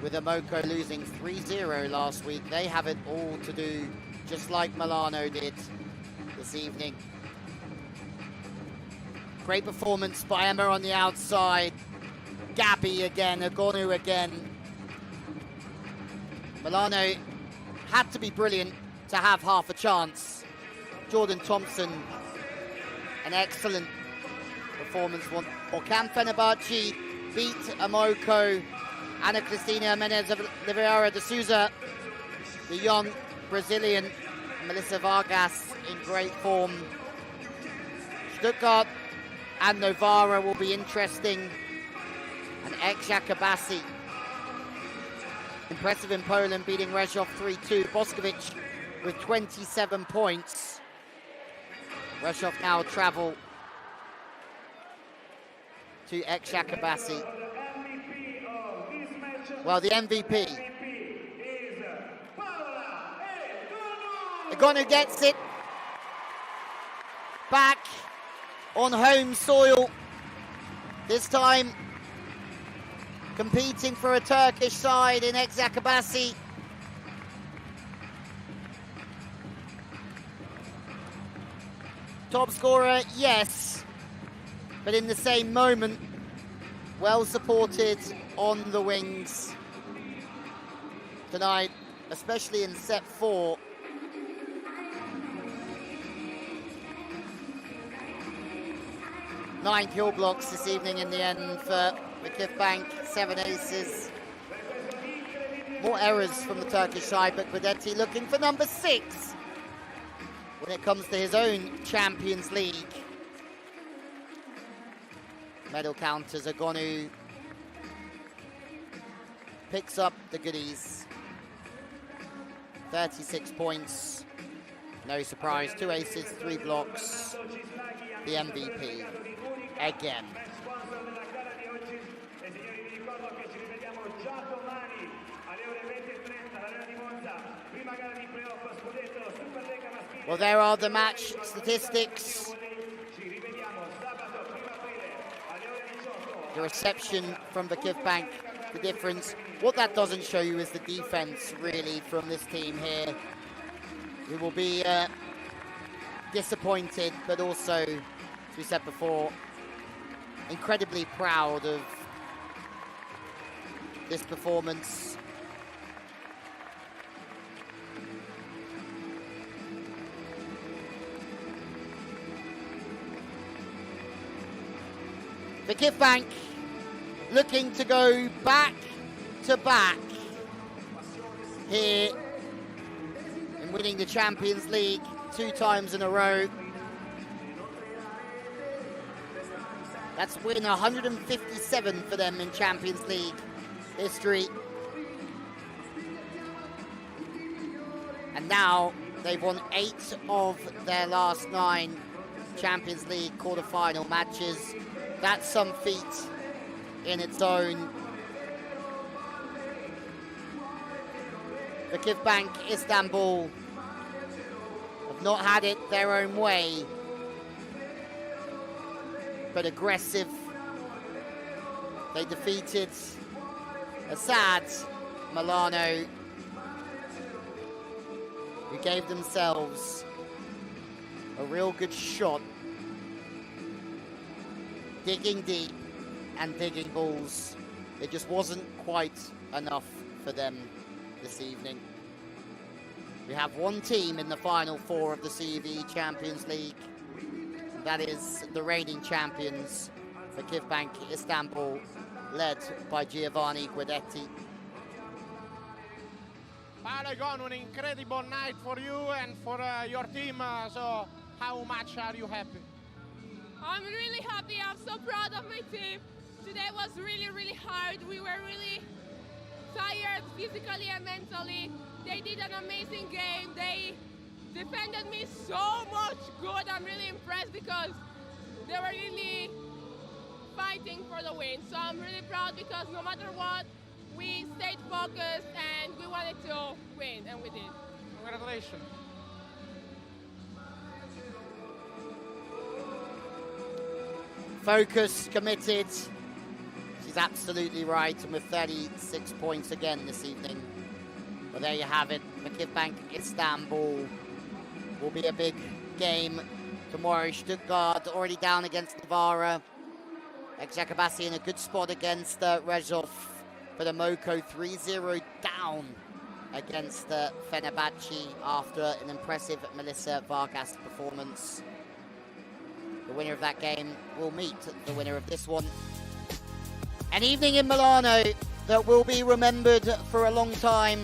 With Amoco losing 3-0 last week, they have it all to do, just like Milano did this evening. Great performance by Emma on the outside. Gabby again, Agonu again. Milano had to be brilliant to have half a chance. Jordan Thompson, an excellent performance. Or can Fenerbahce beat Amoco? Ana Cristina Menez of Oliveira de Souza, the young Brazilian. Melissa Vargas in great form. Stuttgart and Novara will be interesting. And Ekshakabasi, impressive in Poland, beating Rezhov 3-2. Boskovic with 27 points. Rezhov now travel to Ekshakabasi. Well, the MVP. Agonu gets it back on home soil. This time competing for a Turkish side in Ekshakabasi. Top scorer, yes, but in the same moment, well supported on the wings tonight, especially in set 4. Nine kill blocks this evening in the end for VakifBank, 7 aces. More errors from the Turkish side, but Guidetti looking for number 6 when it comes to his own Champions League. Medal counters, Agonu picks up the goodies. 36 points, no surprise, 2 aces, 3 blocks. The MVP again. Well, there are the match statistics. The reception from VakifBank, the difference. What that doesn't show you is the defense, really, from this team here. We will be disappointed, but also, as we said before, incredibly proud of this performance. VakifBank looking to go back to back here in winning the Champions League 2 times in a row. That's win 157 for them in Champions League history. And now they've won 8 of their last 9 Champions League quarter-final matches. That's some feat in its own. VakifBank Istanbul have not had it their own way, but aggressive. They defeated a sad Milano, who gave themselves a real good shot, digging deep and digging balls. It just wasn't quite enough for them this evening. We have one team in the final 4 of the CEV Champions League, and that is the reigning champions, VakifBank Istanbul. led by Giovanni Guidetti. Paolo, an incredible night for you and for your team. So how much are you happy? I'm really happy. I'm so proud of my team. Today was really, really hard. We were really tired physically and mentally. They did an amazing game. They defended me so much good. I'm really impressed because they were really fighting for the win. So I'm really proud because no matter what, we stayed focused and we wanted to win, and we did. Congratulations. Focused, committed. She's absolutely right, and with 36 points again this evening. Well, there you have it. VakifBank Istanbul will be a big game tomorrow. Stuttgart already down against Novara. Ekjakabasi in a good spot against Rezov. For the Moko, 3-0 down against Fenerbahce after an impressive Melissa Vargas performance. The winner of that game will meet the winner of this one. An evening in Milano that will be remembered for a long time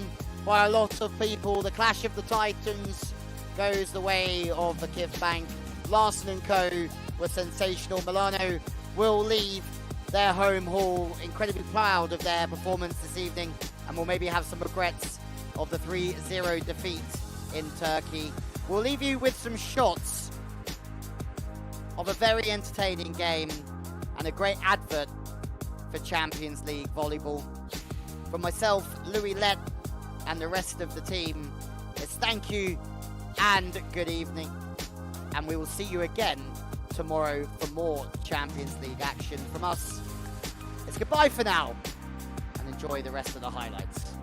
by a lot of people. The Clash of the Titans goes the way of VakifBank. Larson and co were sensational. Milano will leave their home hall incredibly proud of their performance this evening, and will maybe have some regrets of the 3-0 defeat in Turkey. We'll leave you with some shots of a very entertaining game and a great advert for Champions League volleyball. From myself, Louis Lett, and the rest of the team, it's thank you and good evening, and we will see you again tomorrow for more Champions League action. From us, it's goodbye for now, and enjoy the rest of the highlights.